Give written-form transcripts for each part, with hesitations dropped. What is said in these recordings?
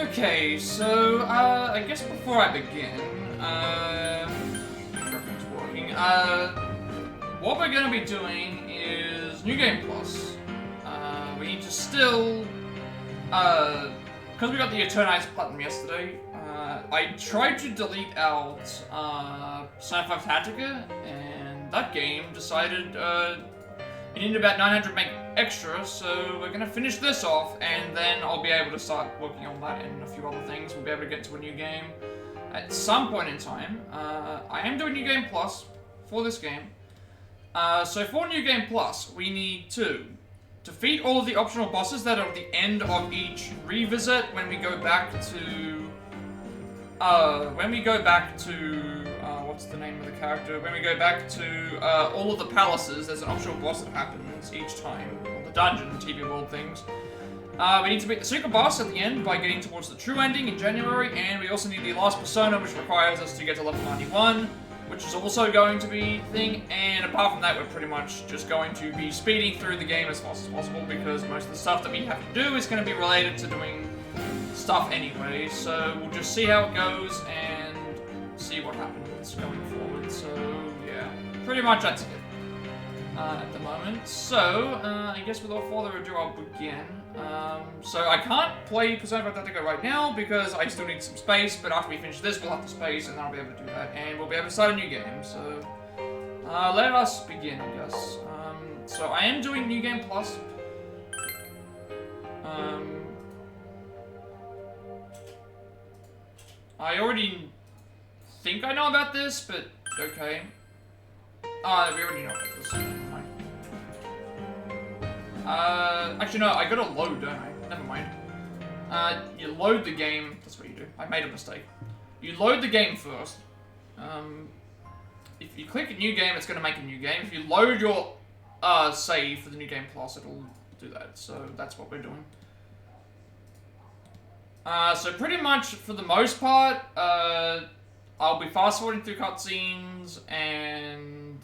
Okay, so, I guess before I begin, working, what we're gonna be doing is New Game Plus. We need to still, because we got the Eternize Platinum yesterday, I tried to delete out, Sci-Fi Tactica, and that game decided, you need about 900 meg extra, so we're gonna finish this off, and then I'll be able to start working on that and a few other things. We'll be able to get to a new game at some point in time. I am doing New Game Plus for this game. So for New Game Plus, we need to defeat all of the optional bosses that are at the end of each revisit when we go back to... what's the name of the character? When we go back to all of the palaces, there's an optional boss that happens each time. Or the dungeon, TV world things. We need to beat the secret boss at the end by getting towards the true ending in January, and we also need the last persona, which requires us to get to level 91, which is also going to be a thing, and apart from that, we're pretty much just going to be speeding through the game as fast as possible, because most of the stuff that we have to do is going to be related to doing stuff anyway, so we'll just see how it goes, and see what happens going forward. So yeah, pretty much that's it at the moment. So I guess without further ado, I'll begin. So I can't play Persona 5 Tactica right now because I still need some space, but after we finish this, we'll have the space, and then I'll be able to do that, and we'll be able to start a new game. So let us begin, I guess. So I am doing New Game Plus. I already think I know about this, but okay. We already know about this. Fine. Actually no, I gotta load, don't I? Never mind. You load the game. That's what you do. I made a mistake. You load the game first. If you click a new game, it's gonna make a new game. If you load your save for the New Game Plus, it'll do that. So that's what we're doing. So pretty much, for the most part, I'll be fast-forwarding through cutscenes and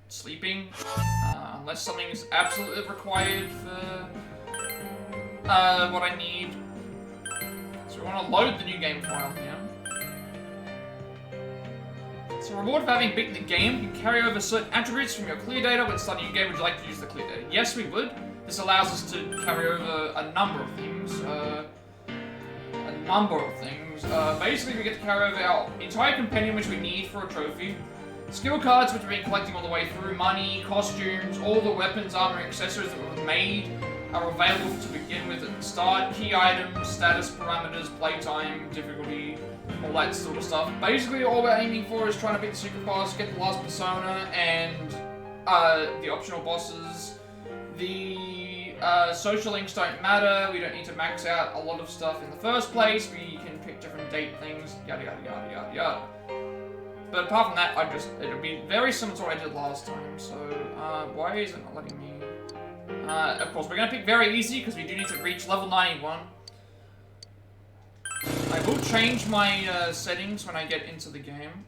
sleeping, unless something is absolutely required for what I need. So we want to load the new game file here. So reward for having beaten the game, you can carry over certain attributes from your clear data when starting a new game. Would you like to use the clear data? Yes, we would. This allows us to carry over a number of things. Basically, we get to carry over our entire compendium, which we need for a trophy. Skill cards, which we've been collecting all the way through. Money, costumes, all the weapons, armor, and accessories that were made are available to begin with at the start. Key items, status parameters, playtime, difficulty, all that sort of stuff. Basically, all we're aiming for is trying to beat the secret boss, get the last persona, and the optional bosses. The social links don't matter. We don't need to max out a lot of stuff in the first place. We can pick different date things, yada yada yada yada yada. But apart from that, it'll be very similar to what I did last time. So why isn't it letting me? Of course, we're gonna pick very easy because we do need to reach level 91. I will change my settings when I get into the game.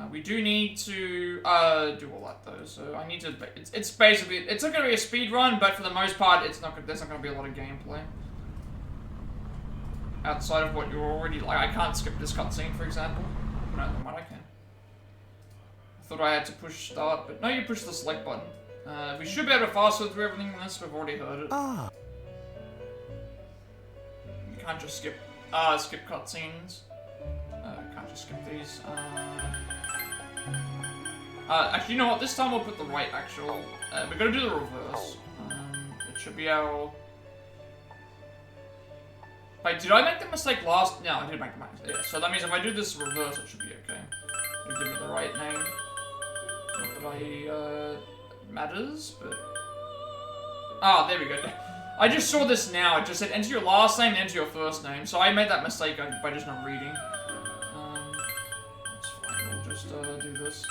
We do need to do all that though, so I need to. It's basically it's not gonna be a speed run, but for the most part, there's not gonna be a lot of gameplay outside of what you're already like. I can't skip this cutscene, for example. No, never mind, I can. I thought I had to push start, but no, you push the select button. We should be able to fast forward through everything in this. We've already heard it. You can't just skip cutscenes. Can't just skip these. Actually, you know what? This time we'll put the right actual. We're gonna do the reverse. It should be our. Wait, did I make the mistake last? No, I did make the mistake. Yeah, so that means if I do this reverse, it should be okay. It'll give me the right name. Not that matters, but. Ah, there we go. I just saw this now. It just said enter your last name, enter your first name. So I made that mistake by just not reading. It's fine. We'll just do this.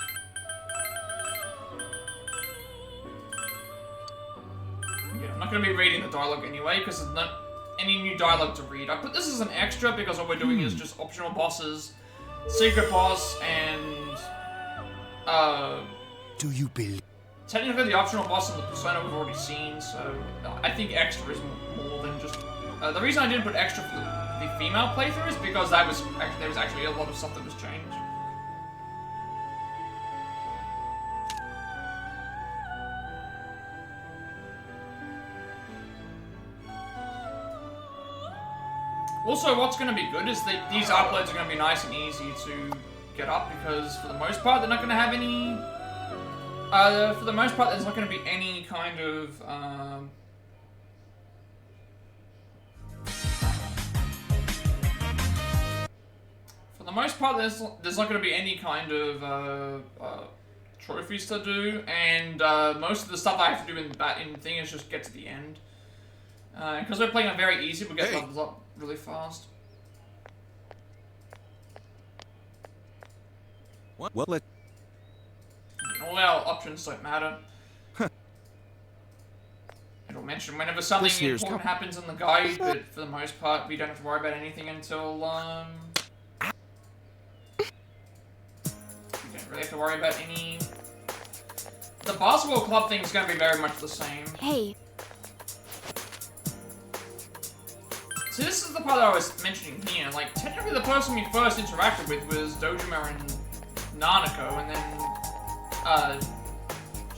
Yeah, I'm not going to be reading the dialogue anyway, because there's not any new dialogue to read. I put this as an extra because all we're doing is just optional bosses, secret boss, and Do you believe? Technically, the optional boss and the persona we've already seen, so I think extra is more than just. The reason I didn't put extra for the female playthroughs because there was actually a lot of stuff that was changed. Also, what's going to be good is that these uploads are going to be nice and easy to get up because, for the most part, they're not going to have any. For the most part, there's not going to be any kind of. For the most part, there's not going to be any kind of trophies to do, and most of the stuff I have to do in thing is just get to the end. Because we're playing it very easy, we'll get levels up really fast. What? Well, All our options don't matter. It'll mention whenever something important happens in the guide, but for the most part, we don't have to worry about anything until, we don't really have to worry about any... The basketball club thing is going to be very much the same. Hey. So this is the part that I was mentioning here. Like, technically the person we first interacted with was Dojima and Nanako, and then,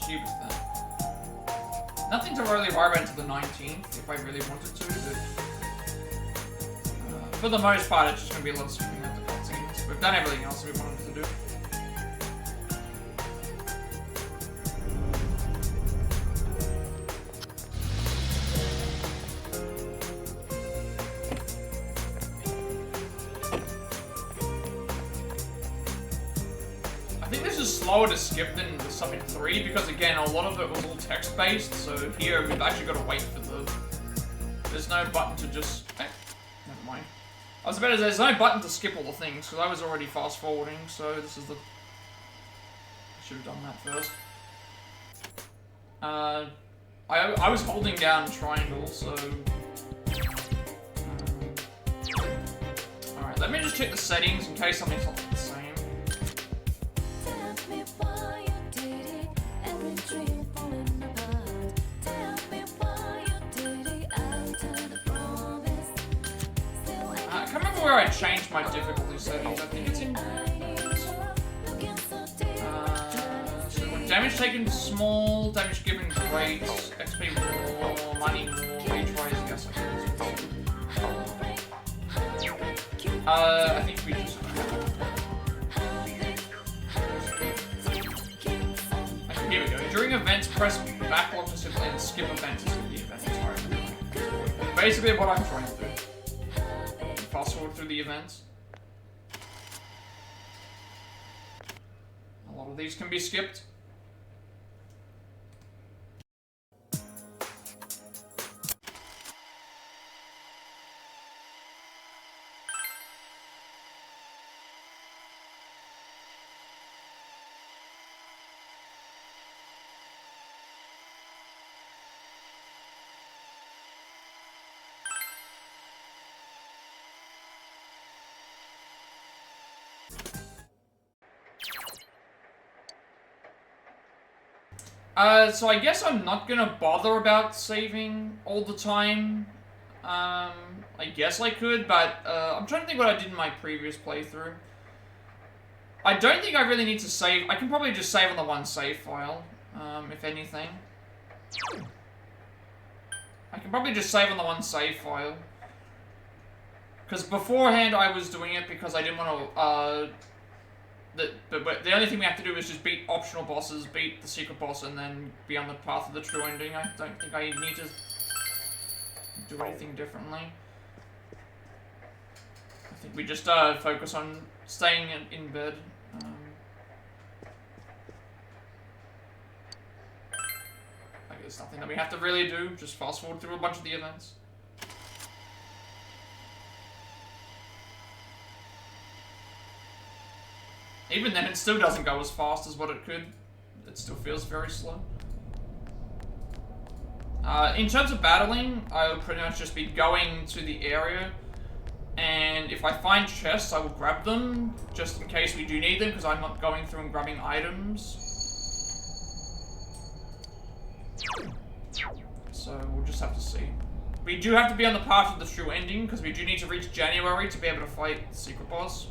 she was there. Nothing to really worry about until the 19th, if I really wanted to, but... for the most part, it's just going to be a lot of skipping out the cutscenes. We've done everything else we wanted to do. Slower to skip than the Summit 3 because again a lot of it was all text based, so here we've actually got to wait for the... There's no button to just... never mind. I was about to say there's no button to skip all the things because I was already fast forwarding, so this is the... I should have done that first. I was holding down triangle, so... Alright, let me just check the settings in case something's not the same. Where I changed my difficulty settings, I think it's in... so when damage taken small, damage given great, XP more, money more, each raise, yes I think we just... Okay, here we go. During events, press backlog to simply and skip events to skip the event entirely. Basically what I'm trying to do. Fast forward through the events. A lot of these can be skipped. So I guess I'm not gonna bother about saving all the time. I guess I could, but I'm trying to think what I did in my previous playthrough. I don't think I really need to save. I can probably just save on the one save file, if anything. I can probably just save on the one save file. Because beforehand I was doing it because I didn't want to, but the only thing we have to do is just beat optional bosses, beat the secret boss, and then be on the path of the true ending. I don't think I need to do anything differently. I think we just focus on staying in bed. I guess nothing that we have to really do, just fast forward through a bunch of the events. Even then, it still doesn't go as fast as what it could. It still feels very slow. In terms of battling, I will pretty much just be going to the area, and if I find chests, I will grab them, just in case we do need them, because I'm not going through and grabbing items. So, we'll just have to see. we do have to be on the path of the true ending, because we do need to reach January to be able to fight the secret boss.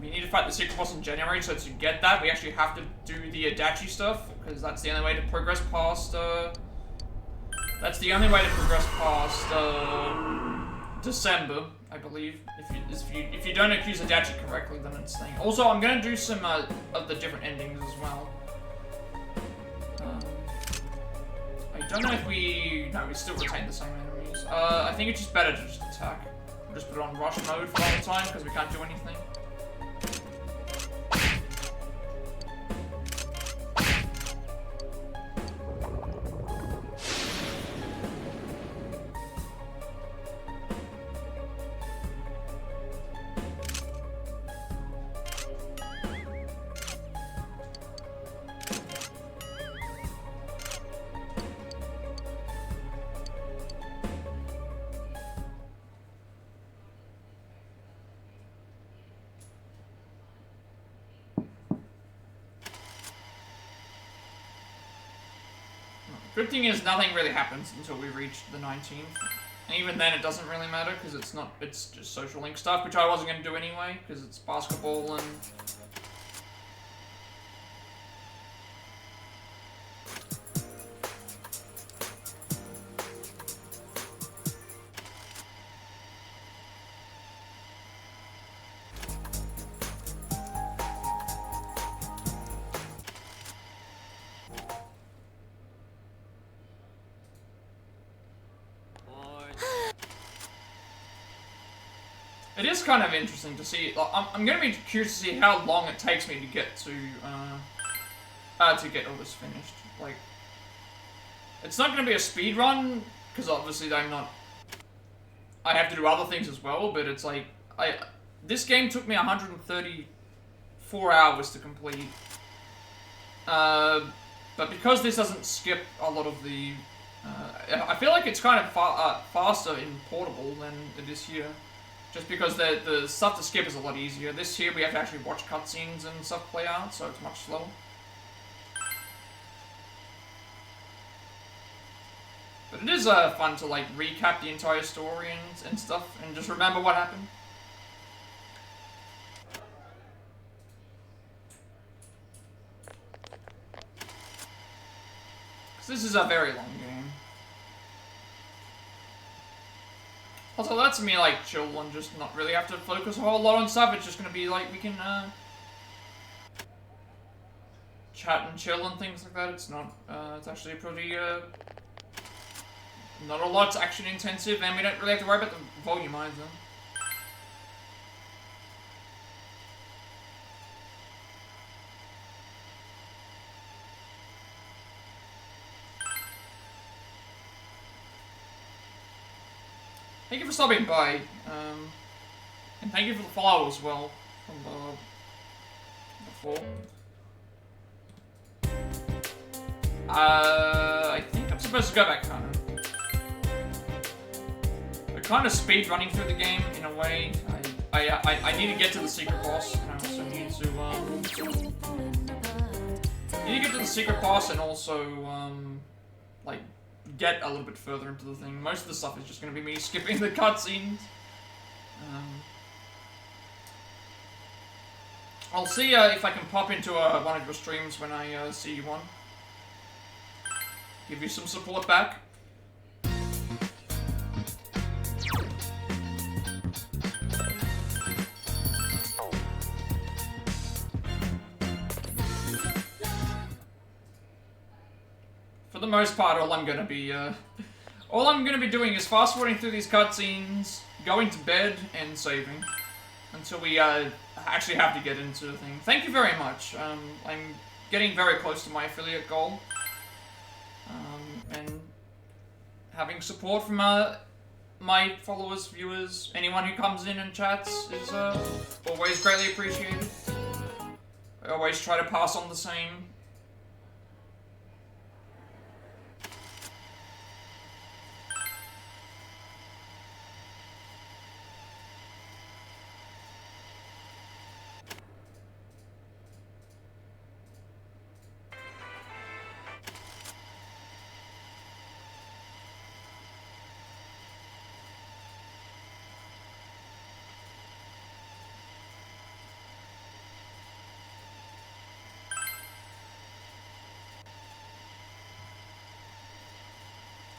We need to fight the secret boss in January, so to get that, we actually have to do the Adachi stuff, because that's the only way to progress past, that's the only way to progress past, December, I believe. If you don't accuse Adachi correctly, then it's thing. Also, I'm gonna do some, of the different endings as well. I don't know if we... No, we still retain the same enemies. I think it's just better to just attack. We'll just put it on rush mode for all the time, because we can't do anything. Good thing is nothing really happens until we reach the 19th. And even then it doesn't really matter because it's just social link stuff, which I wasn't going to do anyway because it's basketball and... It is kind of interesting to see. Like, I'm gonna be curious to see how long it takes me to get all this finished. Like, it's not gonna be a speed run because obviously I have to do other things as well. But it's like this game took me 134 hours to complete. But because this doesn't skip a lot of the, I feel like it's kind of faster in portable than it is here. Just because the stuff to skip is a lot easier. This here, we have to actually watch cutscenes and stuff play out, so it's much slower. But it is fun to, like, recap the entire story and stuff, and just remember what happened. Because this is a very long game. Also, that's me, like, chill and just not really have to focus a whole lot on stuff. It's just gonna be, like, we can, chat and chill and things like that. It's not, it's actually pretty, not a lot's action intensive, and we don't really have to worry about the volume either. Thank you for stopping by, and thank you for the follow as well from before. I think I'm supposed to go back home. We're kind of speed running through the game in a way. I need to get to the secret boss, and I also need to get to the secret boss and also like get a little bit further into the thing. Most of the stuff is just going to be me skipping the cutscenes. I'll see if I can pop into one of your streams when I see you on. Give you some support back. For the most part, all I'm gonna be doing is fast-forwarding through these cutscenes, going to bed, and saving. Until we, actually have to get into the thing. Thank you very much. I'm getting very close to my affiliate goal. And having support from, my followers, viewers, anyone who comes in and chats is, always greatly appreciated. I always try to pass on the same.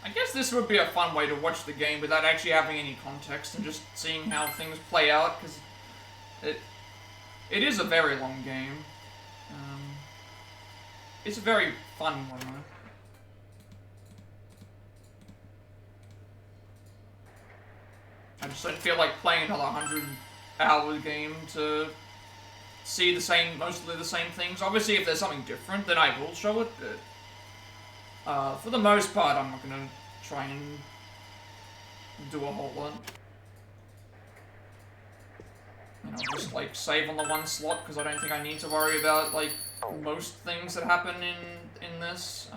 I guess this would be a fun way to watch the game without actually having any context and just seeing how things play out, because it is a very long game. It's a very fun one, though. I just don't feel like playing another 100-hour game to see mostly the same things. Obviously, if there's something different, then I will show it, but for the most part, I'm not gonna try and do a whole lot. And I'll just, like, save on the one slot, because I don't think I need to worry about, like, most things that happen in this.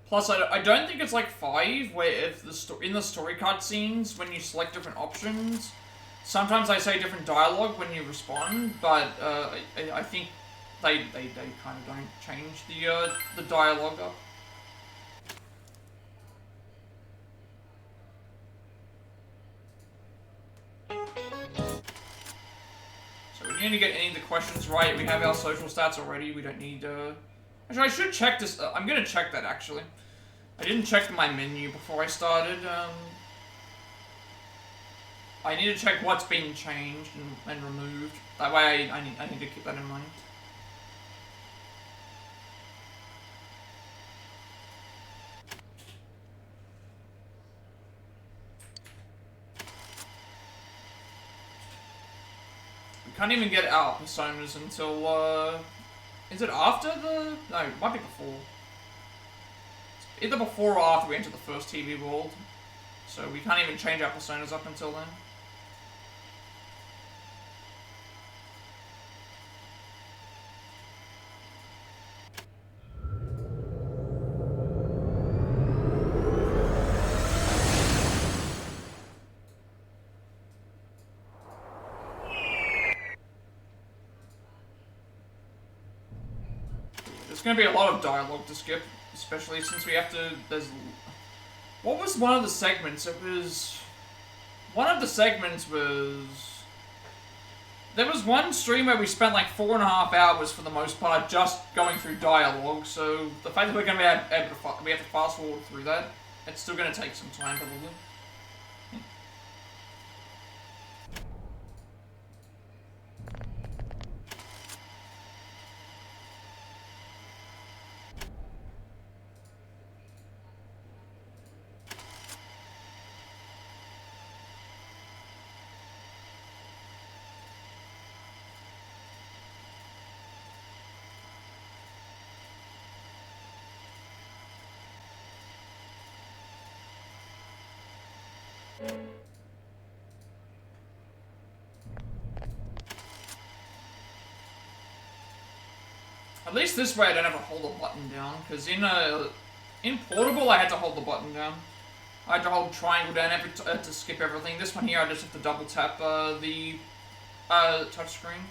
Plus, I don't think it's like 5, where if in the story cutscenes, when you select different options, sometimes they say different dialogue when you respond, but I think they kind of don't change the dialogue up. So we need to get any of the questions right. We have our social stats already. We don't need actually, I should check this. I'm gonna check that, actually. I didn't check my menu before I started. I need to check what's been changed and removed. That way I need to keep that in mind. We can't even get our personas until, is it after the... No, it might be before. It's either before or after we enter the first TV world. So we can't even change our personas up until then. There's gonna be a lot of dialogue to skip, especially since we have to, what was one of the segments? One of the segments was, there was one stream where we spent like 4.5 hours for the most part just going through dialogue, so the fact that we're gonna be able to, we have to fast forward through that, it's still gonna take some time probably. At least this way I don't have to hold the button down, because in Portable I had to hold the button down. I had to hold triangle down to skip everything. This one here I just have to double tap the touchscreen.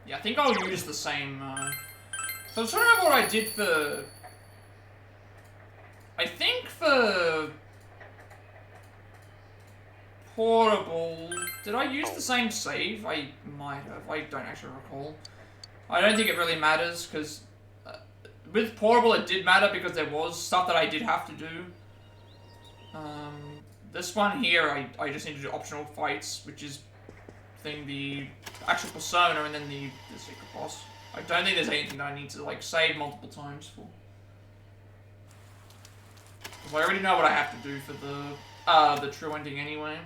Yeah, I think I'll use the same, So I'm trying to remember what I did for... I think for... Portable... Did I use the same save? I might have. I don't actually recall. I don't think it really matters, because... with Portable it did matter, because there was stuff that I did have to do. This one here, I just need to do optional fights, which is... the actual persona and then the secret boss. I don't think there's anything that I need to, like, save multiple times for. Because I already know what I have to do for the true ending anyway.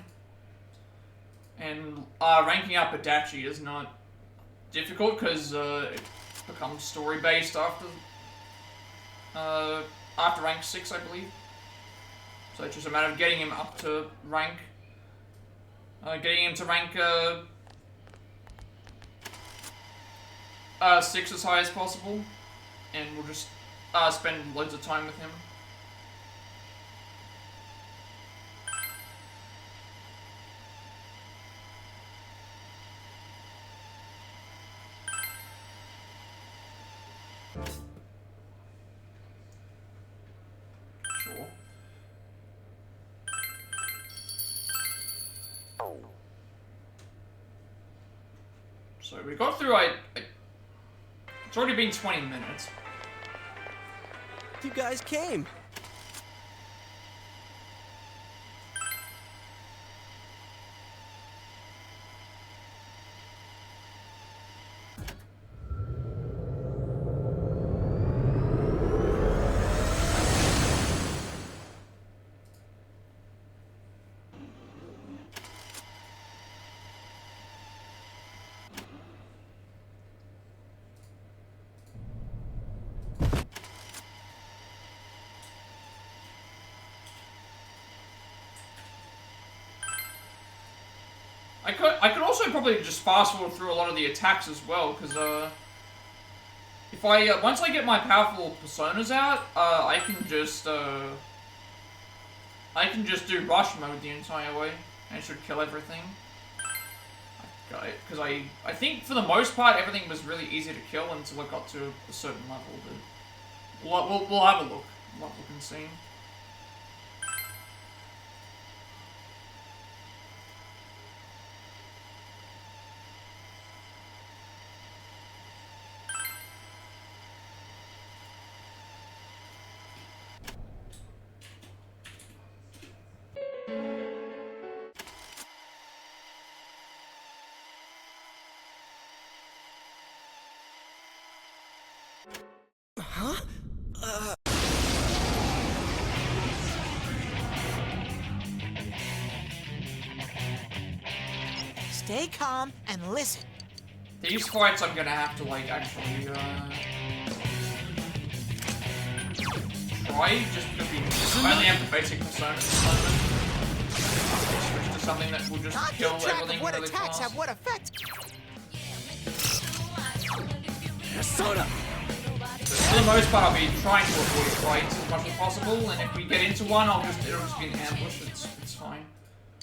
And ranking up Adachi is not difficult because it becomes story-based after rank 6, I believe. So it's just a matter of getting him up to rank, getting him to rank 6 as high as possible, and we'll just spend loads of time with him. Sure. So we got through, it's already been 20 minutes. You guys came. I could also probably just fast forward through a lot of the attacks as well, because if I once I get my powerful personas out, I can just do rush mode the entire way, and it should kill everything. Because I think for the most part everything was really easy to kill until it got to a certain level. But we'll have a look. We'll have a look and see. Huh? Stay calm and listen. These fights I'm gonna have to, like, actually, try, just because I only have the basic persona at the moment. Switch to something that will just I'll kill keep track everything of what really attacks fast. have what effect. Soda. For the most part, I'll be trying to avoid fights as much as possible, and if we get into one, it'll just be an ambush. It's fine.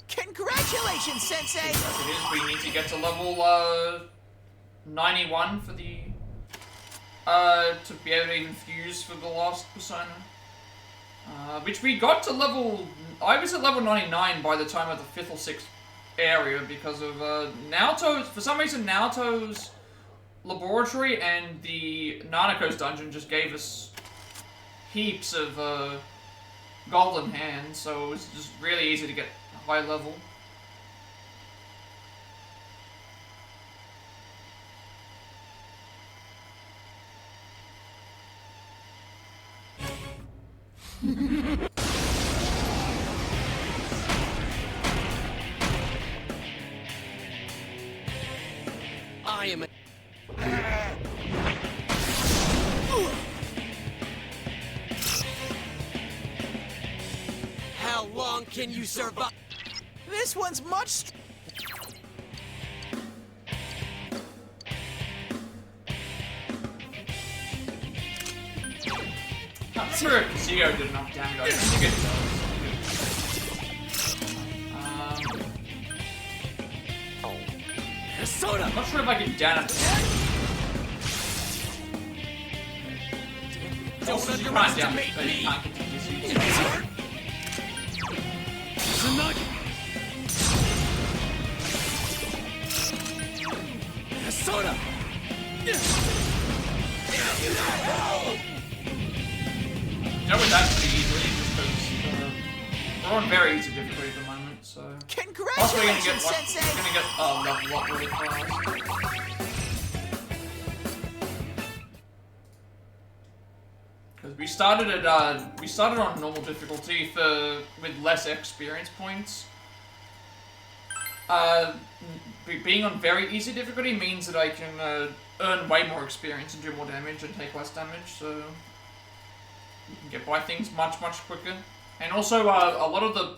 Congratulations, Sensei! As it is, we need to get to level 91 for the to be able to even fuse for the last persona. Which we got to level. I was at level 99 by the time of the 5th or 6th area because of Naoto's. For some reason, Naoto's laboratory and the Nanako's dungeon just gave us heaps of golden hands, so it was just really easy to get high level. I am a... How long can you survive? This one's much. I'm not sure if Kazuyo did enough damage. I think it does. Soda. I'm not sure if I can damage it. Don't You can't damage underestimate it, but you me. can't continue to use it. Tsunagi. Soda. Dealt with that pretty easily, just because we're on very easy difficulty at the moment, so... Also, we're gonna get, Congratulations, Sensei! level up really fast. Because we started on normal difficulty with less experience points. Being on very easy difficulty means that I can earn way more experience and do more damage and take less damage, so you can get by things much quicker. And also, a lot of the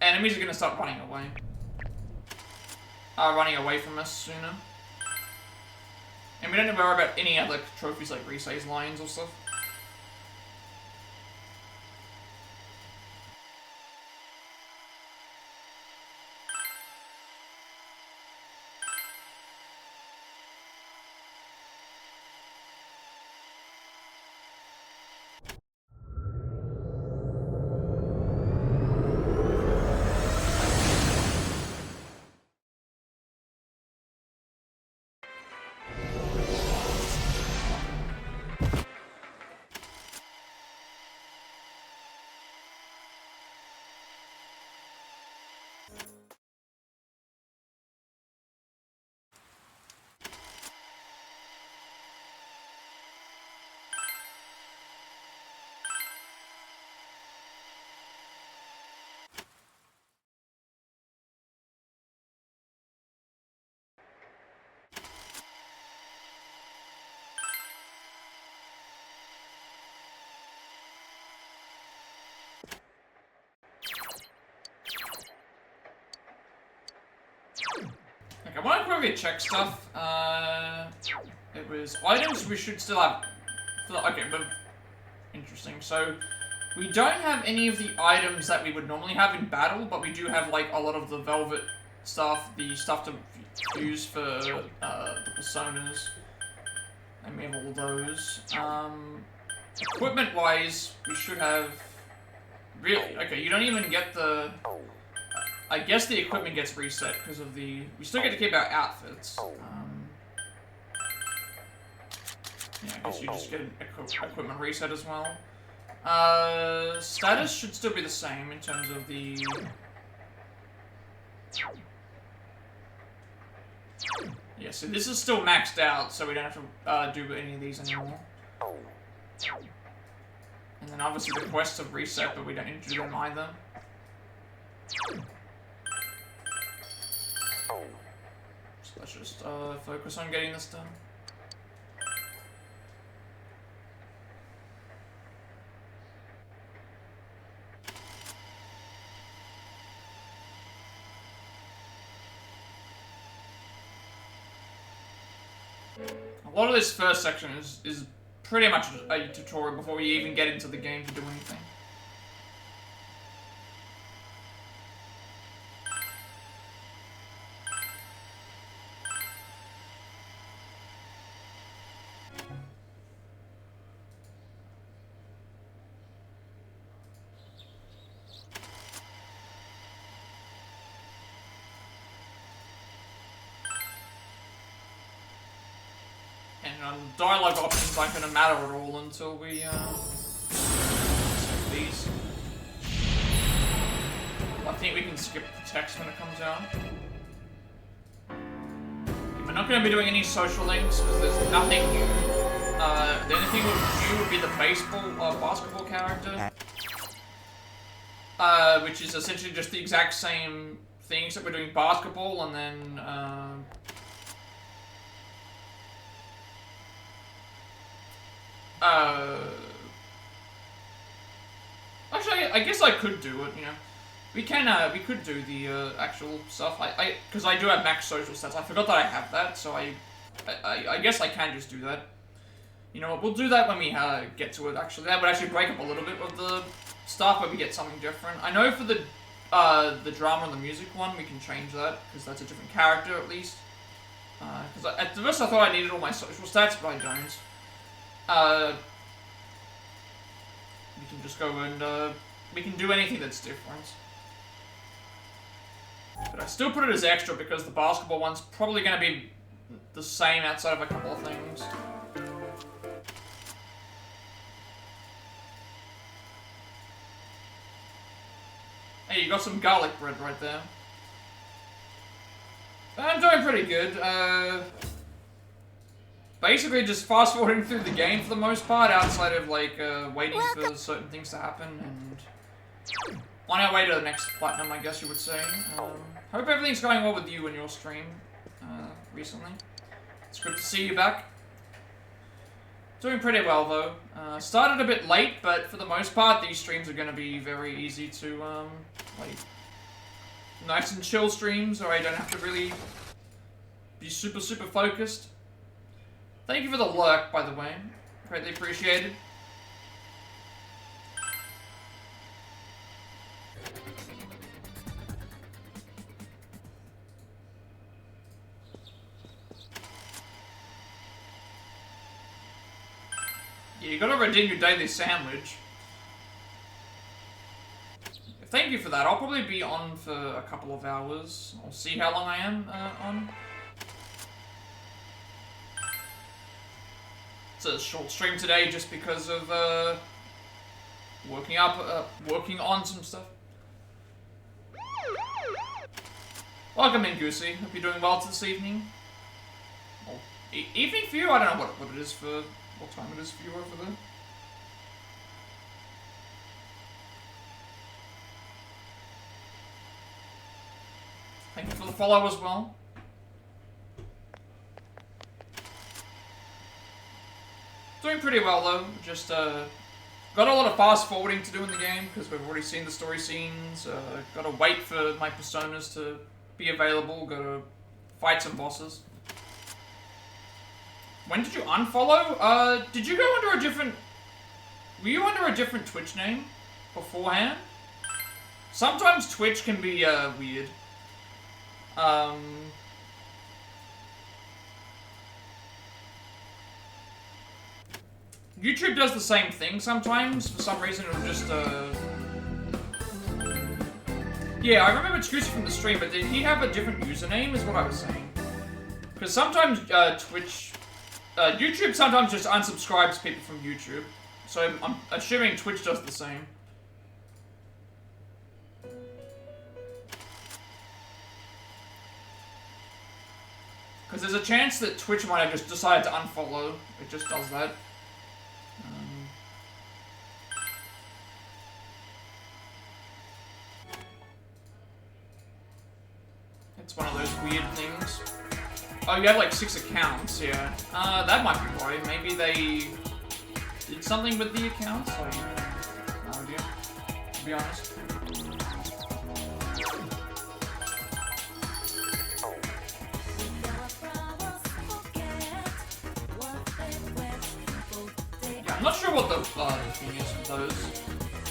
enemies are going to start running away from us sooner. And we don't have to worry about any other trophies like resave lines or stuff. Okay, I want to quickly check stuff. It was items we should still have. Okay, but interesting. So we don't have any of the items that we would normally have in battle, but we do have like a lot of the velvet stuff, the stuff to use for the personas. And we have all those. Equipment-wise, we should have. Really? Okay, you don't even get the. I guess the equipment gets reset because of the... We still get to keep our outfits. Yeah, I guess you just get an equipment reset as well. Status should still be the same in terms of the... Yeah, so this is still maxed out, so we don't have to do any of these anymore. And then obviously the quests have reset, but we don't need to do them either. So let's just focus on getting this done. A lot of this first section is pretty much a tutorial before we even get into the game to do anything. Dialogue options aren't going to matter at all until we, skip these. I think we can skip the text when it comes out. We're not going to be doing any social links because there's nothing new. The only thing new would be the basketball character. Which is essentially just the exact same things that we're doing basketball and then, actually, I guess I could do it, you know. We could do the, actual stuff. Because I do have max social stats. I forgot that I have that, so I guess I can just do that. You know what, we'll do that when we, get to it, actually. That would actually break up a little bit of the stuff where we get something different. I know for the drama and the music one, we can change that, because that's a different character, at least. Because at first I thought I needed all my social stats, but I don't. We can just go and, we can do anything that's different. But I still put it as extra because the basketball one's probably going to be the same outside of a couple of things. Hey, you got some garlic bread right there. I'm doing pretty good. basically just fast forwarding through the game for the most part, outside of like waiting for certain things to happen and on our way to the next platinum, I guess you would say. Hope everything's going well with you and your stream recently. It's good to see you back. Doing pretty well though. Started a bit late, but for the most part, these streams are going to be very easy to like nice and chill streams, or I don't have to really be super focused. Thank you for the lurk, by the way. Greatly appreciated. Yeah, you gotta redeem your daily sandwich. Thank you for that. I'll probably be on for a couple of hours. I'll see how long I am on. It's a short stream today just because of working on some stuff. Welcome in, Goosey. Hope you're doing well this evening. Well, evening for you? I don't know what it is for. What time it is for you over there? Thank you for the follow as well. Doing pretty well though. Just got a lot of fast forwarding to do in the game because we've already seen the story scenes. Got to wait for my personas to be available. Got to fight some bosses. When did you unfollow? Did you go under a different... Were you under a different Twitch name beforehand? Sometimes Twitch can be weird. YouTube does the same thing sometimes. For some reason it'll just yeah, I remember Goosey from the stream, but did he have a different username is what I was saying. Because sometimes YouTube sometimes just unsubscribes people from YouTube. So I'm assuming Twitch does the same. Because there's a chance that Twitch might have just decided to unfollow. It just does that. It's one of those weird things. Oh, you have like 6 accounts, yeah. That might be why. Maybe they did something with the accounts? Like, no idea, to be honest. Yeah, I'm not sure what the thing is for those.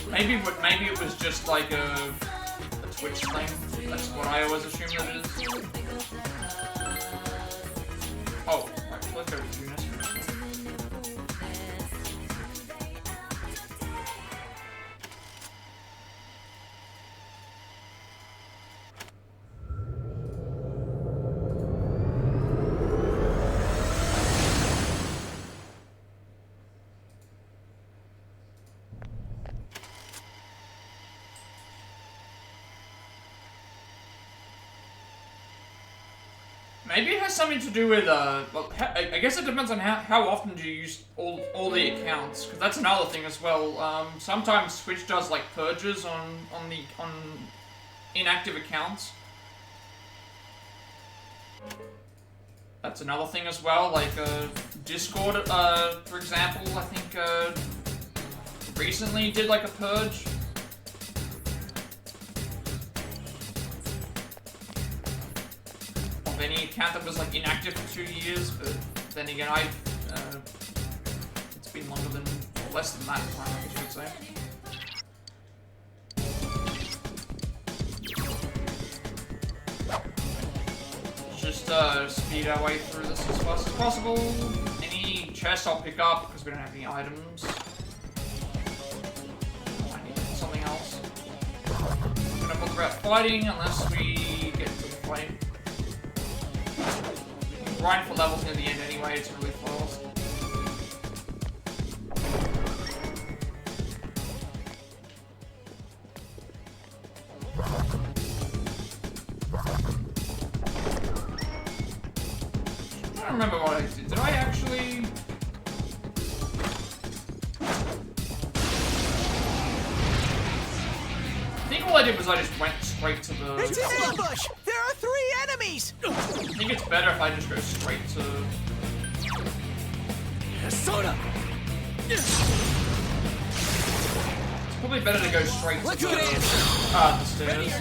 Maybe it was just like a Twitch thing. That's what I always assume that it is. Oh, right, let's go to Eunice. Maybe it has something to do with, well, I guess it depends on how often do you use all the accounts, because that's another thing as well. Sometimes Twitch does, like, purges on inactive accounts. That's another thing as well, like, Discord, for example, I think, recently did, like, a purge. Any account that was like inactive for 2 years, but then again, it's been longer than, or less than that time, I guess you would say. Just speed our way through this as fast as possible. Any chests I'll pick up because we don't have any items. I need something else. I'm gonna bother about fighting unless we get to the fight. Grind for levels near the end anyway, it's really fast. don't remember what I did. Did I actually... I think all I did was I just went straight to the... It's an ambush! There are 3 enemies! I think it's better if I just go straight to... Soda! It's probably better to go straight to Let's the... get in! the stairs.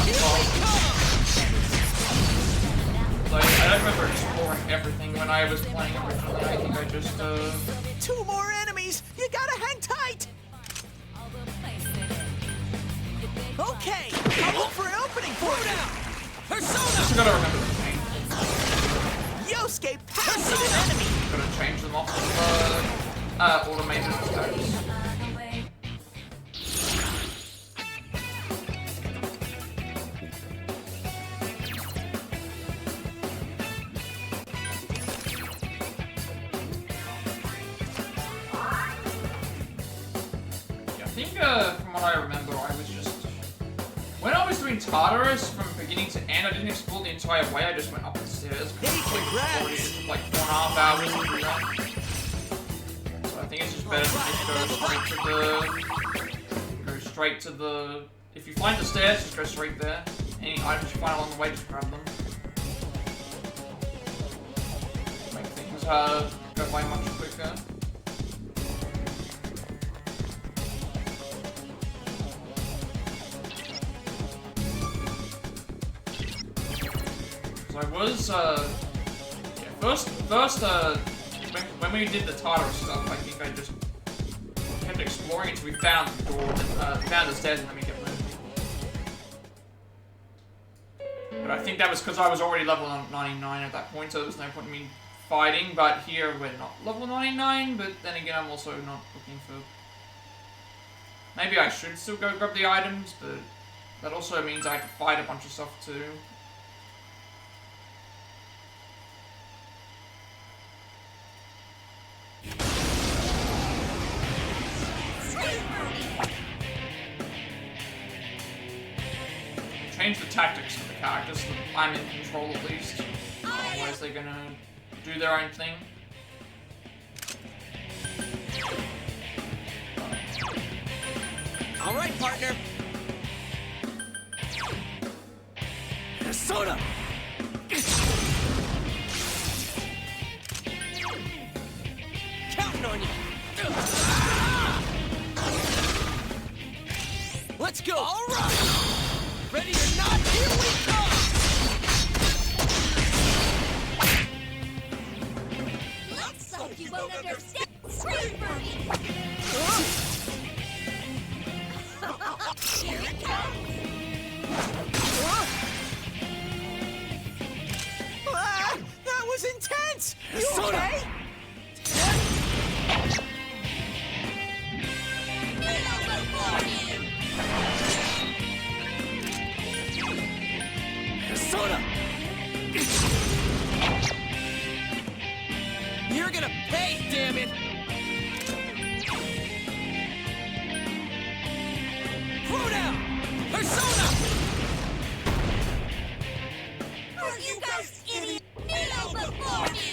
Here we come! So I don't remember exploring everything when I was playing originally. I think I just, 2 more enemies! You gotta hang tight! Okay, I'll look for an opening for you! Persona! just gotta remember the name. Yosuke pounded an enemy! Gotta change them off of, automated attacks. From what I remember, I was just... When I was doing Tartarus, from beginning to end, I didn't explore the entire way, I just went up the stairs. Hey, congrats! It took like 4.5 hours to do that. So I think it's just better to just go straight to the... If you find the stairs, just go straight there. Any items you find along the way, just grab them. Make things go by much quicker. So I was, when we did the Tartarus stuff, I think I just kept exploring until we found the door, found the stairs, and then we kept moving. But I think that was because I was already level 99 at that point, so there was no point in me fighting, but here we're not level 99, but then again I'm also not looking for... Maybe I should still go grab the items, but that also means I have to fight a bunch of stuff too. Change the tactics for the characters so that I'm in control at least. Otherwise they're gonna do their own thing. Alright, partner! Soda! Counting on you! Let's go! Alright! Ready or not, here we come! Looks like you won't understand. Scream for me! Here it comes! That was intense! You Soda. okay? Soda! You're gonna pay, damn it! Throw down! Persona! Are you guys idiots? Kneel before me!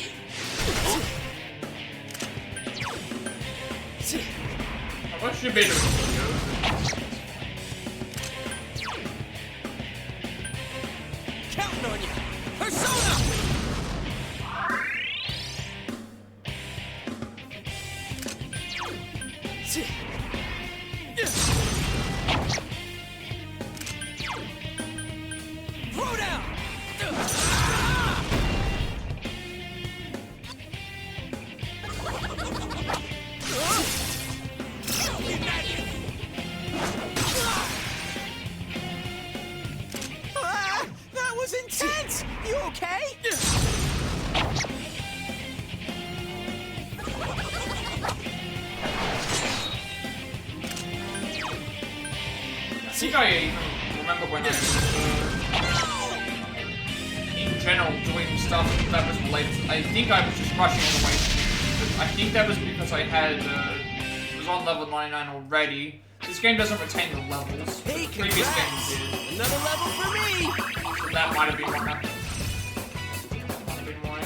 What should be doing? Counting on you! Persona! Throw down! That was intense! You okay? I think I even remember when I was, in general, doing stuff that was related to... I think I was just rushing all the way through, but I think that was because I had, was on level 99 already. This game doesn't retain the levels. Hey, The previous game congrats! did. Another level for me! So that might have been what happened. That might have been why.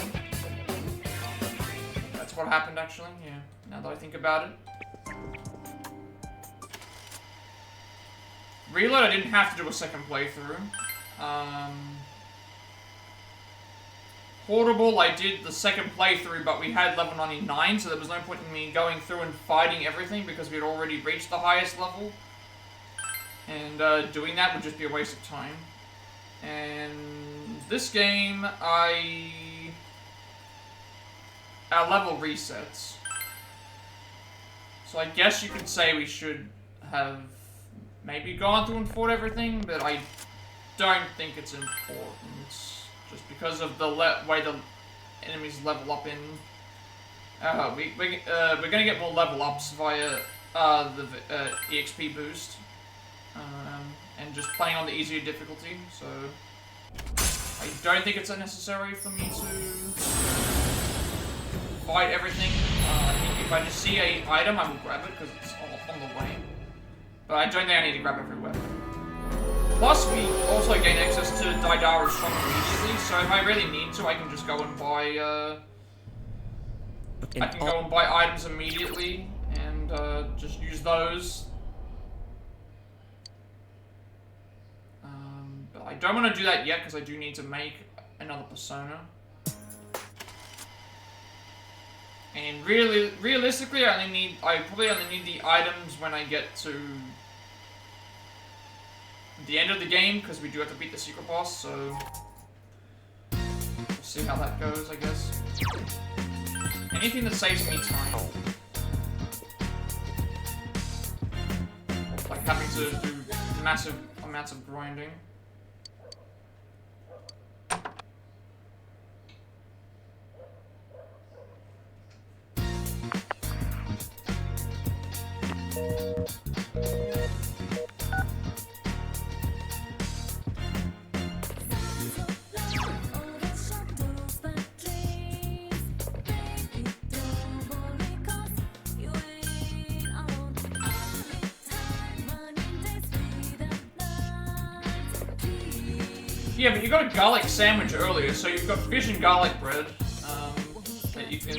That's what happened, actually. Yeah, now that I think about it. Reload, I didn't have to do a second playthrough. Portable, I did the second playthrough, but we had level 99, so there was no point in me going through and fighting everything because we had already reached the highest level. And doing that would just be a waste of time. And this game, our level resets. So I guess you could say we should have maybe gone through and fought everything, but I don't think it's important. Just because of the way the enemies level up in... we're gonna get more level ups via the EXP boost. And just playing on the easier difficulty, so... I don't think it's unnecessary for me to fight everything. I think if I just see an item, I will grab it, because it's on the way. But I don't think I need to grab every weapon. Plus, we also gain access to Daidara's shop immediately, so if I really need to, I can just go and buy, items immediately, and, just use those. But I don't want to do that yet, because I do need to make another persona. And realistically, I probably only need the items when I get to the end of the game, because we do have to beat the secret boss, so we'll see how that goes, I guess. Anything that saves me time. Like having to do massive amounts of grinding. Yeah, but you got a garlic sandwich earlier, so you've got fish and garlic bread that you can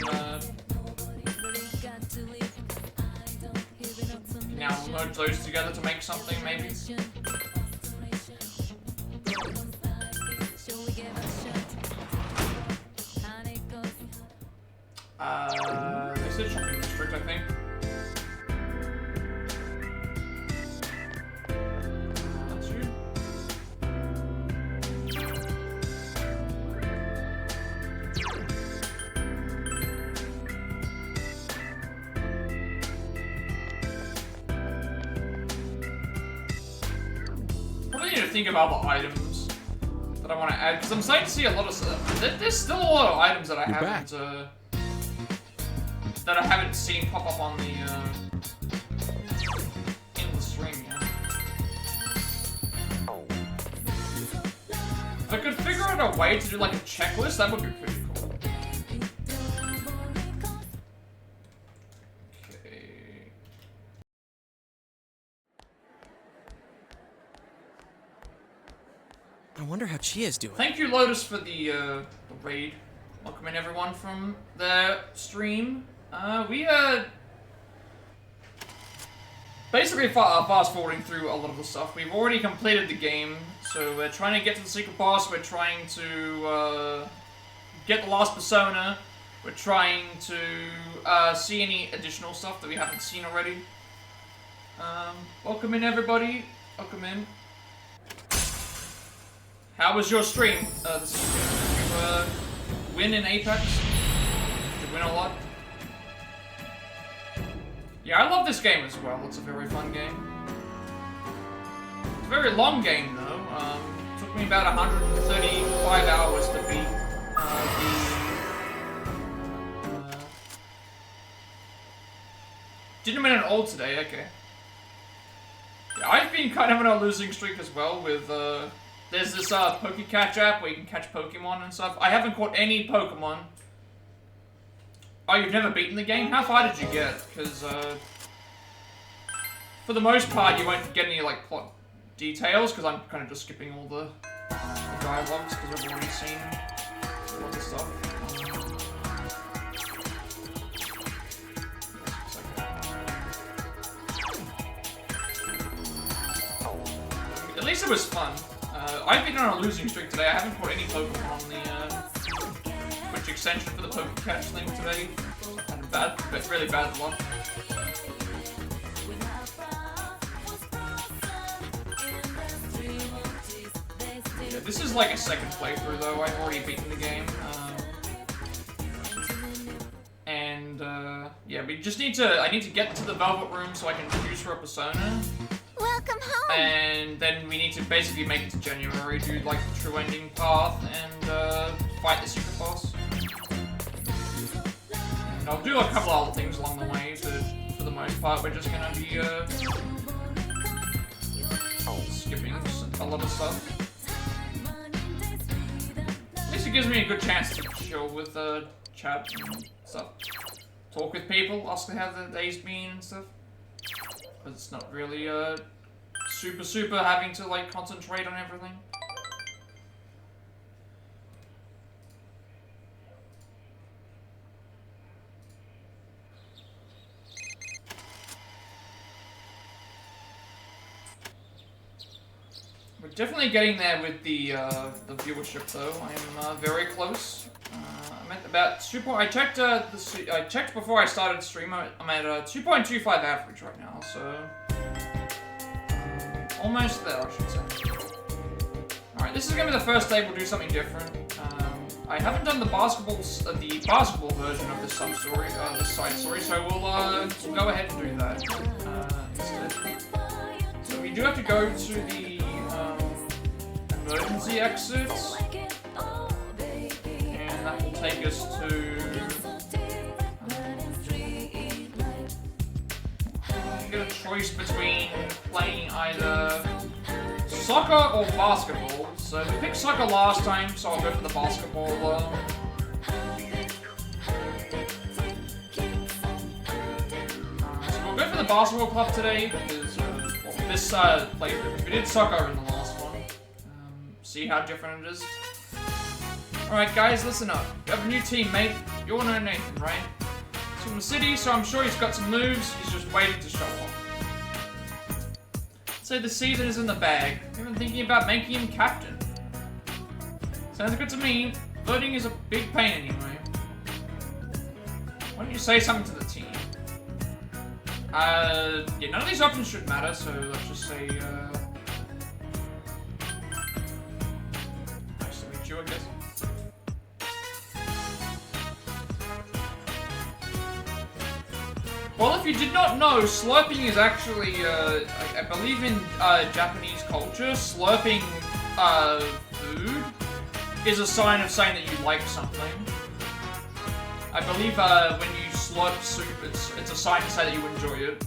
now merge those together to make something, maybe. They said shopping district, I think. Think of other items that I want to add, because I'm starting to see a lot of stuff. There's still a lot of items that I haven't seen pop up on the in the stream yet. If I could figure out a way to do like a checklist, that would be pretty cool. I wonder how Chia's doing. Thank you, Lotus, for the raid. Welcome in everyone from the stream. We basically fast forwarding through a lot of the stuff. We've already completed the game, so we're trying to get to the secret boss. We're trying to get the last persona. We're trying to see any additional stuff that we haven't seen already. Welcome in, everybody. Welcome in. How was your stream this evening? Did you win in Apex? Did you win a lot? Yeah, I love this game as well. It's a very fun game. It's a very long game, though. It took me about 135 hours to beat Didn't win at all today, okay. Yeah, I've been kind of on a losing streak as well with, there's this PokeCatch app where you can catch Pokemon and stuff. I haven't caught any Pokemon. Oh, you've never beaten the game? How far did you get? Because, for the most part, you won't get any, like, plot details, because I'm kind of just skipping all the dialogues, because I've already seen all the stuff. least it was fun. I've been on a losing streak today. I haven't caught any Pokemon on the Twitch extension for the Pokecatch thing today. Had really bad luck. Yeah, this is like a second playthrough though. I've already beaten the game. Yeah, we just need to. I need to get to the Velvet Room so I can choose for a persona. Welcome home. And then we need to basically make it to January, do like the true ending path, and fight the secret boss. And I'll do a couple other things along the way, but for the most part, we're just gonna be skipping a lot of stuff. At least it gives me a good chance to chill with chat and stuff. Talk with people, ask how the day's been and stuff. But it's not really super having to like concentrate on everything. We're definitely getting there with the viewership though. I am very close. I'm at about 2. I checked I checked before I started stream. I'm at 2.25 average right now, so almost there, I should say. All right, this is gonna be the first day we'll do something different. I haven't done the basketball version of this side story, so we'll go ahead and do that instead. So we do have to go to the emergency exits. That will take us to get a choice between playing either soccer or basketball. So we picked soccer last time, so I'll go for the basketball. So we'll go for the basketball club today because this playthrough. We did soccer in the last one. See how different it is. Alright guys, listen up. You have a new teammate. You all know Nathan, right? He's from the city, so I'm sure he's got some moves. He's just waiting to show off. So the season is in the bag. I've been thinking about making him captain. Sounds good to me. Voting is a big pain anyway. Why don't you say something to the team? Yeah, none of these options should matter, so let's just say, nice to meet you, I guess. Well, if you did not know, slurping is actually, I believe in Japanese culture, slurping food is a sign of saying that you like something. I believe when you slurp soup, it's a sign to say that you enjoy it.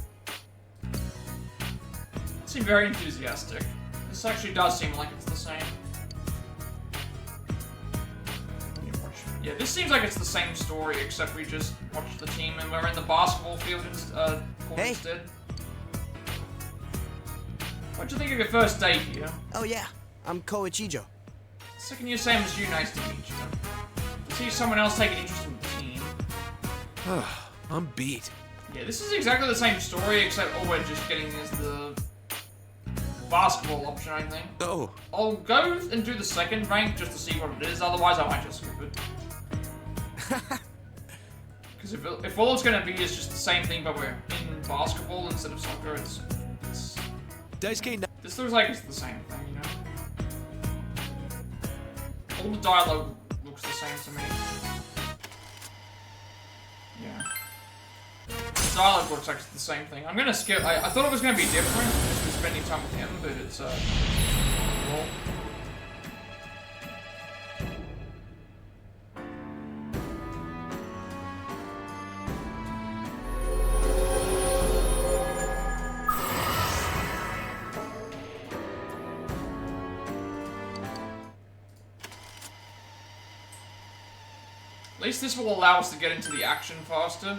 You seem very enthusiastic. This actually does seem like it's the same. Yeah, this seems like it's the same story, except we just watched the team and we're in the basketball field instead. What'd you think of your first day here? Oh yeah, I'm Koichijo. Second year, same as you, nice to meet you. I see someone else taking interest in the team. I'm beat. Yeah, this is exactly the same story, except all we're just getting is the basketball option, I think. Oh. I'll go and do the second rank just to see what it is, otherwise I might just skip it. Because if all it's going to be is just the same thing, but we're in basketball instead of soccer, it's this looks like it's the same thing, you know? All the dialogue looks the same to me. Yeah. The dialogue looks like it's the same thing. I'm going to skip. I thought it was going to be different, just with spending time with him, but it's, well. At least this will allow us to get into the action faster.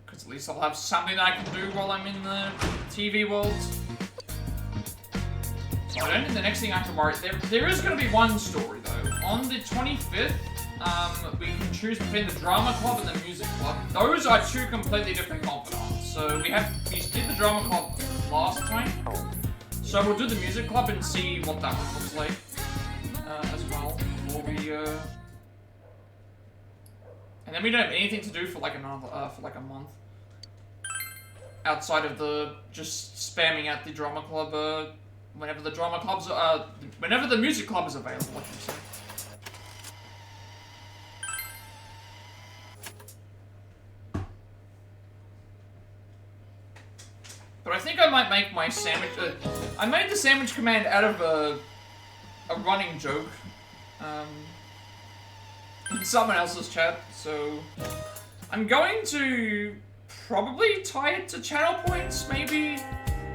Because at least I'll have something I can do while I'm in the TV world. So I don't think the next thing I have to worry... There is going to be one story, though. On the 25th, we can choose between the drama club and the music club. Those are two completely different confidants. So we did the drama club last time. So we'll do the music club and see what that one looks like as well. Before we, and then we don't have anything to do for like another for like a month. Outside of the just spamming out the drama club whenever the drama clubs whenever the music club is available, I should say. But I think I might make my sandwich. I made the sandwich command out of a running joke in someone else's chat, so I'm going to probably tie it to channel points, maybe.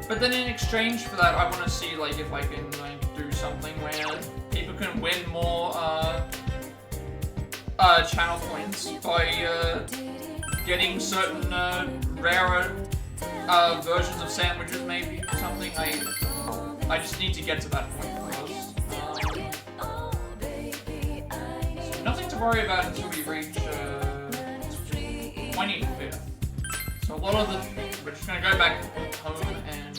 But then in exchange for that, I want to see like if I can like do something where people can win more channel points by getting certain rarer versions of sandwiches, maybe, or something. I just need to get to that point first. So nothing to worry about until we reach 25th. So a lot of the... We're just gonna go back home and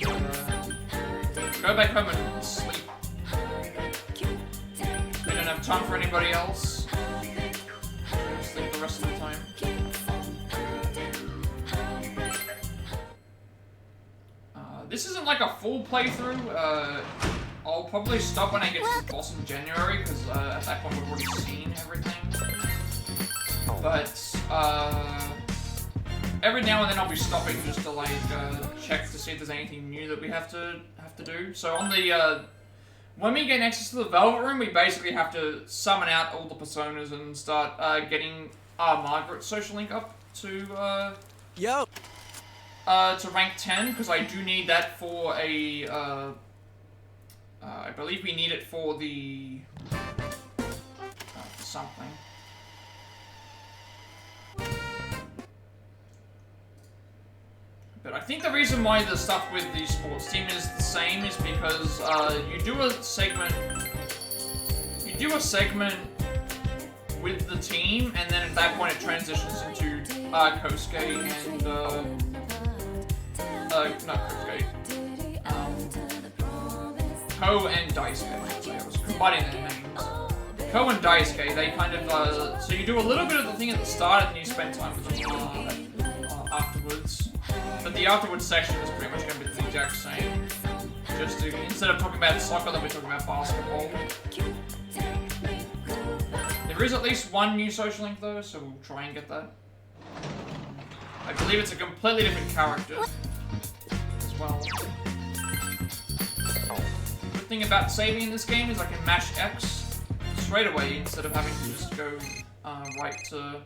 sleep. We don't have time for anybody else. We'll sleep the rest of the time. This isn't like a full playthrough. I'll probably stop when I get to the boss in January, because at that point we've already seen everything. But every now and then I'll be stopping just to like check to see if there's anything new that we have to do. So on the when we gain access to the Velvet Room, we basically have to summon out all the personas and start getting Margaret's social link up to to rank 10, because I do need that for a, I believe we need it for the, something. But I think the reason why the stuff with the sports team is the same is because, you do a segment with the team, and then at that point it transitions into, Kosuke and, not Kosuke. Ko and Daisuke. I was combining their names. Ko and Daisuke, they kind of, so you do a little bit of the thing at the start and you spend time with them afterwards. But the afterwards section is pretty much going to be the exact same. Just to, instead of talking about soccer, then we're talking about basketball. There is at least one new social link though, so we'll try and get that. I believe it's a completely different character. Well. Good thing about saving in this game is I can mash X straight away instead of having to just go right to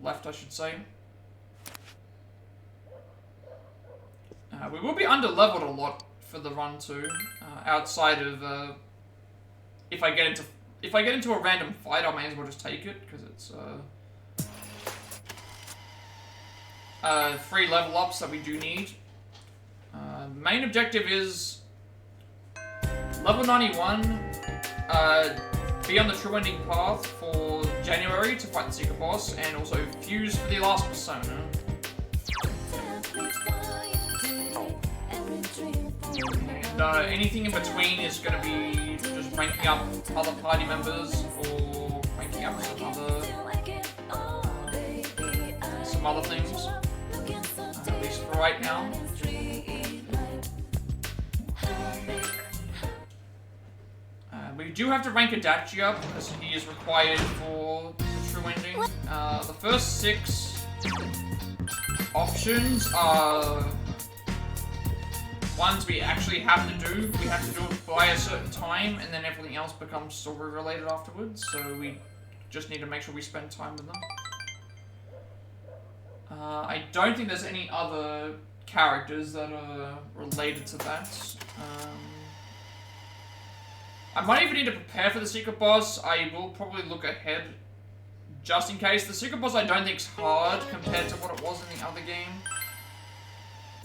left, I should say. We will be under-leveled a lot for the run too. Outside of if I get into a random fight, I may as well just take it because it's 3 level ups that we do need. Main objective is level 91, be on the true ending path for January to fight the secret boss, and also fuse for the last persona. And anything in between is going to be just ranking up other party members or ranking up some other things. At least for right now. We do have to rank Adachi up because he is required for the true ending. The first 6 options are ones we actually have to do. We have to do it by a certain time, and then everything else becomes story related afterwards. So we just need to make sure we spend time with them. I don't think there's any other characters that are related to that. I might even need to prepare for the secret boss. I will probably look ahead just in case. The secret boss I don't think is hard compared to what it was in the other game.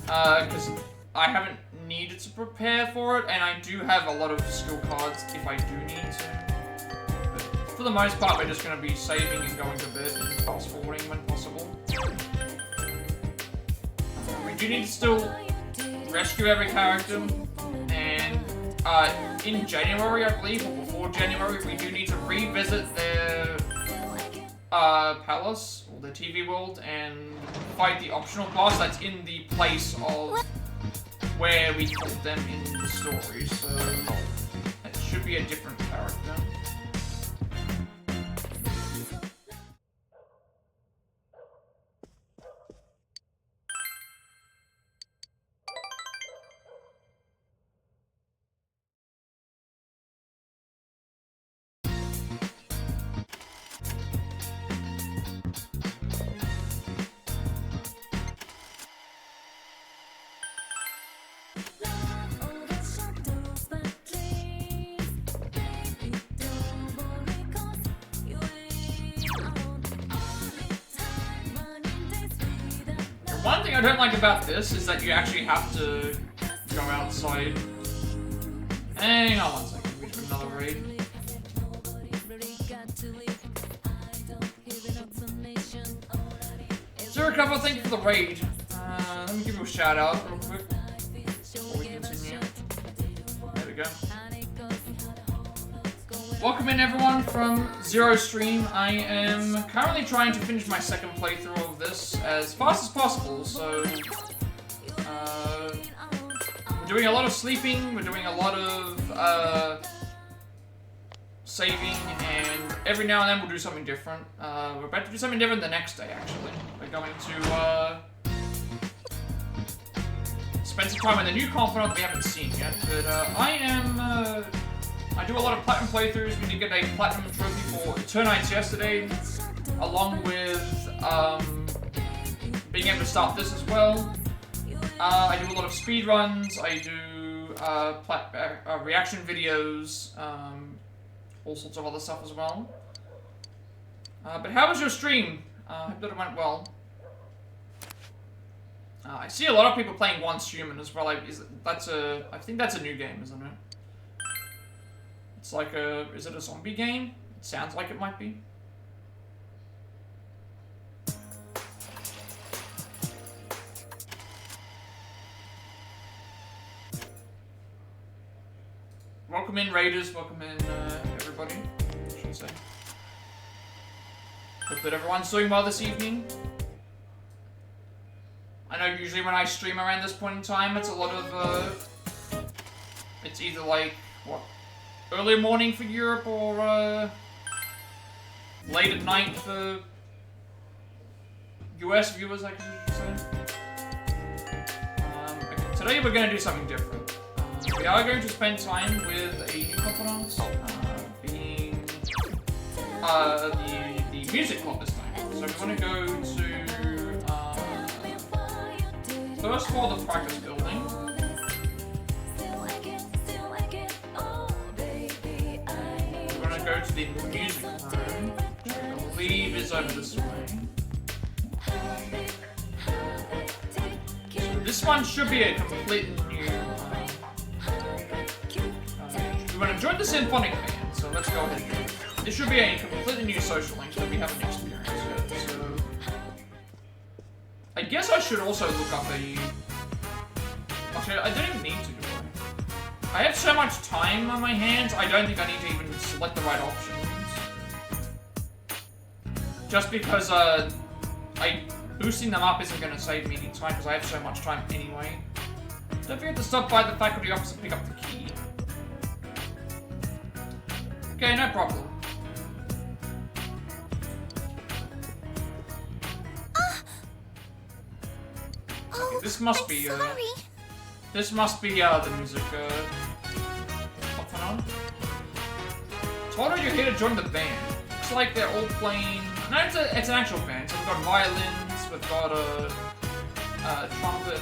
Because I haven't needed to prepare for it, and I do have a lot of skill cards if I do need to. But for the most part, we're just going to be saving and going to bed and fast forwarding when possible. We do need to still rescue every character, and in January, I believe, or before January, we do need to revisit their palace, or their TV world, and fight the optional boss that's in the place of where we killed them in the story, so it should be a different character. One thing I don't like about this is that you actually have to go outside. Hang on one second, we do another raid. Sir, a couple, thank you for the raid. Let me give you a shout out real quick before we continue. There we go. Welcome in everyone from Zero Stream. I am currently trying to finish my second playthrough of this as fast as possible, so we're doing a lot of sleeping, we're doing a lot of saving, and every now and then we'll do something different. We're about to do something different the next day, actually. We're going to spend some time with a new confidant we haven't seen yet, but I do a lot of platinum playthroughs. We did get a platinum trophy for Eternights yesterday, along with being able to start this as well. I do a lot of speed runs. I do reaction videos, all sorts of other stuff as well. But how was your stream? I hope that it went well. I see a lot of people playing Once Human as well. I think that's a new game, isn't it? It's like is it a zombie game? It sounds like it might be. Welcome in, Raiders. Welcome in, everybody, I should say. Hope that everyone's doing well this evening. I know usually when I stream around this point in time, it's a lot of, it's either like, what? Early morning for Europe, or late at night for US viewers, I can say. Okay, today we're going to do something different. We are going to spend time with a new confidant, being the music club this time. So we want to go to first floor, the practice building. Go to the music room, which I believe is over this way. So this one should be a completely new. We want to join the symphonic band, so let's go ahead and do it. This should be a completely new social link that we haven't experienced yet. So I guess I should also look up a. Actually, I don't even need to do it. I have so much time on my hands, I don't think I need to even select the right options. Just because, boosting them up isn't going to save me any time, because I have so much time anyway. Don't forget to stop by the faculty office and pick up the key. Okay, no problem. Okay, this must be, this must be, the music, confidant. Told you're here to join the band. Looks like they're all playing... No, it's an actual band. So we've got violins, we've got a trumpet.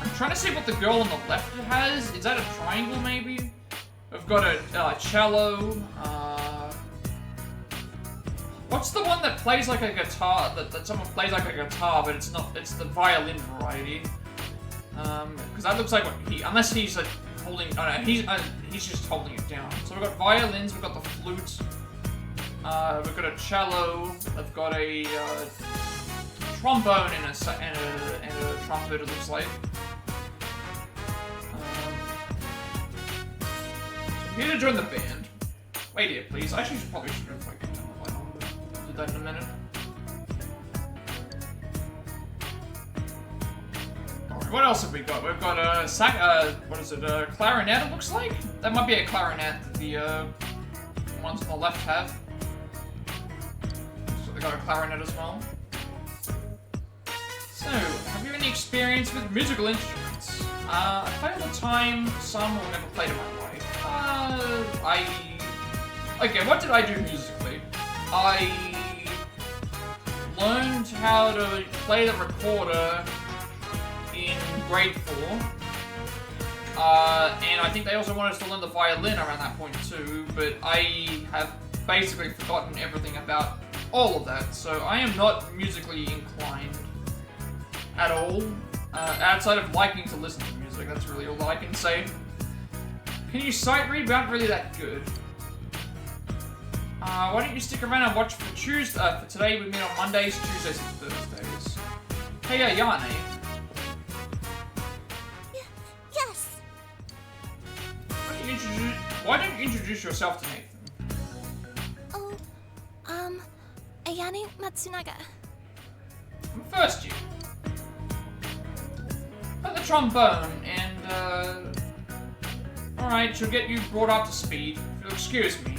I'm trying to see what the girl on the left has. Is that a triangle, maybe? We've got a cello. What's the one that plays like a guitar? That someone plays like a guitar, but it's not. It's the violin variety. Because that looks like what he. Unless he's like holding. Oh no, he's just holding it down. So we've got violins. We've got the flute. We've got a cello. I've got a trombone and a trumpet, it looks like. I'm here to join the band. Wait here, please. I actually probably should have like done the light on, but I'll do that in a minute. Alright, what else have we got? We've got a what is it? A clarinet, it looks like? That might be a clarinet that the ones on the left have. So they got a clarinet as well. So, have you any experience with musical instruments? I play all the time, some will never played in my life. Okay, what did I do musically? I learned how to play the recorder in grade 4. And I think they also wanted us to learn the violin around that point too, but I have basically forgotten everything about all of that, so I am not musically inclined at all, outside of liking to listen to music. That's really all I can say. Can you sight read? We aren't really that good. Why don't you stick around and watch for today? We meet on Mondays, Tuesdays, and Thursdays. Hey, Yanni. Yes. Why don't you introduce yourself to Nathan? Oh, Ayane Matsunaga. I'm first year. Play the trombone and, alright, she'll get you brought up to speed, if you'll excuse me.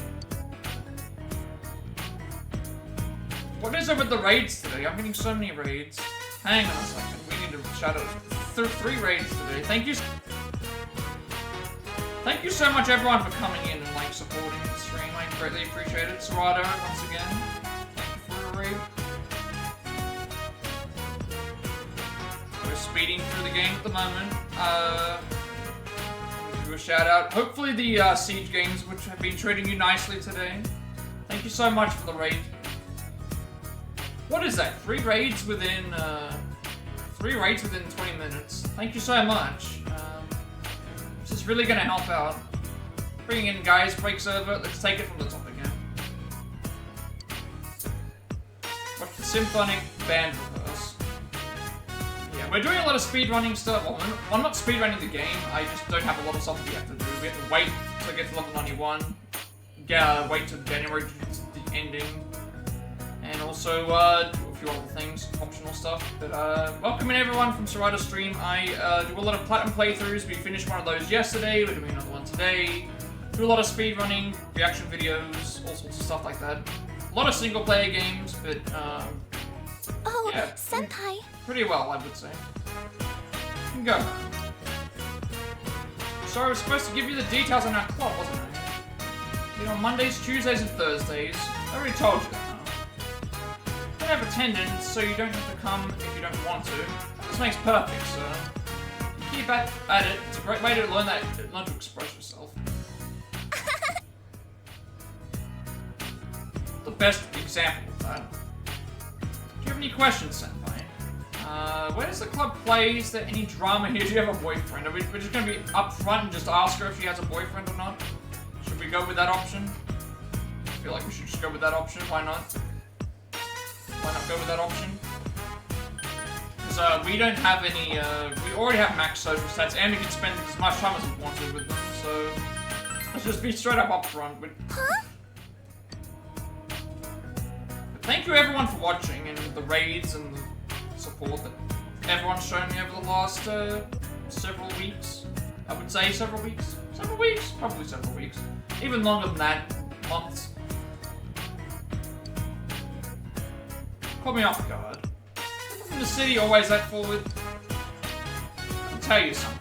What is it with the raids today? I'm getting so many raids. Hang on a second, we need to shout out 3 raids today. Thank you so much everyone for coming in and like supporting the stream. I greatly appreciate it. Serrado, once again, thank you for a raid. We're speeding through the game at the moment. Do a shout out. Hopefully the Siege games, which have been treating you nicely today. Thank you so much for the raid. What is that? 3 raids within 20 minutes. Thank you so much. This is really gonna help out. Bringing in guys, breaks over. Let's take it from the top again. Watch the symphonic band rehearse. Yeah, we're doing a lot of speedrunning stuff. Well, I'm not speedrunning the game. I just don't have a lot of stuff we have to do. We have to wait to get to level 91. Wait till January to the ending. And also do a few other things, optional stuff. But welcome in everyone from Serrato's stream. I do a lot of Platinum playthroughs. We finished one of those yesterday. We're doing another one today. Do a lot of speedrunning, reaction videos, all sorts of stuff like that. A lot of single player games, but Oh, yeah, Senpai. pretty well, I would say. You can go. So I was supposed to give you the details on our club, wasn't I? You know, Mondays, Tuesdays, and Thursdays. I already told you that. Don't have attendance, so you don't have to come if you don't want to. This makes perfect, sir. Keep at it. It's a great way to learn to express yourself. The best example of that. Do you have any questions, Senpai? Where does the club play? Is there any drama here? Do you have a boyfriend? We're just gonna be upfront and just ask her if she has a boyfriend or not? Should we go with that option? I feel like we should just go with that option. Why not? Why not go with that option? Because we don't have any, we already have max social stats, and we can spend as much time as we want to with them, so let's just be straight up front. Huh? But thank you everyone for watching, and the raids and the support that everyone's shown me over the last several weeks. I would say several weeks. Several weeks? Probably several weeks. Even longer than that. Months. Caught me off guard. People from the city always that forward. I'll tell you something.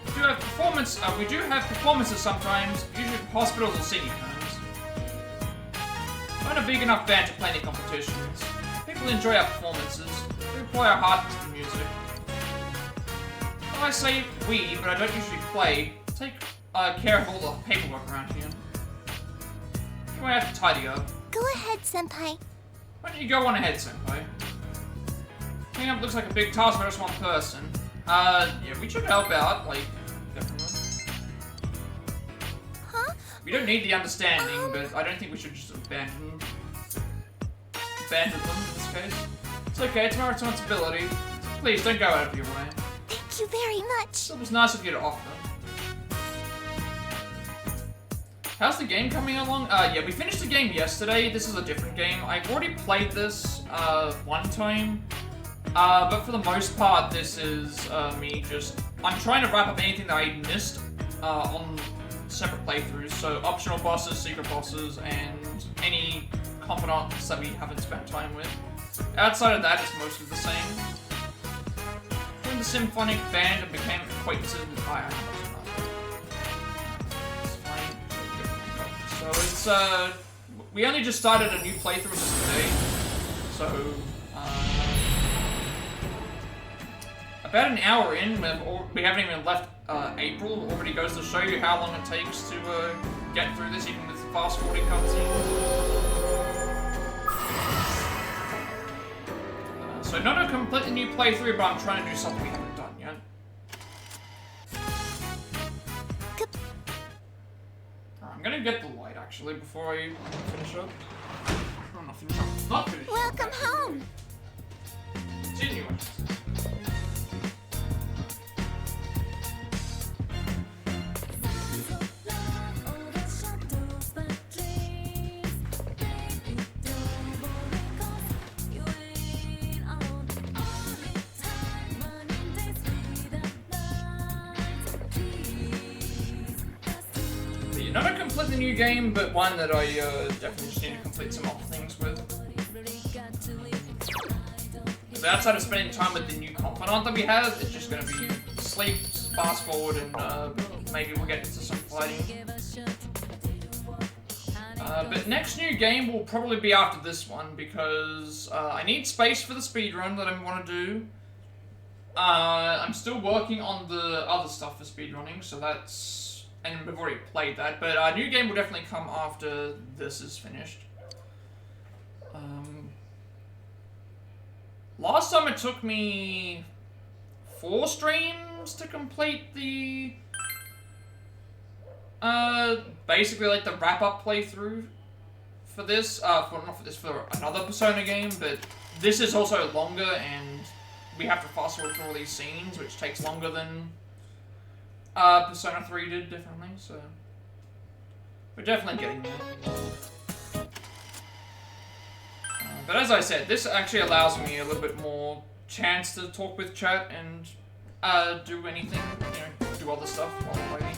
We do have performances sometimes, usually at hospitals or senior homes. We're not a big enough band to play any competitions. People enjoy our performances. We apply our heart into the music. Well, I say we, but I don't usually play. Take care of all the paperwork around here. You might have to tidy up. Go ahead, Senpai. Why don't you go on ahead, Senpai? Cleaning up looks like a big task for just one person. Yeah, we should help out, like, definitely. Huh? We don't need the understanding, but I don't think we should just abandon them in this case. It's okay, it's my responsibility. Please, don't go out of your way. Thank you very much. It was nice of you to offer. How's the game coming along? Yeah, we finished the game yesterday. This is a different game. I've already played this, one time. But for the most part, this is, me just... I'm trying to wrap up anything that I missed, on separate playthroughs. So, optional bosses, secret bosses, and any confidants that we haven't spent time with. Outside of that, it's mostly the same. Joined the symphonic band and became acquaintances with fire. So it's, we only just started a new playthrough of this today. So, about an hour in, we haven't even left April. Already goes to show you how long it takes to get through this, even with fast-forwarding cutscenes. So not a completely new playthrough, but I'm trying to do something we haven't done yet. I'm gonna get the light, actually, before I finish up. Oh, not finish up. Not finish up. Welcome home. Continue. Not a completely new game, but one that I definitely just need to complete some other things with. So outside of spending time with the new confidant that we have, it's just going to be sleep, fast forward, and maybe we'll get into some fighting. But next new game will probably be after this one, because I need space for the speedrun that I want to do. I'm still working on the other stuff for speedrunning, so that's... And we've already played that, but a new game will definitely come after this is finished. Last time it took me 4 streams to complete the... basically like the wrap-up playthrough for this. For another Persona game, but this is also longer, and we have to fast-forward through all these scenes, which takes longer than... Persona 3 did differently, so... We're definitely getting there. But as I said, this actually allows me a little bit more chance to talk with chat and, do anything, you know, do other stuff while waiting.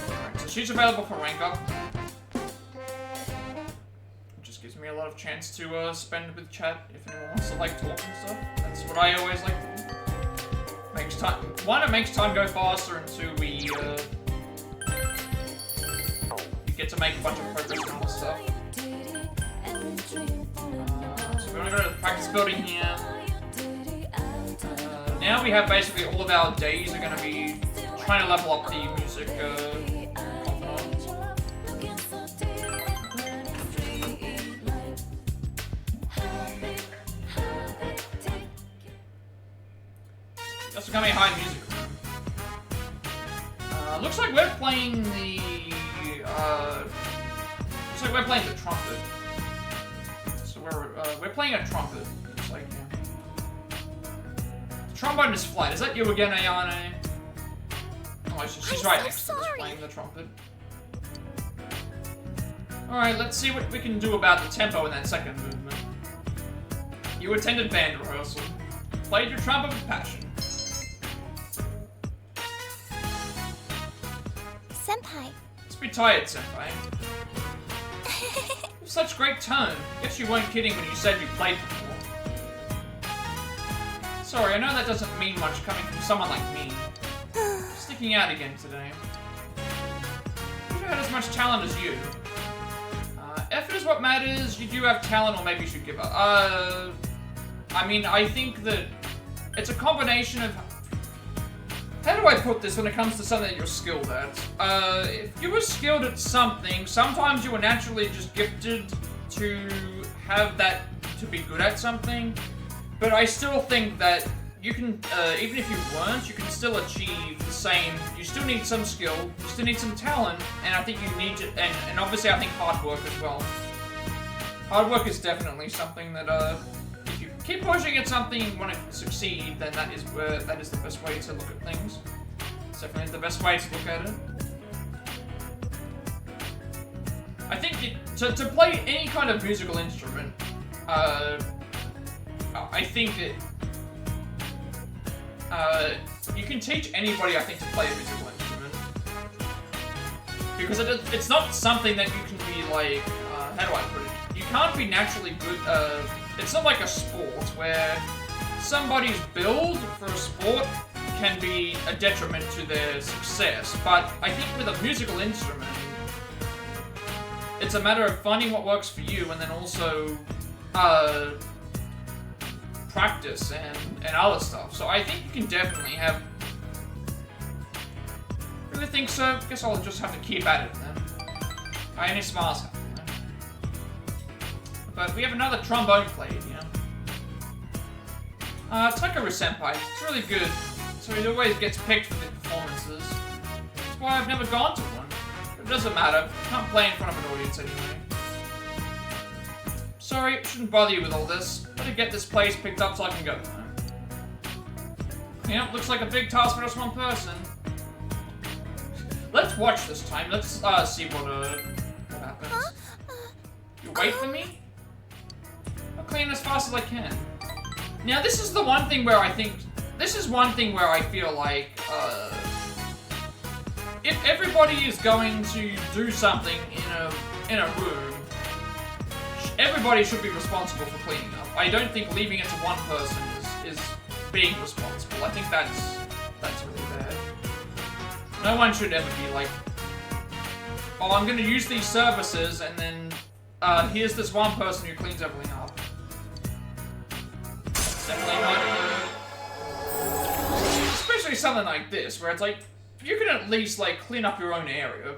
Alright, so she's available for rank up. Gives me a lot of chance to spend with chat if anyone wants to like talk and stuff. That's what I always like to do. Makes time. One, it makes time go faster, and two, we get to make a bunch of progress and other stuff. So we're gonna go to the practice building here. Now we have basically all of our days are gonna be trying to level up the music. That's becoming a high music room. Looks like we're playing the, looks like we're playing the trumpet. So we're playing a trumpet. Looks like, yeah. The trombone is flat. Is that you again, Ayane? Oh, she's right next to us playing the trumpet. Alright, let's see what we can do about the tempo in that second movement. You attended band rehearsal. Played your trumpet with passion. Senpai. Let's be tired, Senpai. With such great tone. Guess you weren't kidding when you said you played before. Sorry, I know that doesn't mean much coming from someone like me. Sticking out again today. I wish I had as much talent as you. Effort is what matters. You do have talent, or maybe you should give up. I mean, I think that it's a combination of... How do I put this when it comes to something that you're skilled at? If you were skilled at something, sometimes you were naturally just gifted to have that, to be good at something. But I still think that you can, even if you weren't, you can still achieve the same. You still need some skill, you still need some talent, and I think you need to, and obviously I think hard work as well. hard work is definitely something that, if you keep pushing at something and want to succeed, then that is the best way to look at things. It's definitely the best way to look at it. I think to play any kind of musical instrument, I think you can teach anybody, I think, to play a musical instrument. Because it's not something that you can be like, how do I put it? You can't be naturally good, it's not like a sport where somebody's build for a sport can be a detriment to their success. But I think with a musical instrument, it's a matter of finding what works for you and then also, practice and other stuff. So I think you can definitely have... Really think so? Guess I'll just have to keep at it then. Any smiles happen, then. But we have another trombone player here. Takeru Senpai. It's really good. So he always gets picked for the performances. That's why I've never gone to one. But it doesn't matter. I can't play in front of an audience anyway. Sorry, shouldn't bother you with all this. Better get this place picked up so I can go there. Yeah, looks like a big task for just one person. Let's watch this time. Let's see what happens. You wait for me? I'll clean as fast as I can. Now, this is the one thing where I think... This is one thing where I feel like, if everybody is going to do something in a room, everybody should be responsible for cleaning up. I don't think leaving it to one person is being responsible. I think that's really bad. No one should ever be like, oh, I'm going to use these services, and then here's this one person who cleans everything up. Definitely not. Especially something like this, where it's like, you can at least like clean up your own area.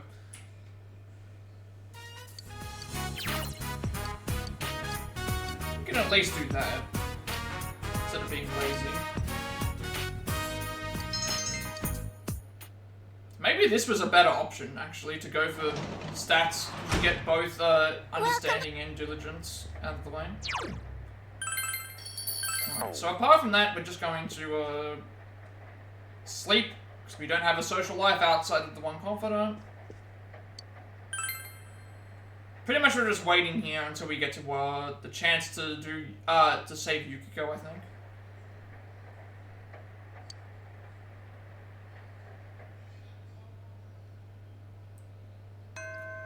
You can at least do that instead of being lazy. Maybe this was a better option, actually, to go for stats to get both understanding and diligence out of the way. Alright, so apart from that, we're just going to sleep, because we don't have a social life outside of the one confidant. Pretty much we're just waiting here until we get to the chance to do to save Yukiko, I think.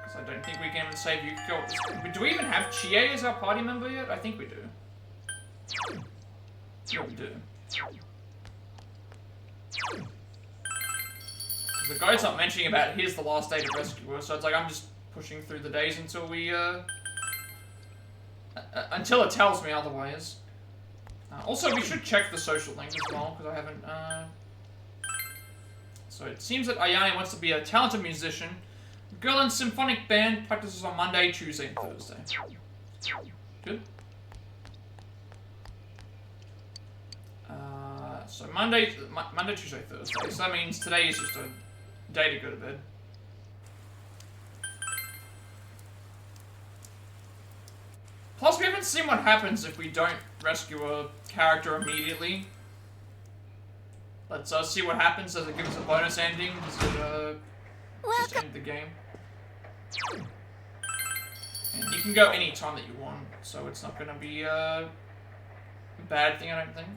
Because I don't think we can even save Yukiko. Do we even have Chie as our party member yet? I think we do. Yeah, we do. The guy's not mentioning about here's the last day to rescue her, so it's like I'm just pushing through the days until we, until it tells me otherwise. Also, we should check the social link as well, because I haven't, So it seems that Ayane wants to be a talented musician. Girl in symphonic band practices on Monday, Tuesday, and Thursday. Good. So Monday, Tuesday, Thursday. So that means today is just a day to go to bed. Plus, we haven't seen what happens if we don't rescue a character immediately. Let's see what happens. Does it give us a bonus ending? Does it just end the game? And you can go any time that you want, so it's not going to be a bad thing, I don't think.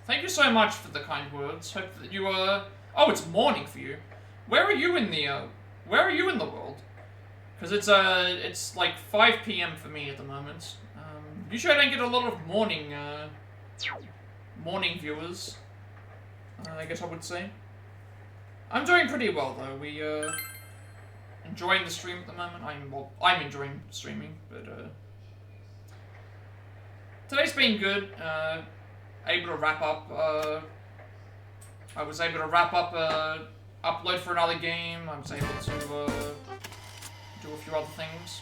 Thank you so much for the kind words. Hope that you oh, it's morning for you. Where are you in the world? Because it's like 5 PM for me at the moment. Usually I don't get a lot of morning viewers. I guess I would say. I'm doing pretty well though. We enjoying the stream at the moment. I'm enjoying streaming, but today's been good. Able to wrap up. I was able to wrap up upload for another game. I was able to do a few other things.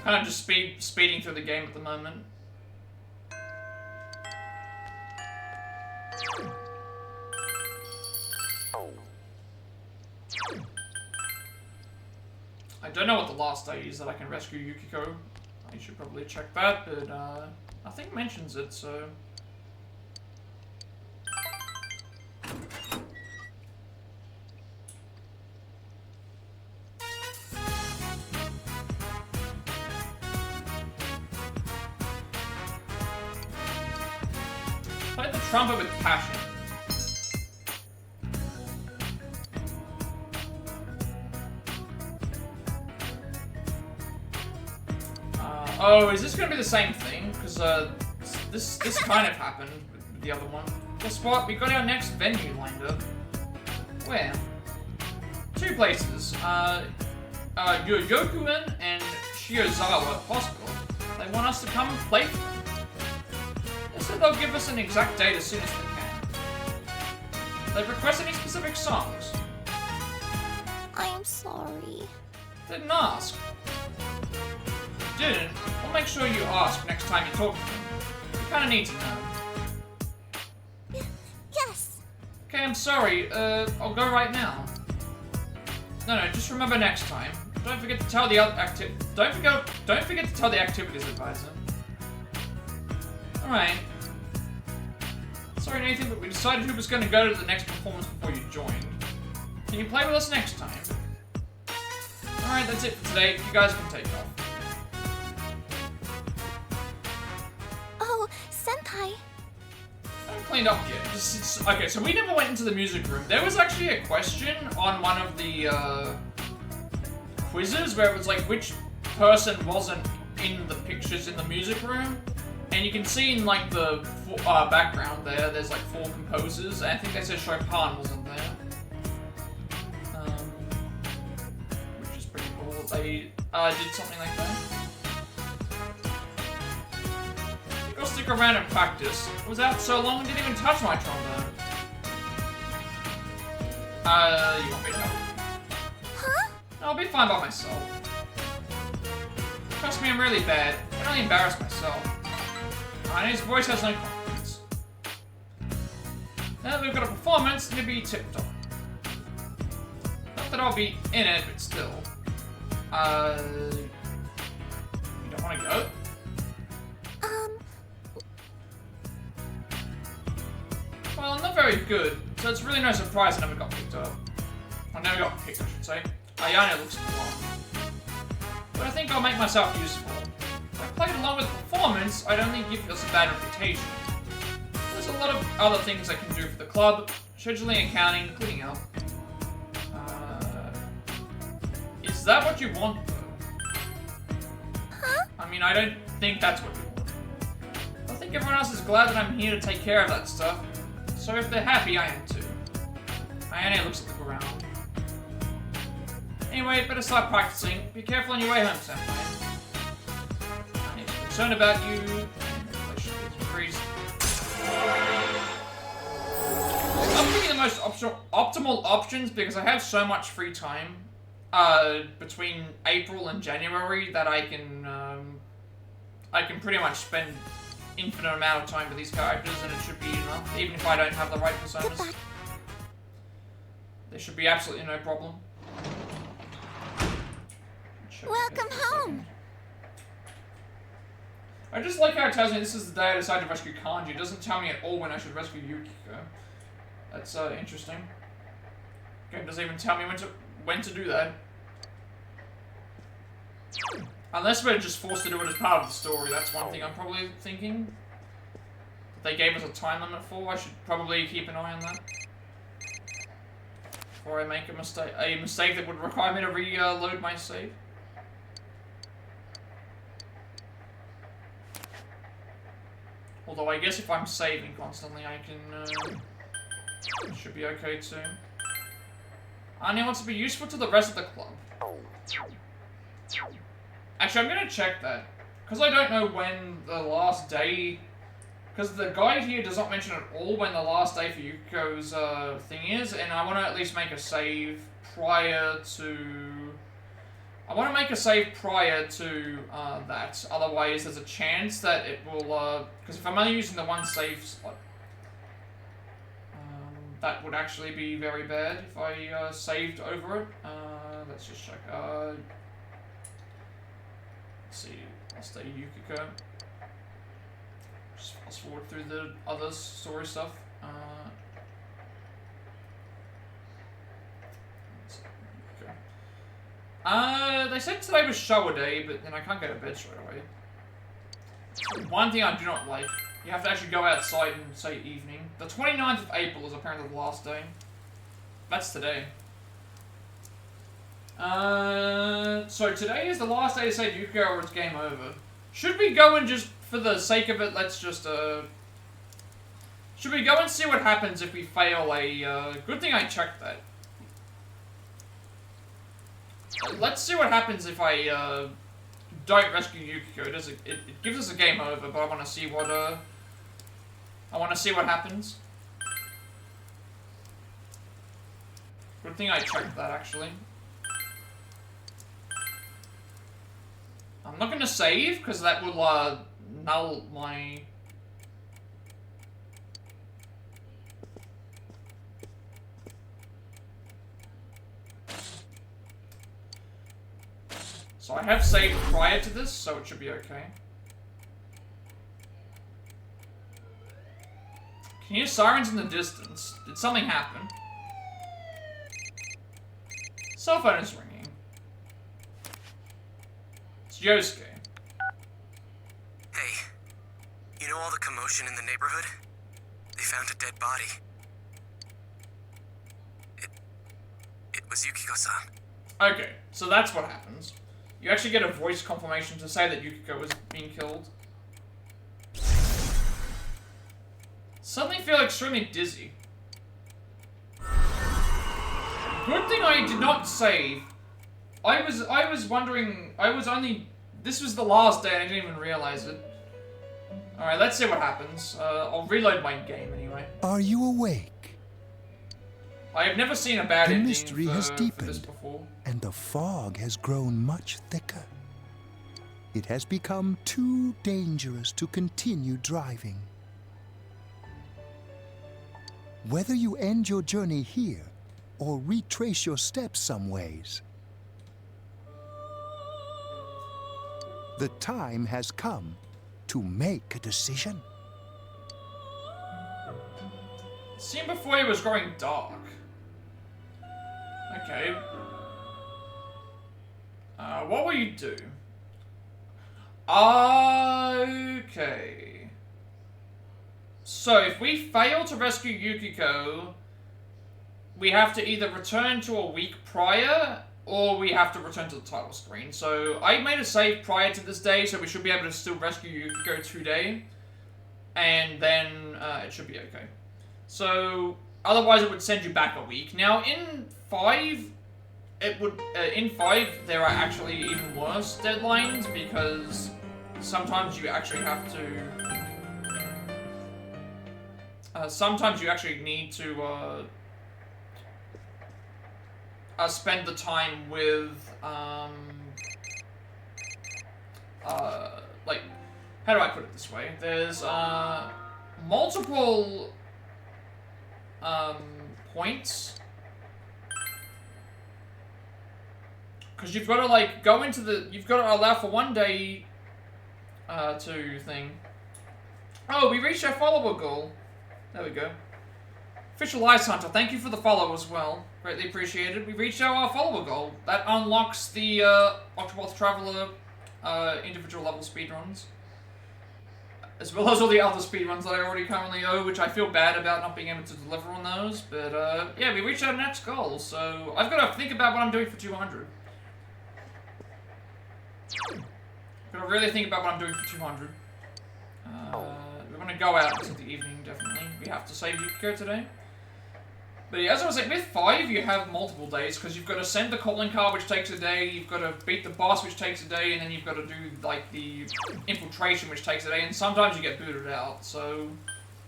Kind of just speeding through the game at the moment. I don't know what the last day is that I can rescue Yukiko. I should probably check that, but nothing mentions it, so... Play the trumpet with passion. Oh, is this gonna be the same thing? Because this kind of happened with the other one. Guess what? We got our next venue lined up. Where? 2 places. Yokuen and Shiozawa Hospital. They want us to come and play for them. They said they'll give us an exact date as soon as they can. They've requested any specific songs. I am sorry. Didn't ask. Didn't? We'll make sure you ask next time you talk to them. You kinda need to know. Yes. Okay, I'm sorry. I'll go right now. No, just remember next time. Don't forget to tell the Don't forget to tell the activities advisor. All right. Sorry, Nathan, but we decided who was going to go to the next performance before you joined. Can you play with us next time? All right, that's it for today. You guys can take off. Oh, Senpai. I haven't cleaned up yet. Okay, so we never went into the music room. There was actually a question on one of the quizzes where it was like which person wasn't in the pictures in the music room, and you can see in like the background there's like 4 composers. I think they said Chopin wasn't there, which is pretty cool. They did something like that. I'll stick around and practice. I was out so long and didn't even touch my trombone. You want me to help? Huh? I'll be fine by myself. Trust me, I'm really bad. I only embarrass myself. His voice has no confidence. Now that we've got a performance, it'll be tip-top. Not that I'll be in it, but still. You don't want to go? Well, I'm not very good, so it's really no surprise I never got picked up. I never got picked, I should say. Ayane looks blonde. But I think I'll make myself useful. If I played along with the performance, I'd only give us a bad reputation. There's a lot of other things I can do for the club. Scheduling, accounting, cleaning up. Is that what you want, though? Huh? I mean, I don't think that's what you want. I think everyone else is glad that I'm here to take care of that stuff. So if they're happy, I am too. Ayane looks at the ground. Anyway, better start practicing. Be careful on your way home, Senpai. I need to be concerned about you. I'm picking the most optimal options because I have so much free time between April and January that I can pretty much spend infinite amount of time with these characters, and it should be enough, even if I don't have the right personas. There should be absolutely no problem. Welcome home. I just like how it tells me this is the day I decide to rescue Kanji. It doesn't tell me at all when I should rescue Yukiko. That's interesting. Game doesn't even tell me when to do that. Unless we're just forced to do it as part of the story, that's one thing I'm probably thinking. If they gave us a time limit for, I should probably keep an eye on that. Before I make a mistake that would require me to reload my save. Although I guess if I'm saving constantly, I can, it should be okay too. Anya wants to be useful to the rest of the club. Actually, I'm gonna check that. Because I don't know when the last day... Because the guide here does not mention at all when the last day for Yukiko's thing is, and I want to at least make a save prior to I want to make a save prior to that, otherwise there's a chance that it will, because if I'm only using the one save slot, that would actually be very bad if I saved over it. Let's just check. Let's see, I'll stay Yukiko. Just fast forward through the other story stuff. They said today was shower day, but then I can't go to bed straight away. One thing I do not like, you have to actually go outside and say evening. The 29th of April is apparently the last day. That's today. So today is the last day to save Yukiko or it's game over. Should we go and just, for the sake of it, let's just, should we go and see what happens if we fail a, good thing I checked that. Let's see what happens if I, don't rescue Yukiko. It gives us a game over, but I want to see what, I want to see what happens. Good thing I checked that, actually. I'm not going to save, because that will, null my... So I have saved prior to this, so it should be okay. Can you hear sirens in the distance? Did something happen? Cell phone is ringing. It's Yosuke. Hey, you know all the commotion in the neighborhood? They found a dead body. It was Yukiko-san. Okay, so that's what happens. You actually get a voice confirmation to say that Yukiko was being killed. Suddenly feel extremely dizzy. Good thing I did not save. I was wondering, this was the last day, I didn't even realize it. Alright, let's see what happens. I'll reload my game anyway. Are you awake? I have never seen a bad The ending mystery has for this deepened, before. and the fog has grown much thicker. It has become too dangerous to continue driving. Whether you end your journey here or retrace your steps some ways, the time has come to make a decision. Seen before it was growing dark. Okay. What will you do? Okay. So, if we fail to rescue Yukiko, we have to either return to a week prior, or we have to return to the title screen. So, I made a save prior to this day, so we should be able to still rescue Yukiko today. And then, it should be okay. So, otherwise it would send you back a week. Now, in 5, it would, in 5, there are actually even worse deadlines, because sometimes you actually have to, sometimes you actually need to, spend the time with, like, how do I put it this way? There's, multiple, points. Because you've got to, like, go into the, you've got to allow for 1 day, to thing. Oh, we reached our follower goal. There we go. Official Ice Hunter, thank you for the follow as well. Greatly appreciated. We reached our follower goal. That unlocks the, Octopath Traveler, individual level speedruns. As well as all the other speedruns that I already currently owe, which I feel bad about not being able to deliver on those. But, yeah, we reached our next goal, so I've got to think about what I'm doing for 200. Gotta really think about what I'm doing for 200. We're gonna go out into the evening, definitely. We have to save Yukiko today. But yeah, as I was saying, with 5, you have multiple days, because you've got to send the calling card, which takes a day, you've got to beat the boss, which takes a day, and then you've got to do, like, the infiltration, which takes a day, and sometimes you get booted out, so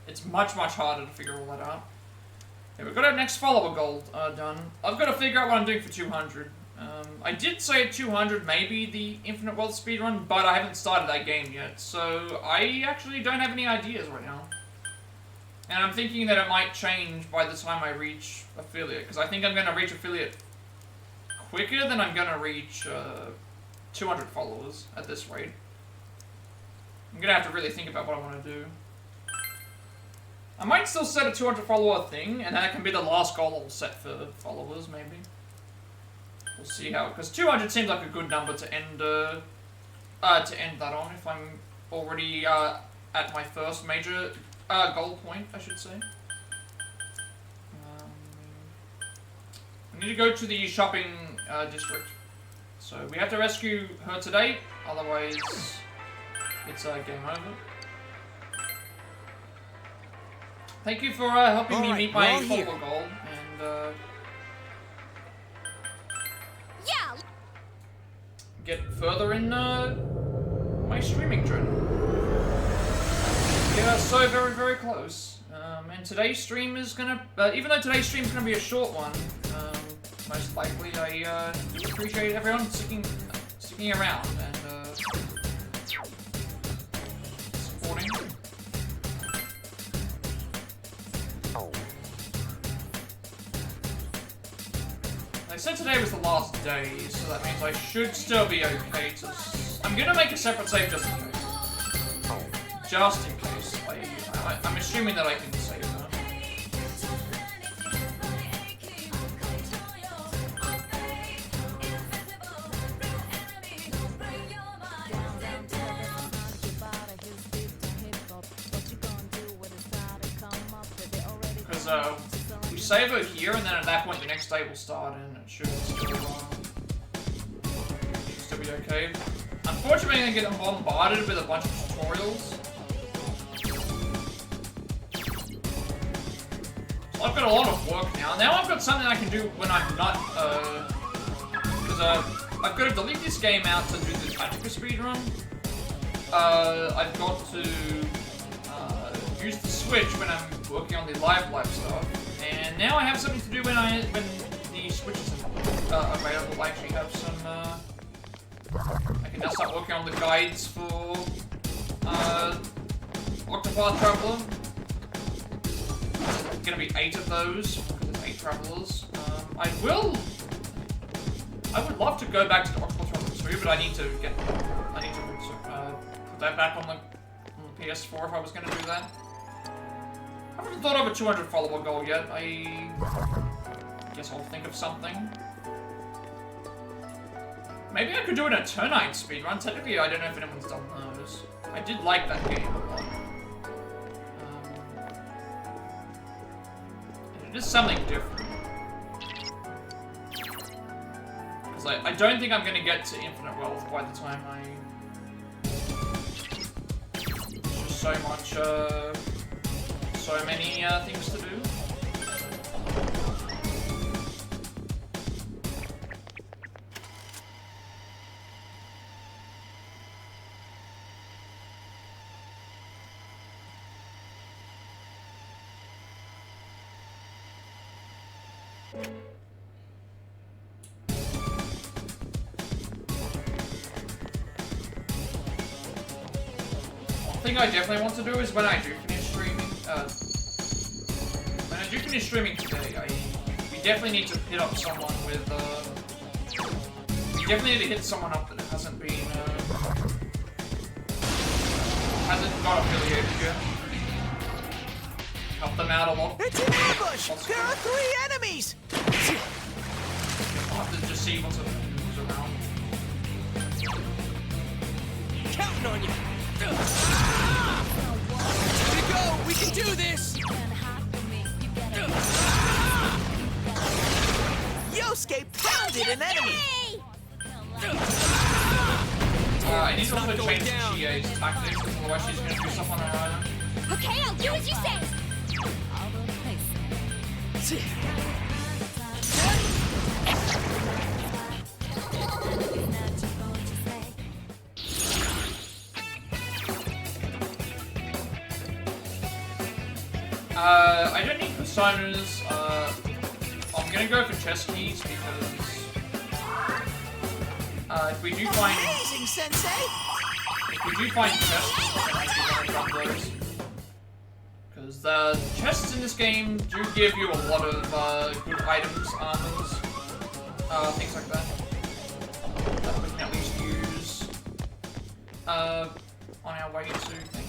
it's much, much harder to figure all that out. Yeah, we've got our next follower goal done. I've got to figure out what I'm doing for 200. I did say at 200 maybe the Infinite Wealth speedrun, but I haven't started that game yet, so I actually don't have any ideas right now. And I'm thinking that it might change by the time I reach affiliate, because I think I'm going to reach affiliate quicker than I'm going to reach 200 followers at this rate. I'm going to have to really think about what I want to do. I might still set a 200 follower thing, and that can be the last goal I'll set for followers, maybe. We'll see how, because 200 seems like a good number to end that on if I'm already at my first major goal point, I should say. I need to go to the shopping district, so we have to rescue her today. Otherwise, it's game over. Thank you for helping me meet my follower goal and. Yeah. Get further in my streaming journey. Yeah, so very, very close. And today's stream is gonna, even though today's stream is gonna be a short one, most likely I do appreciate everyone sticking around and supporting. I said today was the last day, so that means I should still be okay to... I'm gonna make a separate save just in case. Just in case. I'm assuming that I can save that. Because, we save it here, and then at that point the next day will start, and it should still be okay. Unfortunately, I'm getting bombarded with a bunch of tutorials. So I've got a lot of work now. Now I've got something I can do when I'm not, because I've got to delete this game out to do the Tactica speedrun. I've got to use the Switch when I'm working on the live stuff. And now I have something to do when the Switch is available. I actually have some, I can now start working on the guides for, Octopath Traveler. There's gonna be 8 of those, because there's 8 travelers. I would love to go back to the Octopath Traveler 2, but I need to put that back on the PS4 if I was gonna do that. I haven't thought of a 200 follower goal yet. I guess I'll think of something. Maybe I could do an Eternite speedrun. Technically, I don't know if anyone's done those. I did like that game a lot. It is something different. Because I don't think I'm going to get to Infinite Wealth by the time There's just so much, so many things to do. One thing I definitely want to do is when I do finish streaming, today, we definitely need to hit up someone with, we definitely need to hit someone up that hasn't been, hasn't got affiliated yet. Help them out a lot. It's an ambush! There are 3 enemies! I'll have to just see who's around. Counting on you. Here we go. We can do this. Yosuke pounded an enemy! I need to also change Chie's tactics, otherwise she's gonna do stuff on her own. Okay, I'll do as you say. I don't need personas. I'm gonna go for chess keys because If we do find... Amazing, Sensei! If we do find chests, we're going to grab those. Because the chests in this game do give you a lot of good items, armors, things like that. That we can at least use on our way to things.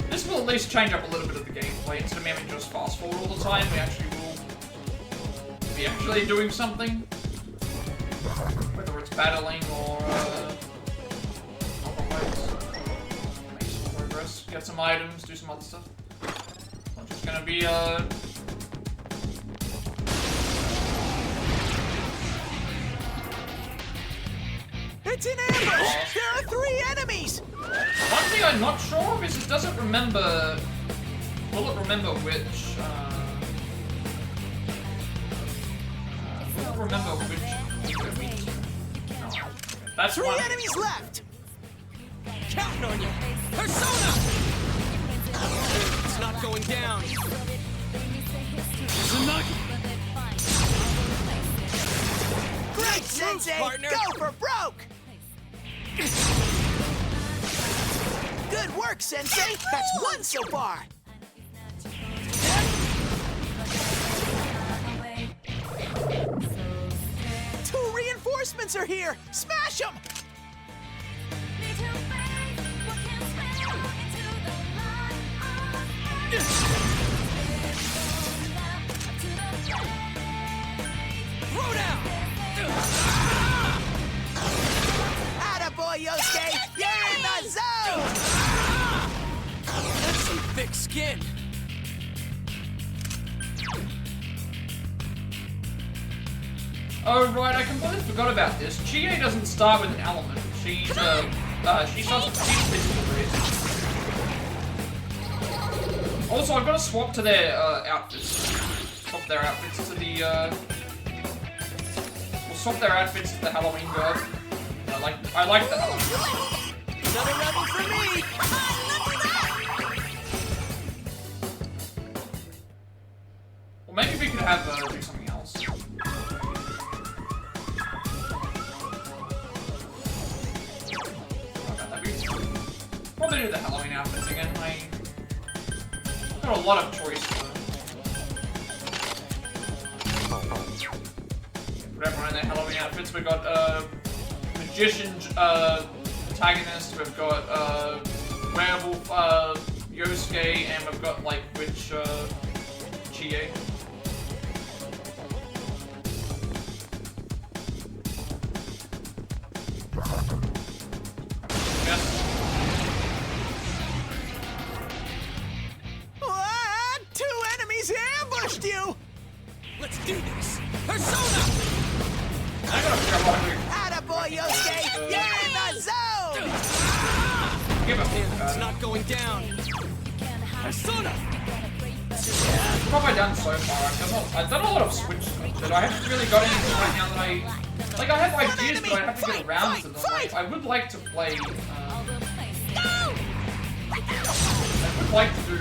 This will at least change up a little bit of the gameplay. Instead of having to just fast forward all the time, we actually will be actually doing something. Whether it's battling or otherwise. Make some progress, get some items, do some other stuff. Not just gonna be It's an ambush! There are 3 enemies! One thing I'm not sure of is it doesn't remember... Will it remember which, will it remember which... No. That's 3 one. enemies left! Counting on you. Persona! It's not going down. Uzumaki! Great, Sensei! partner. Go for broke! Good work, Sensei! That's 1 so far! 2 reinforcements are here! Smash them! Throw down! Attaboy, Yosuke! You're in the zone! That's some thick skin. Oh right, I completely forgot about this. Chie doesn't start with an element. She starts with physical race. Also, I've got to swap to their outfits. Swap their outfits to the we'll swap their outfits to the Halloween guard. I like the Halloween. Another level for me! Well, maybe we could have do something else. Probably do the Halloween outfits again. I've got a lot of choice. Put everyone in their Halloween outfits. We've got magician protagonist. We've got werewolf Yosuke, and we've got like witch Chie. What? 2 enemies ambushed you! Let's do this. Persona! I gotta figure out what to Attaboy, Yosuke! You're in the zone! give a It's not going down. Persona! What have I done so far? I've done a lot of Switch stuff, but I haven't really got anything right now that I... Like, I have ideas, but I have to get around to them. Like, I would like to play... I would like to do...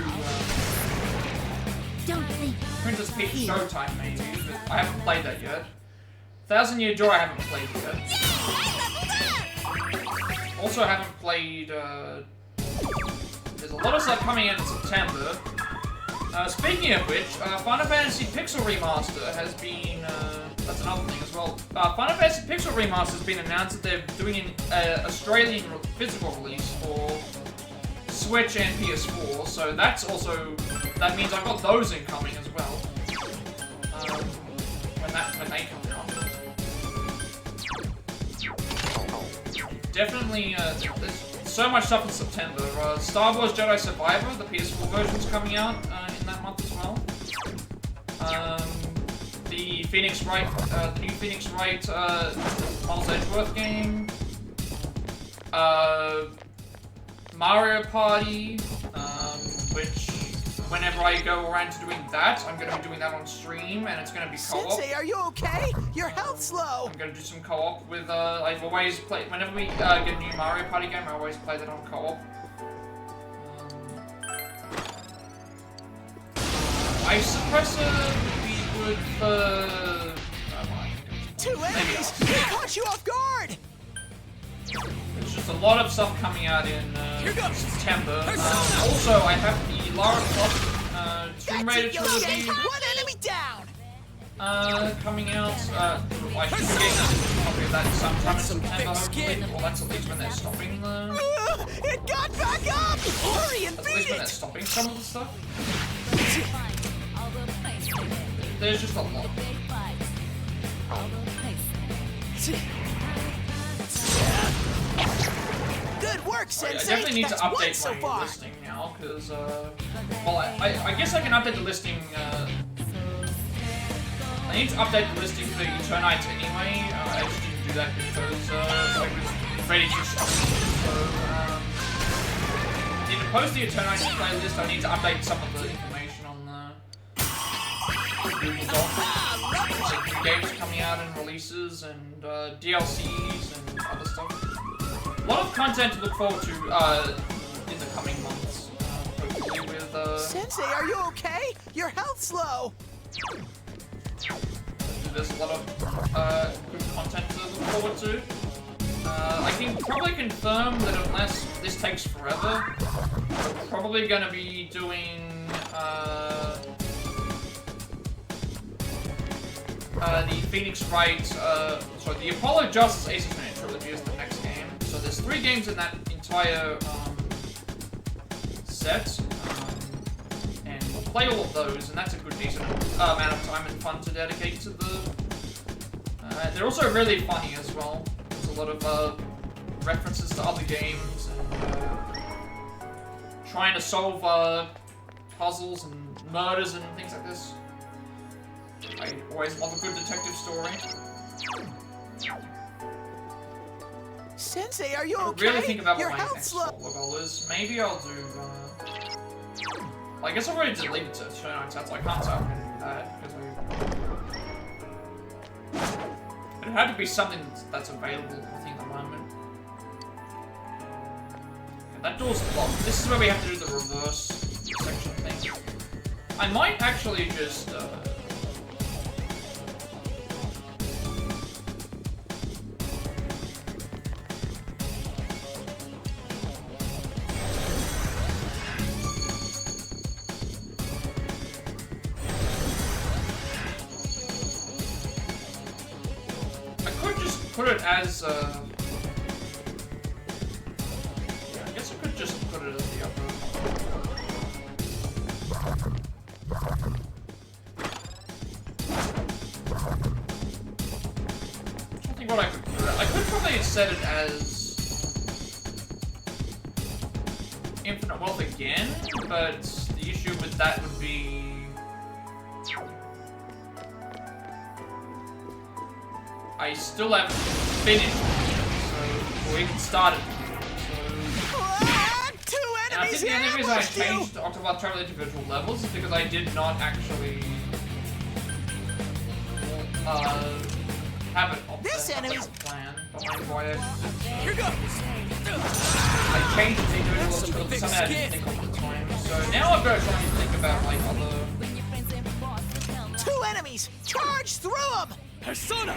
Don't think. Princess Peach Showtime, maybe, but I haven't played that yet. Thousand Year Door I haven't played yet. Also, I haven't played, there's a lot of stuff coming out in September. Speaking of which, Final Fantasy Pixel Remaster has been, that's another thing as well. Final Fantasy Pixel Remaster has been announced that they're doing an Australian physical release for Switch and PS4, so that's also, that means I've got those incoming as well. When they come out. Definitely, there's so much stuff in September. Star Wars Jedi Survivor, the PS4 version's coming out in that month as well. The Phoenix Wright, the new Phoenix Wright Miles Edgeworth game. Mario Party, which whenever I go around to doing that, I'm going to be doing that on stream, and it's going to be co-op. Sensei, are you okay? Your health's low. I'm going to do some co-op with, I've always played, whenever we get a new Mario Party game, I always play that on co-op. Ice Suppressor would be Two enemies! They caught you off guard! There's just a lot of stuff coming out in Here goes. September. Persona! Also, I have the Lara Croft Tomb That's Raider it, Yosuke! trilogy One enemy down! coming out. I should be getting a copy of that sometime in Some September, thick hopefully. skin. Well, that's at least when they're stopping the... It got back up! Hurry and At least beat when they're it! stopping some of the stuff. There's just a lot. Good work, I Sensei! definitely need to That's one update so my far. listing now, because, well, I guess I can update the listing, I need to update the listing for Eternites anyway. I just didn't do that because, I was ready to stop. So, I need to post the Eternites playlist. I need to update some of the information on the Google Doc. There's new games coming out and releases and, DLCs and other stuff. A lot of content to look forward to in the coming months. Hopefully with Sensei, are you okay? Your health's low! there's a lot of good content to look forward to. I can probably confirm that unless this takes forever, we're probably going to be doing the Phoenix Wright, sorry, the Apollo Justice Ace Attorney trilogy is the next game. So there's 3 games in that entire set, and we'll play all of those, and that's a good decent amount of time and fun to dedicate to the... they're also really funny as well. There's a lot of references to other games, and trying to solve puzzles and murders and things like this. I always love a good detective story. Sensei, are you I okay? really think about Your what my health's next low. solo goal is. Maybe I'll do, well, I guess I've already deleted it, so I can't say I'm gonna do that, because it had to be something that's available, I think, at the moment. Okay, that door's locked. This is where we have to do the reverse section thing. I might actually just, put it as, yeah, I guess I could just put it as the upper. I think what I could put it, I could probably set it as Infinite Wealth again, but the issue with that would be I still haven't finished it, so we can start it. Two And I enemies think the only reason I ambushed you! changed Octopath Traveler individual levels is because I did not actually have it up This there. enemy's- That's the plan behind why Here goes. I changed the individual levels Some because thick something I skin. didn't think of at the time. So now I've got to try and think about like other. Two enemies! Charge through them! Persona.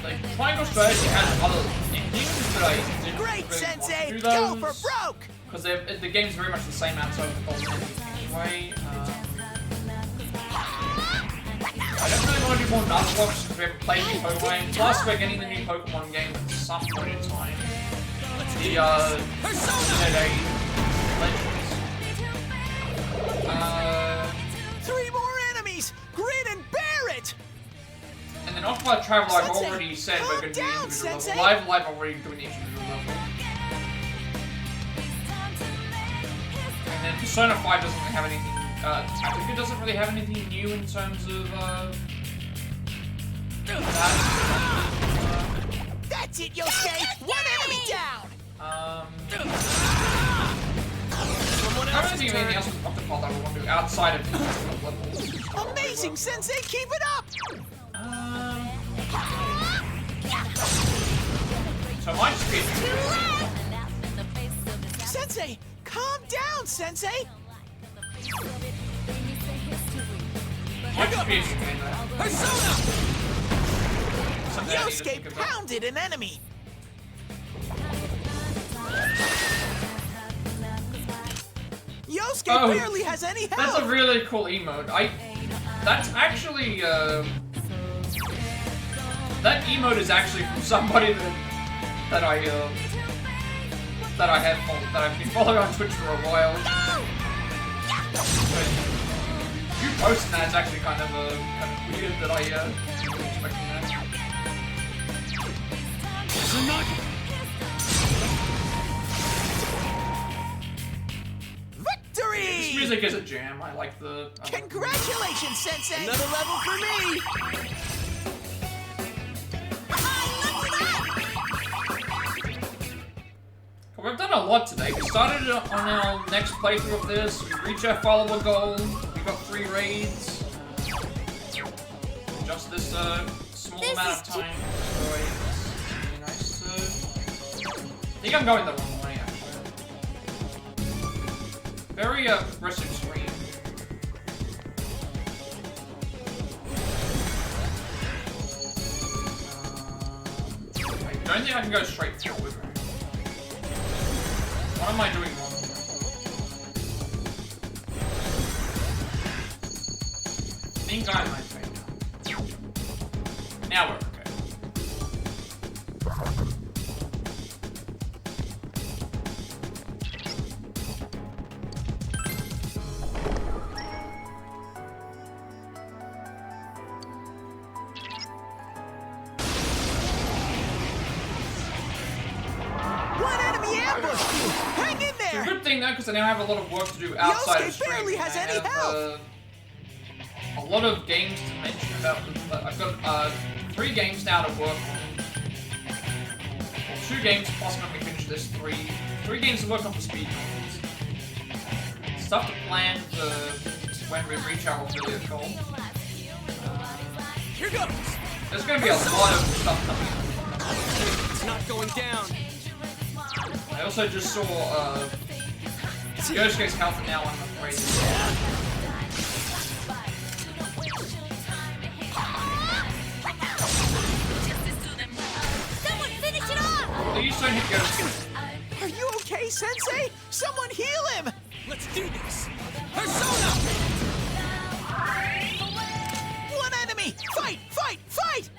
Like, Triangle Strategy has other endings, but I didn't Great, really want Sensei! to do Go those. for broke! Because the game's very much the same outside of the golden ending anyway. I don't really want to do more Nuzlocke because we haven't played new Pokemon games. Plus, we're getting the new Pokemon game at some point in time. The, Today Legends. 3 more enemies! Grin and bear it! And then Octopath Traveler, I've Sensei, already said we're going to do calm the down, individual level. Sensei. Live, already doing the individual level. And then Persona 5 doesn't really have anything, Tactica doesn't really have anything new in terms of, That's it, Yosuke! One enemy down! Someone I else don't think of anything else with Octopath I would want to do outside of the level. Amazing, Sensei! Keep it up! So it might just be Sensei! Calm down, Sensei! Much appears to me though. Persona! Something I need to think Yosuke about. pounded an enemy. Yosuke Oh, barely has any health. That's a really cool emote. That's actually, that emote is actually from somebody that I've been following on Twitch for a while. But you posting that is actually kind of weird that I wasn't expecting that. Victory! This music is a jam. I like the. Congratulations, Sensei! Another level for me! We've done a lot today. We started on our next playthrough of this. We reached our follower goal. We got 3 raids. Just this small amount of time. So it's really nice to. I think I'm going the wrong way actually. Very progressive stream. I don't think I can go straight forward. What am I doing wrong? I think I might fail. Now we're okay. One enemy ambushed you! Hang in It's a there! good thing though, because I now have a lot of work to do outside of Yosuke streaming. barely has I any have, health. A lot of games to mention about. I've got 3 games now to work on. Well, 2 games plus when we finish this. 3 games to work on for speedruns. Stuff to plan for when we reach our affiliate goal. Here goes! There's going to be a lot of stuff coming up. It's not going down. I also just saw Yosuke's health now, I'm afraid. Someone finish it off! Please don't hit Yosuke. Are you okay, Sensei? Someone heal him! Let's do this! Persona! One enemy! Fight! Fight! Fight!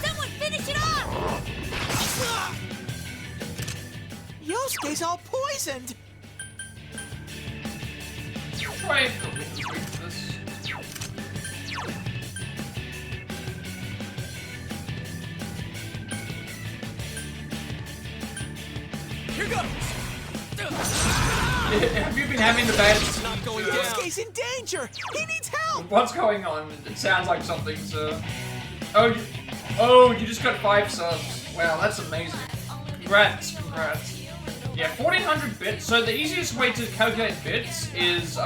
Someone finish it off! Yosuke's all poisoned! Try it. This. Here goes! Have you been having the bad? It's not going down. Yosuke's in danger! He needs help! What's going on? It sounds like something's. You just got 5 subs. Wow, that's amazing. Congrats. Yeah, 1400 bits. So the easiest way to calculate bits is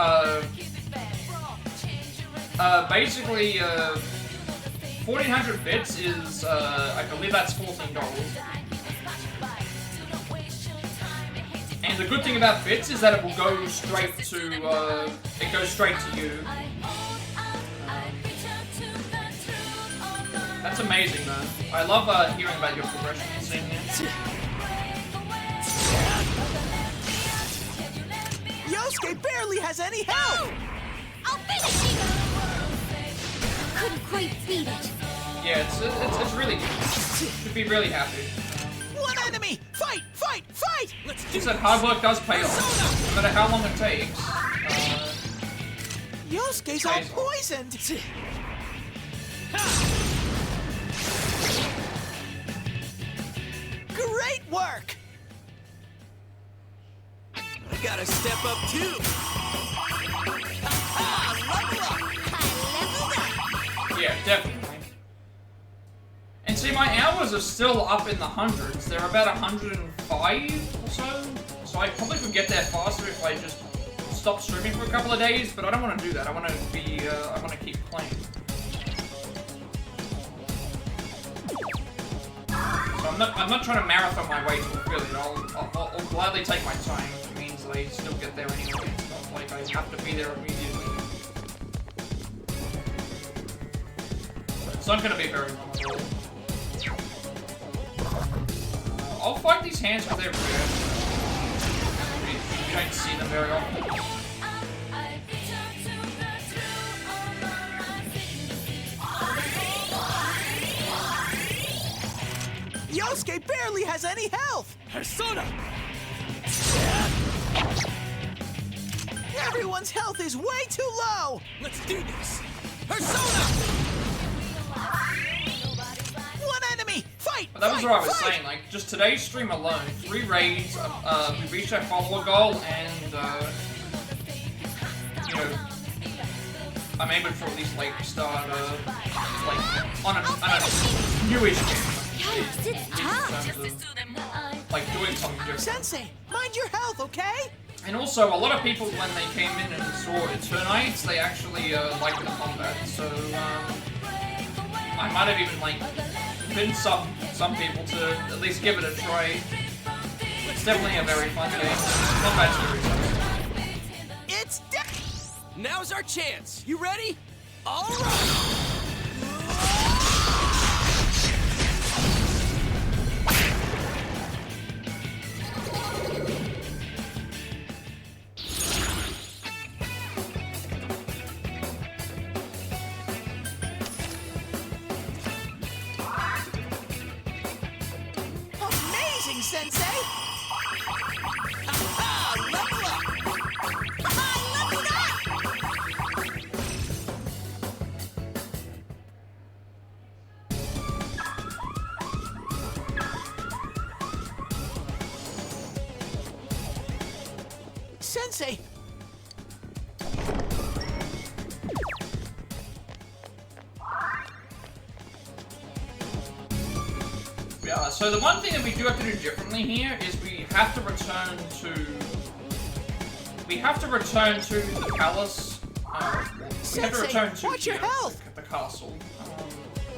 basically 1400 bits is I believe that's $14. And the good thing about bits is that it will go straight to you. That's amazing, man. I love hearing about your progression and seeing it. Yosuke barely has any help! I'll finish it! Couldn't quite beat it. Yeah, it's really good. Should be really happy. One enemy! Fight! Fight! Fight! Let's do He said hard work does pay off, no matter how long it takes. Yosuke's all poisoned! Great work! I gotta step up too! Yeah, definitely. And see, my hours are still up in the hundreds. They're about 105 or so. So I probably could get there faster if I just stop streaming for a couple of days. But I don't want to do that. I want to keep playing. I'm not trying to marathon my way to a failure. I'll gladly take my time. If it means that I still get there anyway. It's not like I have to be there immediately. It's not gonna be very long at all. I'll fight these hands because they're rare. You don't see them very often. Yosuke barely has any health! Persona! Everyone's health is way too low! Let's do this! Persona! One enemy! Fight! But that was fight, what I was fight! saying, like, just today's stream alone, 3 raids, we reached our follower goal, and, you know, I'm able to at least, like, start, like, on a newish game. Yikes, it's tough. In terms of, like, doing something different. Sensei, mind your health, okay? And also, a lot of people, when they came in and saw Eternites, they actually, liked the combat, so, I might have even, like, convinced some people to at least give it a try. It's definitely a very fun game. Combat's very tough. It's Now's our chance! You ready? Alright! amazing, Sensei! Aha! Level up! Aha! Level up! Sensei! Yeah, so the one thing that we do have to do differently here is we have to return to the palace. We have to return to watch your health! the castle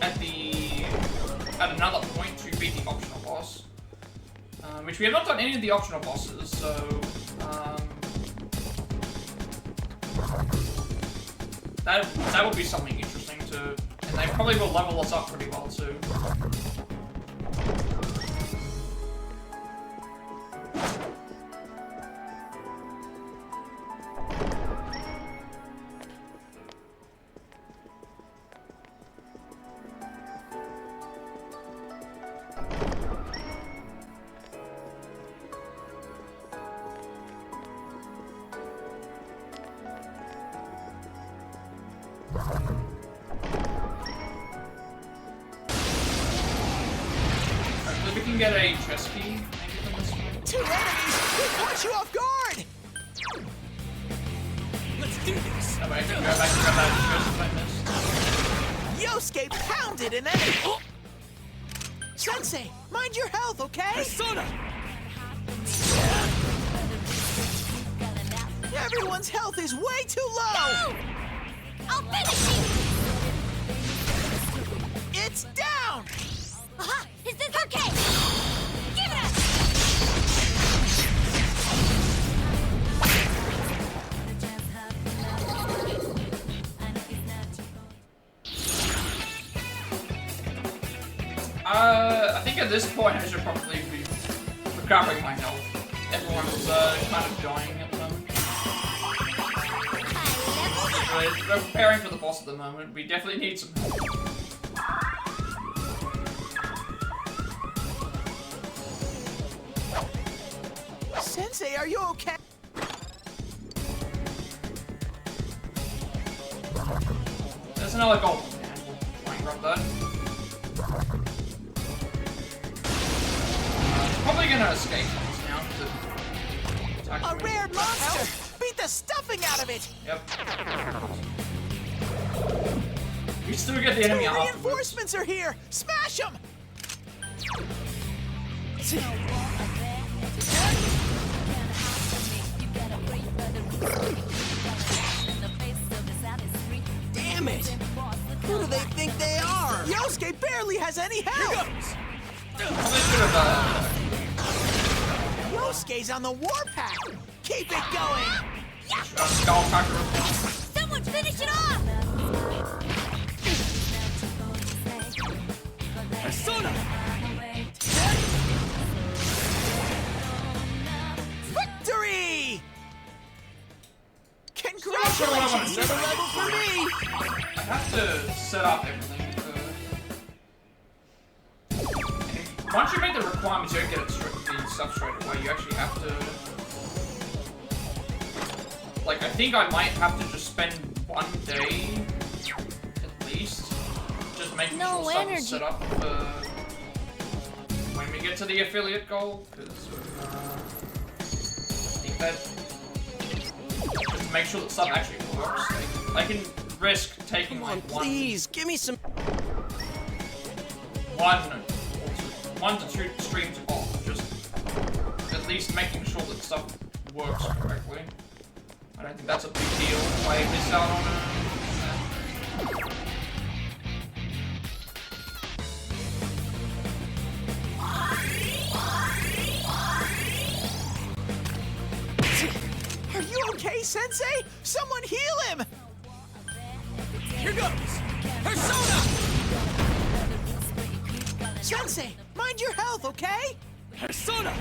at another point to beat the optional boss, which we have not done any of the optional bosses. So that will be something interesting to, and they probably will level us up pretty well too. We can get a chest key, maybe from this one. 2 enemies! We caught you off guard! Let's do this! Oh, wait, I can go back and grab that chest if I missed. Yosuke pounded an enemy! Sensei, mind your health, okay? Persona! Everyone's health is way too low! I'll finish you! It's down! Aha! Is this okay? Give it! I think at this point I should probably be recovering my health. Everyone's kind of dying at the moment. We're preparing for the boss at the moment. We definitely need some help. Sensei, are you okay? There's another golden man. We'll grab that. Probably gonna escape from this now. 'Cause it's A actually- rare monster! Beat the stuffing out of it! Yep. We still get the 2 enemy afterwards. reinforcements are here! Smash them! Damn it! Who do they think they are? Yosuke barely has any health! Goes! Probably should Yosuke's on the warpath. Keep it going. Skullcracker. Someone finish it off! Persona! Victory! Not sure what I want to Congratulations! do. New level for me. I have to set up everything. Once you make the requirements, you don't get the stuff straight away. You actually have to. Like, I think I might have to just spend one day, at least, just making No sure stuff energy. is set up for when we get to the affiliate goal, because I think that just make sure that stuff actually works. Like, I can risk taking Come on, like please, give me some. one to two streams off, just at least making sure that stuff works correctly. I don't think that's a big deal if I miss out on Are you okay, Sensei? Someone heal him! Here goes! Persona! Sensei, mind your health, okay? Persona!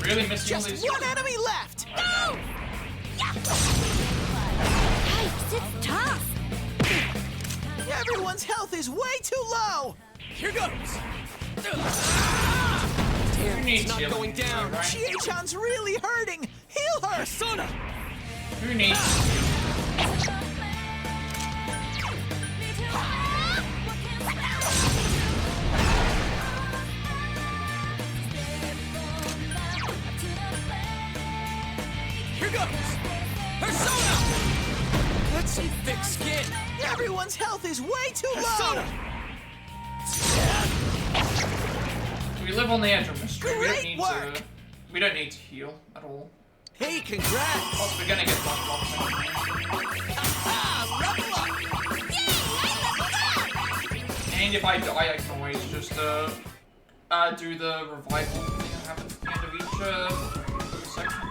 really missing all Just these. one enemy left! Go! Yikes, it's tough! Everyone's health is way too low! Here goes! Who Damn, needs it's not healing, going down! right? Chie-chan's really hurting! Heal her! Persona! Who needs? Here goes! Persona! That's some thick skin! Everyone's health is way too Persona! We live on the edge of mystery. We don't Great need work. to. We don't need to heal at all. Hey, congrats! Plus, we're gonna get one box. Ah, level up! And if I die, I can always just do the revival thing that happens at the end of each section.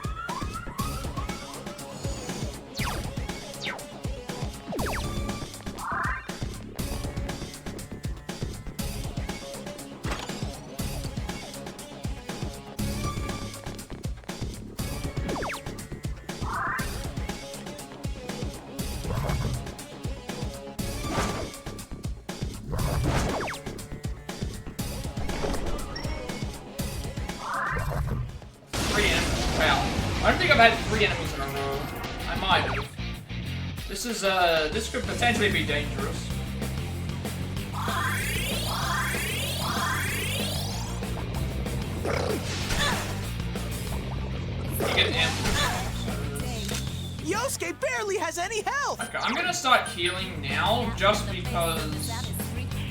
Wow. I don't think I've had 3 enemies in a row. I might have. This is, this could potentially be dangerous. You get ambushed. Yosuke barely has any health! Okay, I'm gonna start healing now, just because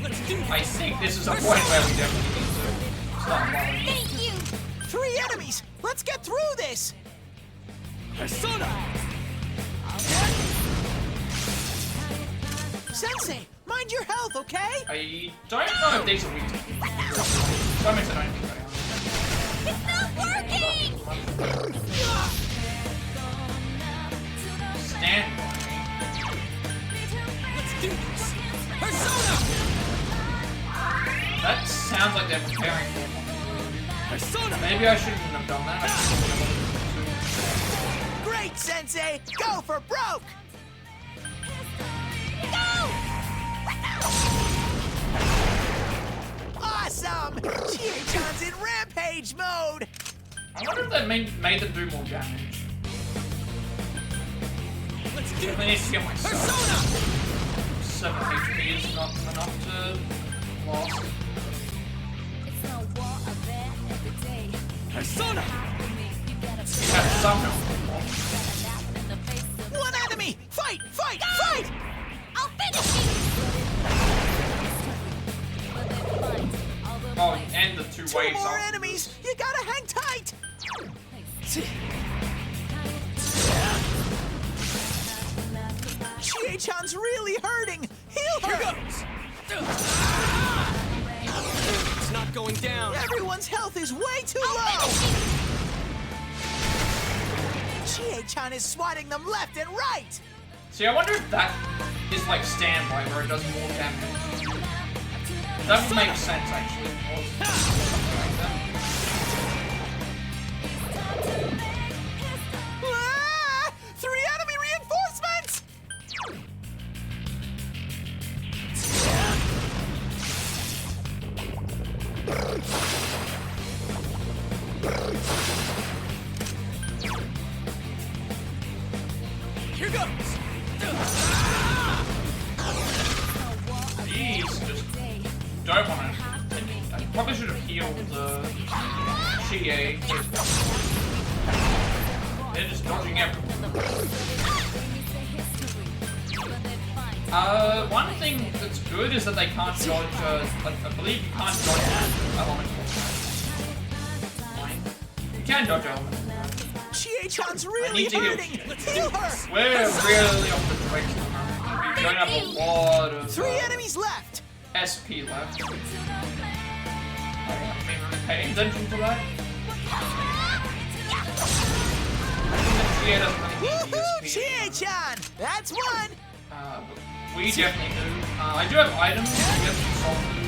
Let's do I this! think this is a point where we definitely need to start falling. Thank you! 3 enemies! Let's get through this! Persona! Sensei, mind your health, okay? I don't know if these are weak to some extent, I don't think they are. It's not working! Stand by Let's do this! Persona! me. That sounds like they're preparing for it. Persona! Maybe I shouldn't have done that. I shouldn't Great, Sensei! Go for broke! Awesome! Chie-chan's in rampage mode! I wonder if that made them do more damage. Let's do I need this! to get myself. Persona! 7 HP is not enough to last. Persona! You have some health. One enemy! Fight! Fight! Fight! I'll finish you! Oh, and the 2 2 waves more afterwards. enemies! You gotta hang tight! Chie-chan's really hurting! Heal Here her! goes! It's not going going down. Everyone's health is way too low! Chie-chan is swatting them left and right! See, I wonder if that is like standby, where it does more damage. That would make sense, actually. Or something like that. Ah! 3 enemy reinforcements! Here goes. Jeez, just don't want to. I probably should have healed Chie. They're just dodging everything. One thing that's good is that they can't dodge, I believe you can't dodge elemental. Fine. You can dodge elemental. Chie-chan's I really need to heal hurting! Chie. Heal her! We're really off the tracks now. We don't have a lot of 3 enemies left! SP left. I haven't been really paying attention to that. I think that Chie doesn't really need the Woohoo! SP. Chie-chan! That's one! But we definitely do. I do have items. We have some soul food.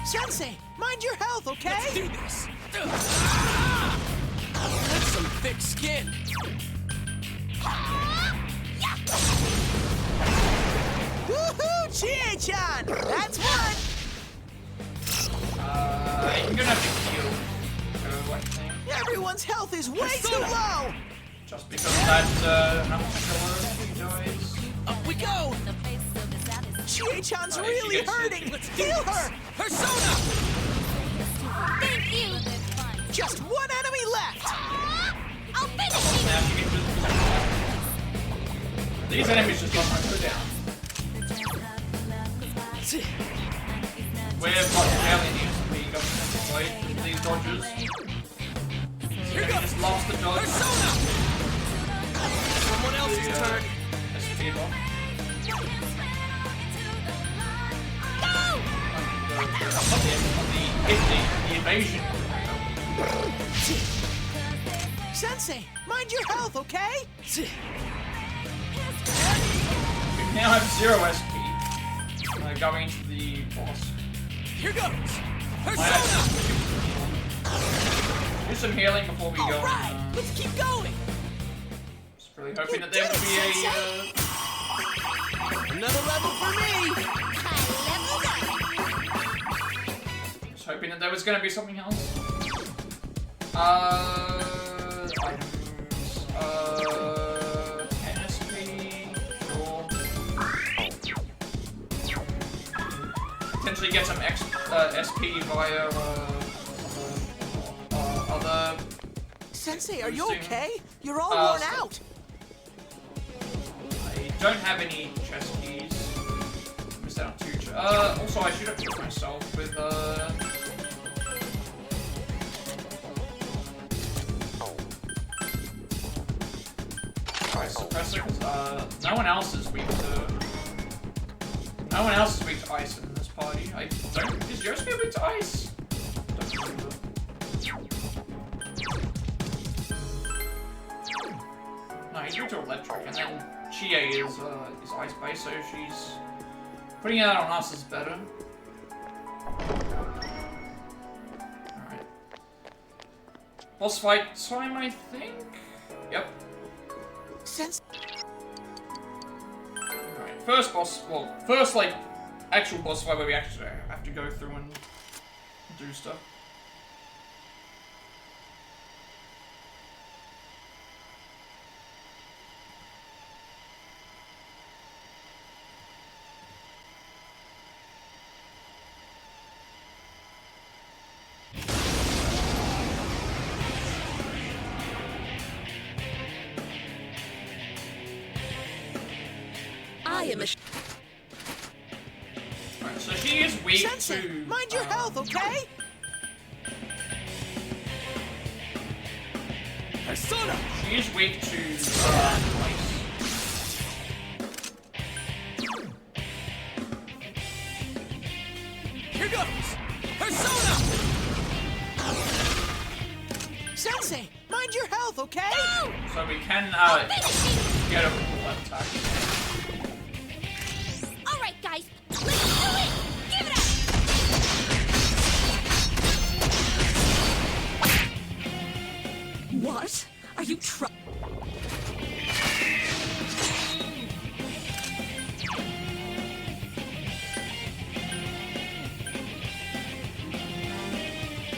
Sensei, mind your health, okay? Let's do this. That's some thick skin. Woohoo! Chie-chan! That's one! You're gonna have to heal. I think. Everyone's health is way too low! Just because that, dies. Up we go. Chie-chan's She really gets hurting! hit. Let's do Heal this. her! Persona. Thank you. Just 1 enemy left! I'll finish you. Now she can just these enemies just don't go down. We've got barely needs to be going to play these dodges. Here He goes. just lost the dodge. Persona. Someone else's turn. Speed off. The evasion. Sensei, mind your health, okay? We now have 0 SP. Going into the boss. Here goes. Might Persona. have to do some healing before we go. Alright, let's keep going! Just really hoping that there will be a. Another level for me. Just hoping that there was going to be something else. Items. 10 SP. Sure. Potentially get some SP via other. Sensei, are you Boosting. okay? You're all worn so- out! I don't have any chest keys. Missed out on 2 also I should have put myself with Ice suppressor, because no one else is weak to ice in this party. I don't. Is Yosuke weak to ice? Don't remember. No, he's weak to electric, and then Chie is ice based, so she's putting it out on us is better. Alright. Boss fight time, I think? Yep. Alright, first boss, well, first, like, actual boss fight where we actually have to go through and do stuff. I am a Alright, so she is weak Sensei, to... mind your health, okay? Persona. She is weak to ice. okay? So we can get a left attack. All right, guys, let's do it. Give it up. What? Are you trying?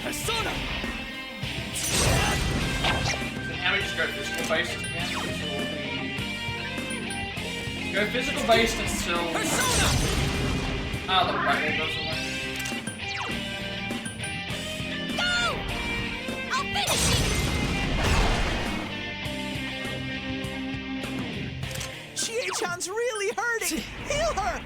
Persona! So now we just go physical based again. Go physical based until Persona! the right goes away. Go! I'll finish it. Chie-chan's really hurting. Heal her.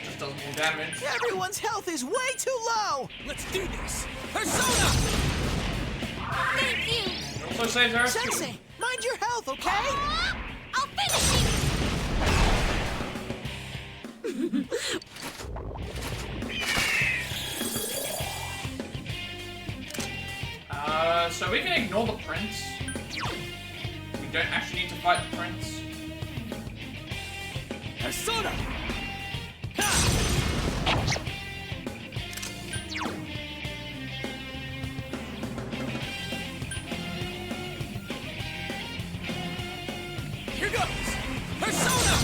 Just does more damage. Everyone's health is way too low. Let's do this! Persona! Thank you. It also saves our HP. Sensei, mind your health, okay? I'll finish it. So we can ignore the prince. We don't actually need to fight the prince. Persona! Here goes! Persona!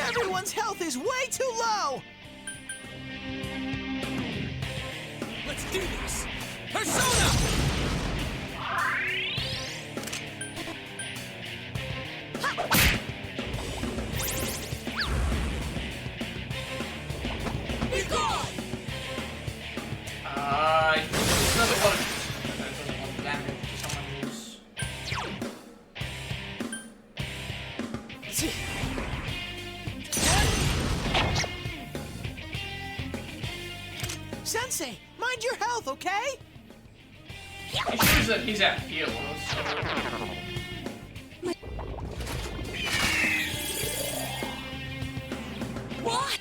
Everyone's health is way too low. Let's do this! Persona! Be gone. It does a lot of damage to someone who's... Sensei, mind your health, okay? He shows that he's at heal. What?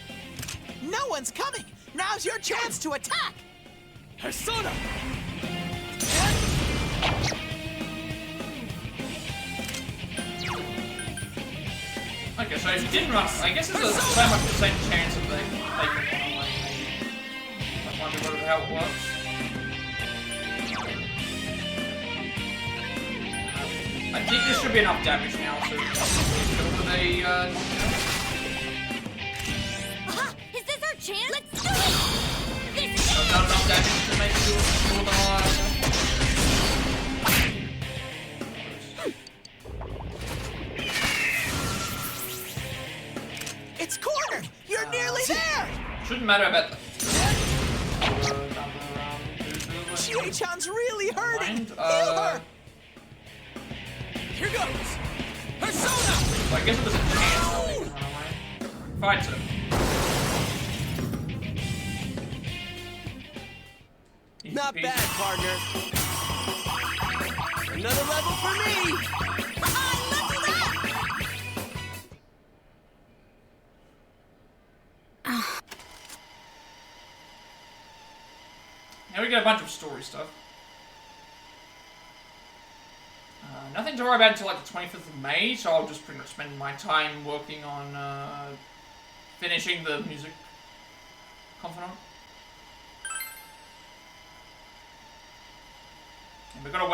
No one's coming. Now's your chance to attack. Persona! Okay, so if you didn't run, I guess there's so much percent chance of they can run away. That might be how it works. I think this should be enough damage now to kill with a knockout. Aha! Is this our chance? Let's do it. This is So not enough damage to make you kill them alive. It's cornered. You're nearly there. Shouldn't matter about the... Chie-chan's really hurting. Mind? Heal her. Here goes! Persona! So I guess it was a chance that they can run away. Fight him. Easy Not peasy. bad, partner. Another level for me! Now we got a bunch of story stuff. Nothing to worry about until like the 25th of May, so I'll just pretty much spend my time working on finishing the music confidant. And we've got to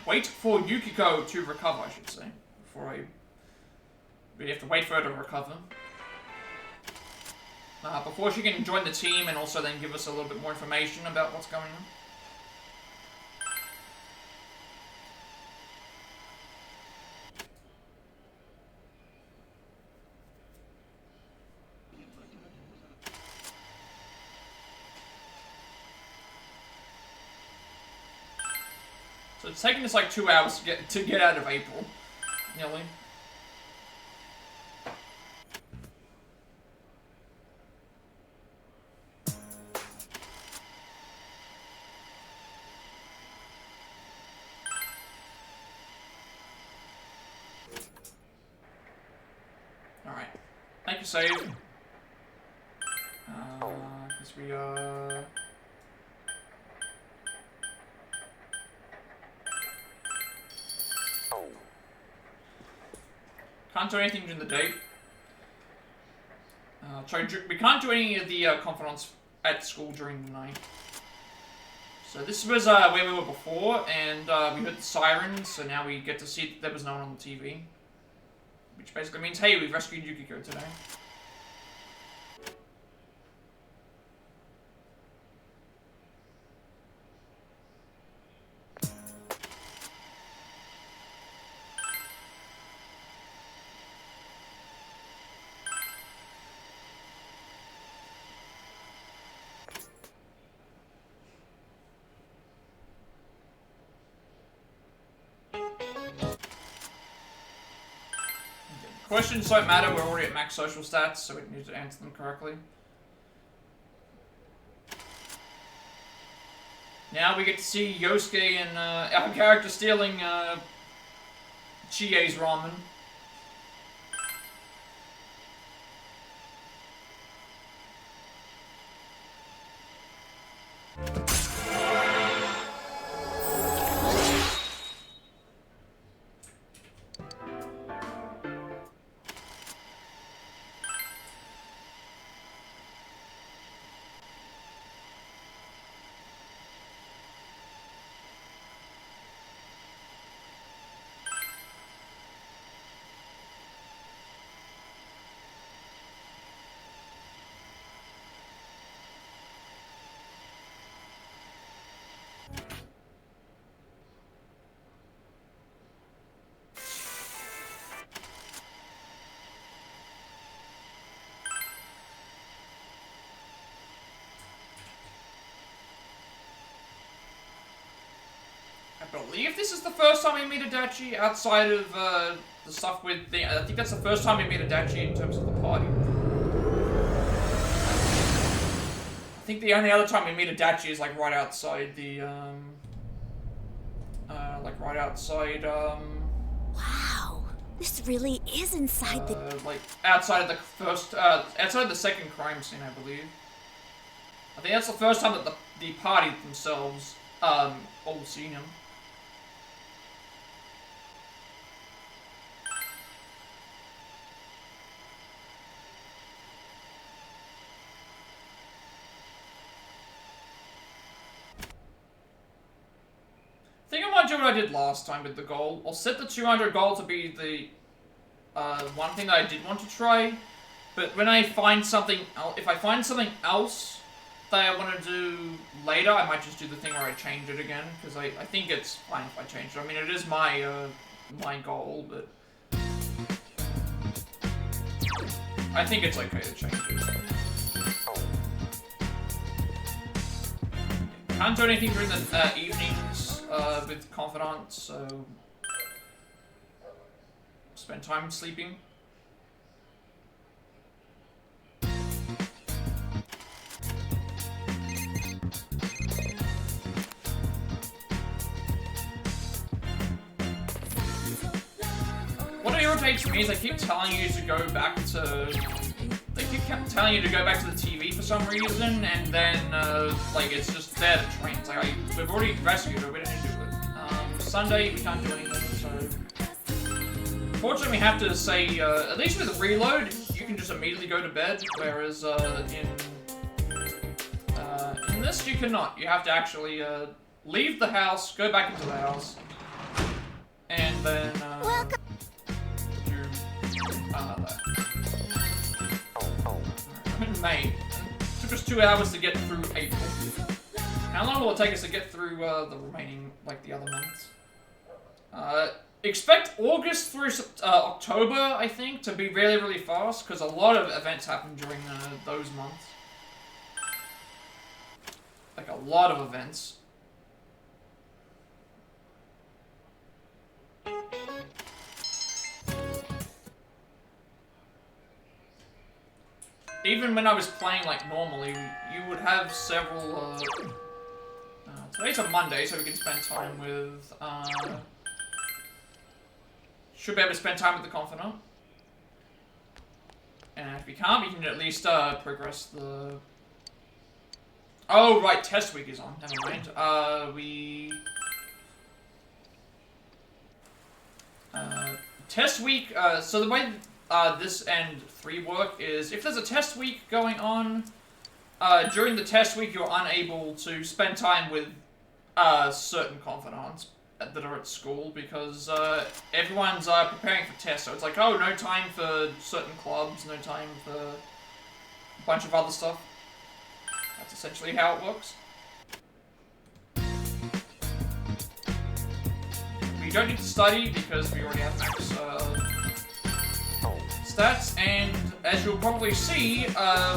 wait for Yukiko to recover, I should say. We have to wait for her to recover. Before she can join the team and also then give us a little bit more information about what's going on. So it's taking us like 2 hours to get out of April. nearly. Alright. Thank you, save. Guess we, can't do anything during the day. We can't do any of the confidants at school during the night. So this was where we were before, and we heard the sirens, so now we get to see that there was no one on the TV. Which basically means, hey, we've rescued Yukiko today. Questions don't matter, we're already at max social stats, so we need to answer them correctly. Now we get to see Yosuke and our character stealing Chie's ramen. I believe this is the first time we meet Adachi outside of the stuff with the. I think that's the first time we meet Adachi in terms of the party. I think the only other time we meet Adachi is like right outside the right outside Wow, this really is inside the. like outside of the first outside of the second crime scene, I believe. I think that's the first time that the party themselves all seen him. I think I might do what I did last time with the goal. I'll set the 200 goal to be the one thing that I did want to try, but when I find something, if I find something else that I want to do later, I might just do the thing where I change it again, because I think it's fine if I change it. I mean, it is my my goal, but I think it's okay to change it. Can't do anything during the evenings with confidants, so spend time sleeping. What irritates me is they keep telling you to go back to. They keep telling you to go back to the TV for some reason, and then like it's just there to train. It's like we've already rescued her. We don't need to do it. Sunday we can't do anything. So fortunately, we have to say at least with the reload, you can just immediately go to bed. Whereas in this you cannot. You have to actually leave the house, go back into the house, and then do that. I'm in May. It took us 2 hours to get through April. How long will it take us to get through the remaining, like, the other months? Expect August through October, I think, to be really, really fast, because a lot of events happen during those months. Like, a lot of events. even when I was playing like normally, you would have several, today's a Monday, so we can spend time with, should be able to spend time with the Confidant. And if we can't, we can at least, progress the... Oh, right, test week is on, never mind. Test week, so the way this and 3 work is, if there's a test week going on, during the test week you're unable to spend time with certain confidants that are at school because everyone's preparing for tests, so it's like, oh, no time for certain clubs, no time for a bunch of other stuff. That's essentially how it works. We don't need to study because we already have max stats, and as you'll probably see,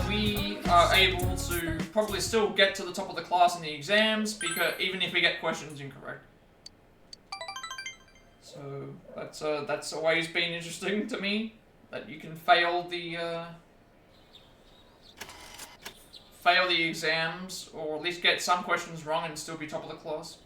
we are able to probably still get to the top of the class in the exams, because even if we get questions incorrect. So that's always been interesting to me, that you can fail the exams, or at least get some questions wrong and still be top of the class.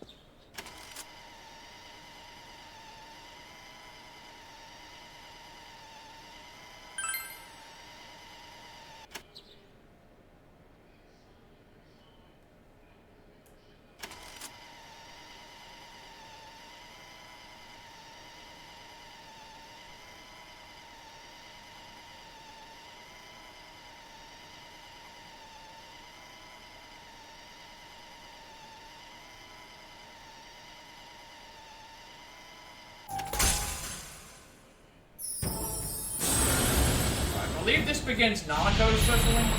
I believe this begins Nanako's social link.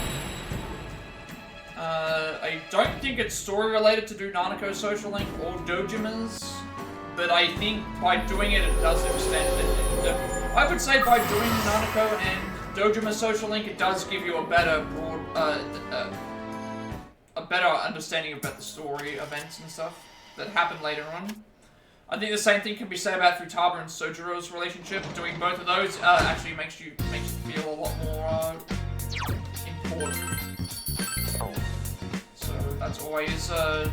I don't think it's story related to do Nanako's social link or Dojima's, but I think by doing it, it does extend it. I would say by doing Nanako and Dojima's social link, it does give you a better understanding about the story events and stuff that happen later on. I think the same thing can be said about Futaba and Sojiro's relationship. Doing both of those actually makes you feel a lot more important. So that's always. So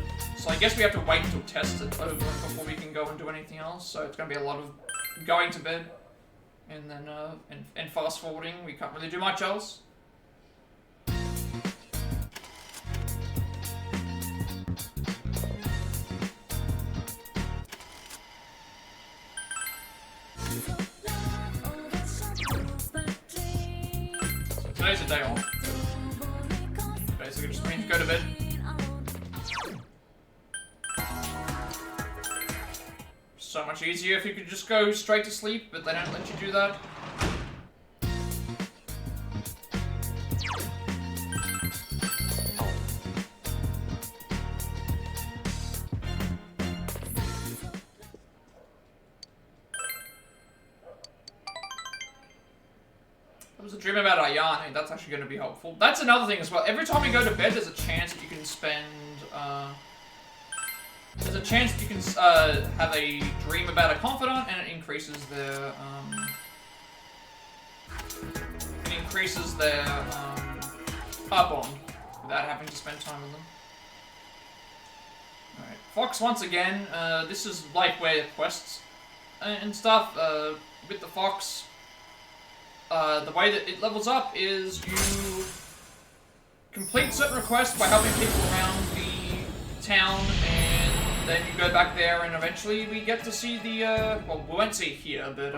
I guess we have to wait until test it over before we can go and do anything else. So it's going to be a lot of going to bed, and then and fast forwarding. We can't really do much else. Today's a day off. Basically just means go to bed. So much easier if you could just go straight to sleep, but they don't let you do that. There was a dream about Ayane, that's actually going to be helpful. That's another thing as well. Every time you go to bed, there's a chance that you can spend, there's a chance that you can have a dream about a confidant, and it increases their, heart bond without having to spend time with them. Alright, Fox once again, this is like where quests and stuff, with the Fox. The way that it levels up is you complete certain requests by helping people around the town, and then you go back there, and eventually we get to see the, well, we won't see it here, but,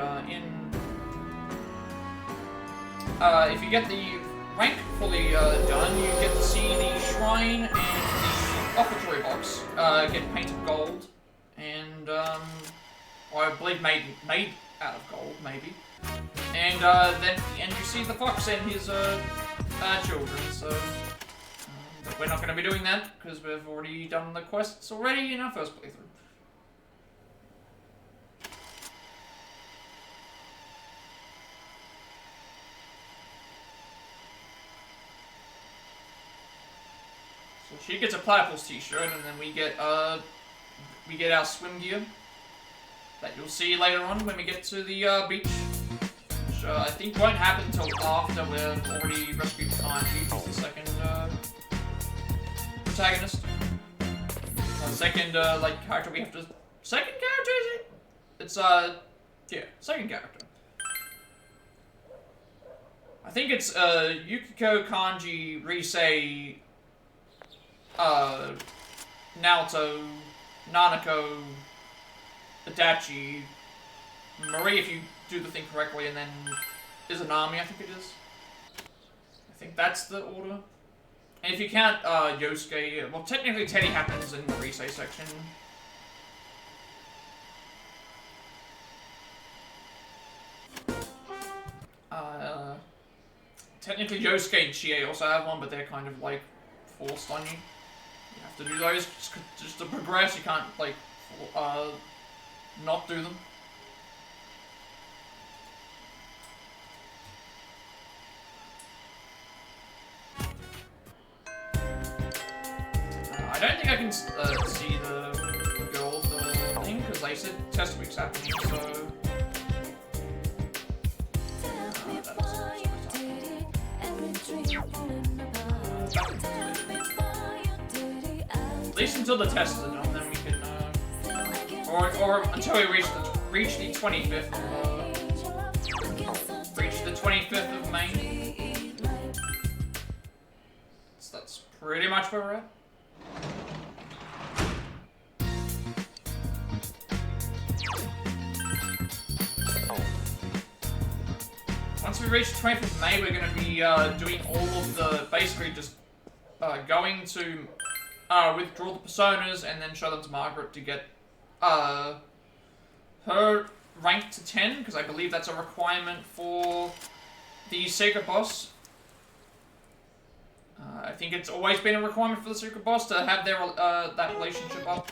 if you get the rank fully, done, you get to see the shrine and the offertory box, get painted gold, and, or I believe made out of gold, maybe. And then you see the fox and his children. So, but we're not going to be doing that because we've already done the quests already in our first playthrough. So she gets a Platypus t-shirt, and then we get our swim gear that you'll see later on when we get to the beach. I think won't happen until after we've already rescued Kanji, who's the second protagonist. Second, like, character we have to... Second character, is it? It's, yeah, second character. I think it's, Yukiko, Kanji, Risei, Naoto, Nanako, Adachi, Marie if you do the thing correctly, and then Izanami, I think it is. I think that's the order. And if you count, Yosuke, well, technically Teddy happens in the Risei section. Technically Yosuke and Chie also have one, but they're kind of, like, forced on you. You have to do those just to progress, you can't, like, not do them. I don't think I can see the girl thing, because they said test week's happening, so... At least until the test is done, then we can, or until we reach the 25th of May. So that's pretty much where we're at. Once we reach the 20th of May, we're going to be doing all of the, basically just going to withdraw the personas and then show them to Margaret to get her rank to 10, because I believe that's a requirement for the secret boss. I think it's always been a requirement for the secret boss to have their that relationship up.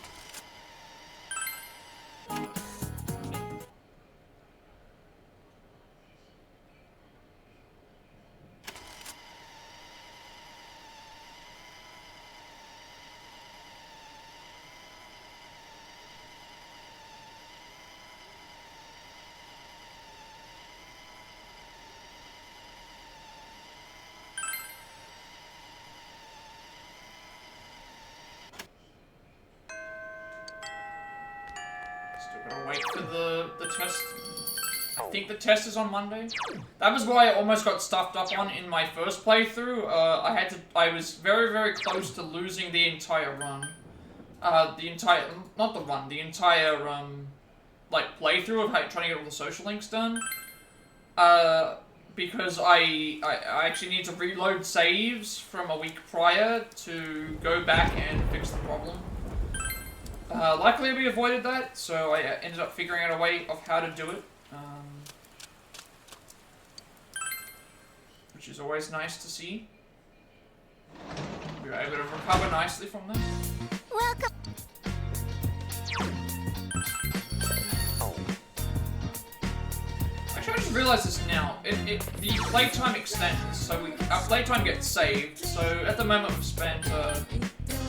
Wait for the test. I think the test is on Monday. That was why I almost got stuffed up on in my first playthrough. I was very, very close to losing the entire run. The entire like playthrough of trying to get all the social links done. Because I actually need to reload saves from a week prior to go back and fix the problem. Luckily we avoided that, so I ended up figuring out a way of how to do it. Which is always nice to see. We were able to recover nicely from that. Welcome. Actually, I just realized this now. The playtime extends, so our playtime gets saved. So at the moment we've spent,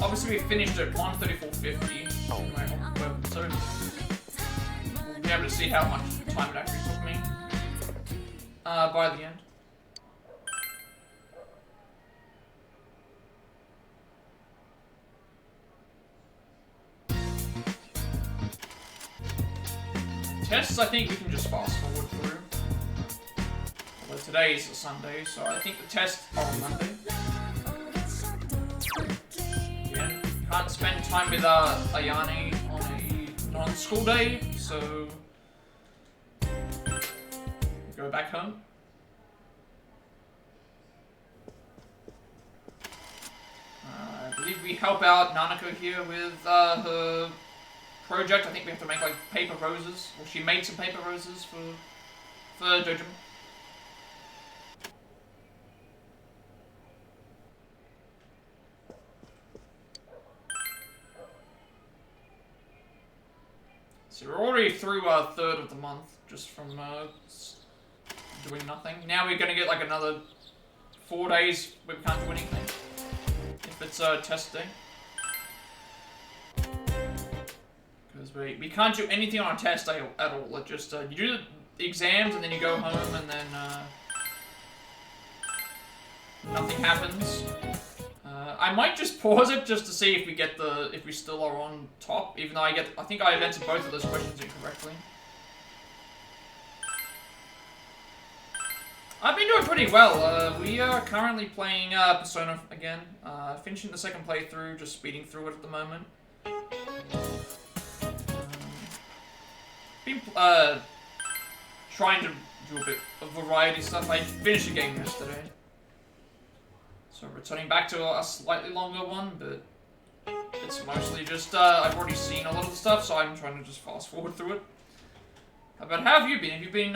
obviously we finished at 1:34:50. So we'll be able to see how much time it actually took me by the end. Tests, I think we can just fast forward through. Although today is a Sunday, so I think the tests are on Monday. Yeah, can't spend time with Ayane on a non-school day, so go back home. I believe we help out Nanako here with her project. I think we have to make like paper roses. Well, she made some paper roses for Dojima. So we're already through our third of the month just from doing nothing. Now we're gonna get like another 4 days where we can't do anything if it's test day. Because we can't do anything on a test day at all. It just you do exams, and then you go home, and then nothing happens. I might just pause it just to see if we get if we still are on top, even though I think I answered both of those questions incorrectly. I've been doing pretty well. We are currently playing Persona again. Finishing the second playthrough, just speeding through it at the moment. Been trying to do a bit of variety stuff. I finished a game yesterday. So returning back to a slightly longer one, but it's mostly just, I've already seen a lot of the stuff, so I'm trying to just fast forward through it. But how have you been? Have you been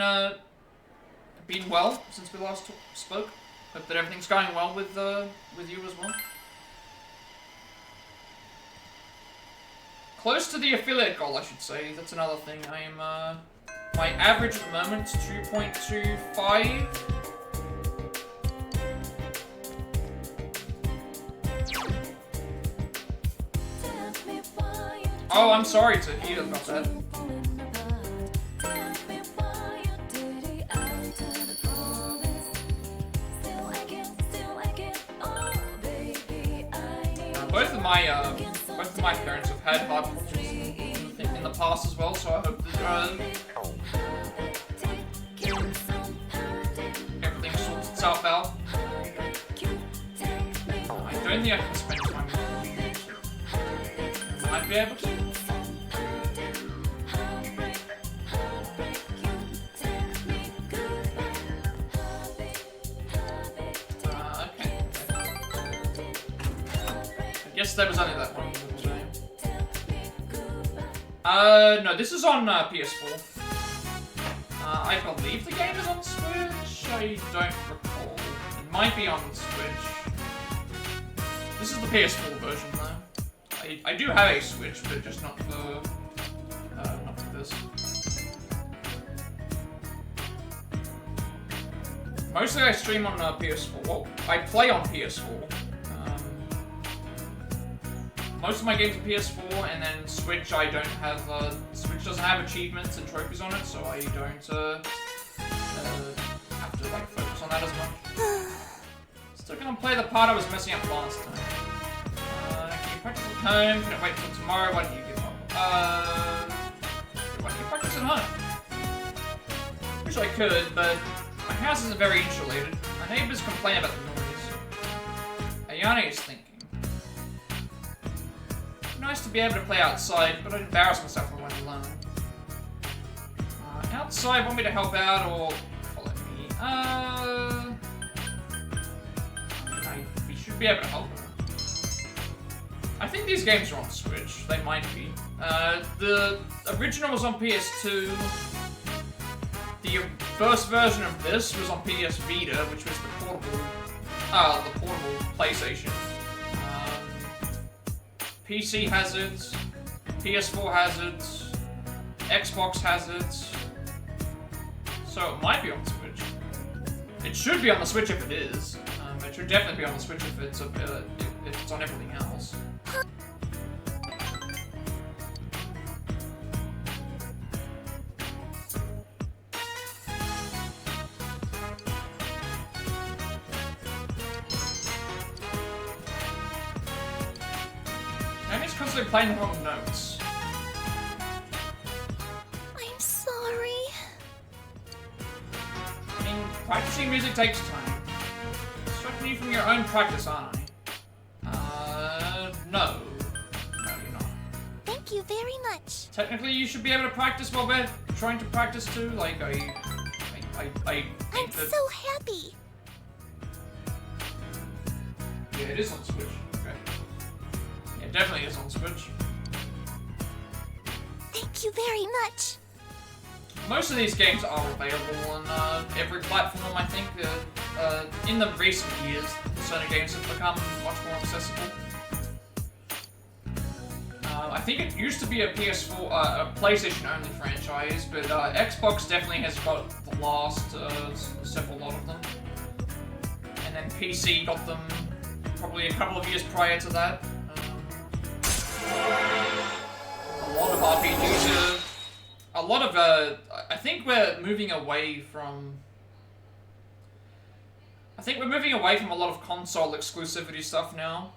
well since we last spoke? Hope that everything's going well with you as well. Close to the affiliate goal, I should say. That's another thing. I am, my average at the moment is 2.25. Oh, I'm sorry to hear about that. Both of my parents have had heart problems in the past as well, so I hope that everything sorts itself out. I don't think I can spend time with you. I might be able to. I guess there was only that one little game. No, this is on PS4. I believe the game is on Switch. I don't recall. It might be on Switch. This is the PS4 version, though. I do have a Switch, but just not for this. Mostly I stream on PS4. Well, I play on PS4. Most of my games are PS4, and then Switch I don't have, Switch doesn't have achievements and trophies on it, so I don't, have to, like, focus on that as much. Still gonna play the part I was messing up last time. Can you practice at home? Can I wait till tomorrow? Why don't you give up? Why don't you practice at home? Wish I could, but my house isn't very insulated. My neighbors complain about the noise. Ayane is thinking. Nice to be able to play outside, but I'd embarrass myself if I went alone. Outside, want me to help out or follow me? We should be able to help her. I think these games are on Switch. They might be. The original was on PS2. The first version of this was on PS Vita, which was the portable PlayStation. PC has it, PS4 has it, Xbox has it, so it might be on Switch. It should be on the Switch if it is. It should definitely be on the Switch if it's on everything else. Constantly playing the wrong notes. I'm sorry. I mean, practicing music takes time. Distracting you from your own practice, aren't I? No. No, you're not. Thank you very much. Technically, you should be able to practice while we're trying to practice too. Like, I'm so happy. Yeah, it is on Switch. Definitely is on Switch. Thank you very much. Most of these games are available on every platform, I think. In the recent years, Persona games have become much more accessible. I think it used to be a PS4, a PlayStation-only franchise, but Xbox definitely has got the last several lot of them. And then PC got them probably a couple of years prior to that. A lot of RPGs are... I I think we're moving away from... I think we're moving away from a lot of console exclusivity stuff now.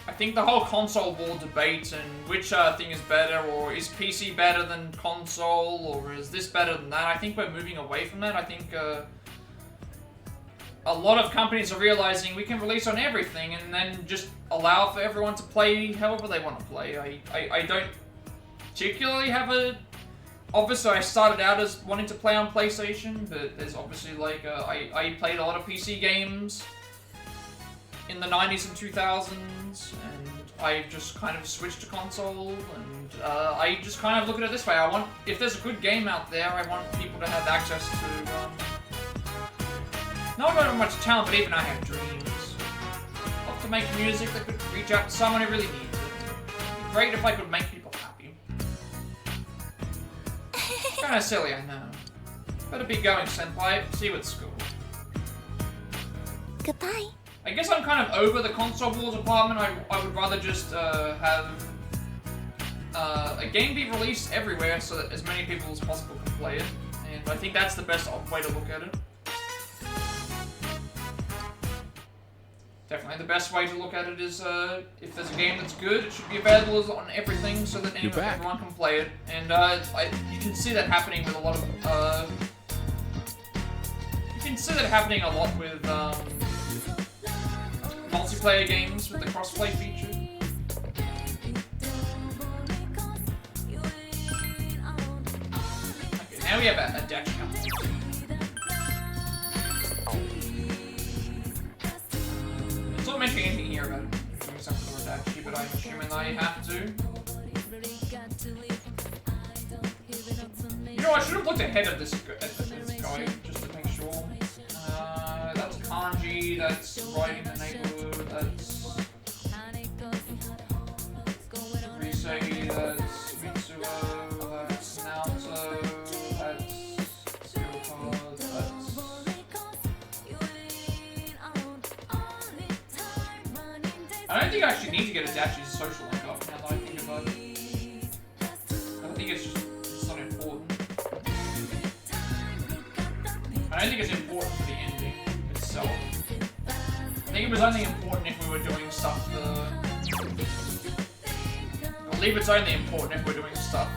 I think the whole console war debate and which thing is better, or is PC better than console, or is this better than that, I think we're moving away from that. I think a lot of companies are realizing we can release on everything and then just allow for everyone to play however they want to play. I don't particularly have a... Obviously, I started out as wanting to play on PlayStation, but there's obviously like... I played a lot of PC games in the 90s and 2000s, and I just kind of switched to console, and I just kind of look at it this way. I want... If there's a good game out there, I want people to have access to... not very much talent, but even I have dreams. I love to make music that could reach out to someone who really needs it. It'd be great if I could make people happy. Kinda silly, I know. Better be going, senpai. See you at school. Goodbye. I guess I'm kind of over the console wars department. I would rather just have a game be released everywhere so that as many people as possible can play it. And I think that's the best way to look at it. Definitely the best way to look at it is if there's a game that's good, it should be available on everything so that everyone can play it. And you can see that happening with a lot of... you can see that happening a lot with multiplayer games with the crossplay feature. Okay, now we have a dash count. It's not mentioning anything here about doing something with Dachi, but I'm assuming I have to. You know, I should have looked ahead of this guy just to make sure. That's kanji, that's right in the neighborhood, that's Risei, that's Mitsuo, that's Naoto, that's Tsuyoka, that's... I don't think I actually need to get a Dachi's social link up now that I think about it. I think it's not important. I don't think it's important for the ending itself. I think it was only important if we were doing stuff I believe it's only important if we're doing stuff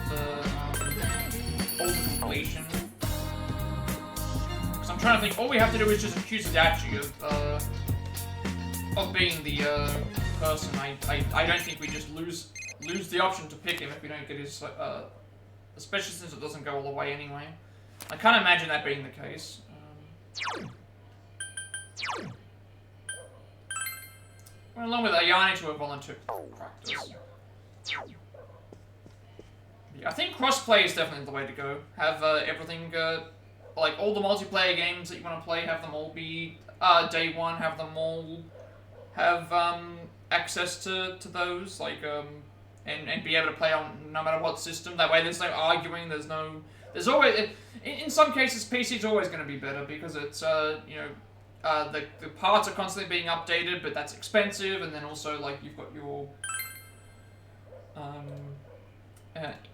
full completion. Because I'm trying to think, all we have to do is just accuse Dachi of being the person. I don't think we just lose the option to pick him if we don't get his, especially since it doesn't go all the way anyway. I can't imagine that being the case. Went along with Ayane to a volunteer practice. Yeah, I think crossplay is definitely the way to go. Have everything, like all the multiplayer games that you want to play, have them all be day one. Have them all have access to those, like and be able to play on no matter what system. That way, there's no arguing. There's always in some cases PC is always going to be better because it's you know. The parts are constantly being updated, but that's expensive, and then also like you've got your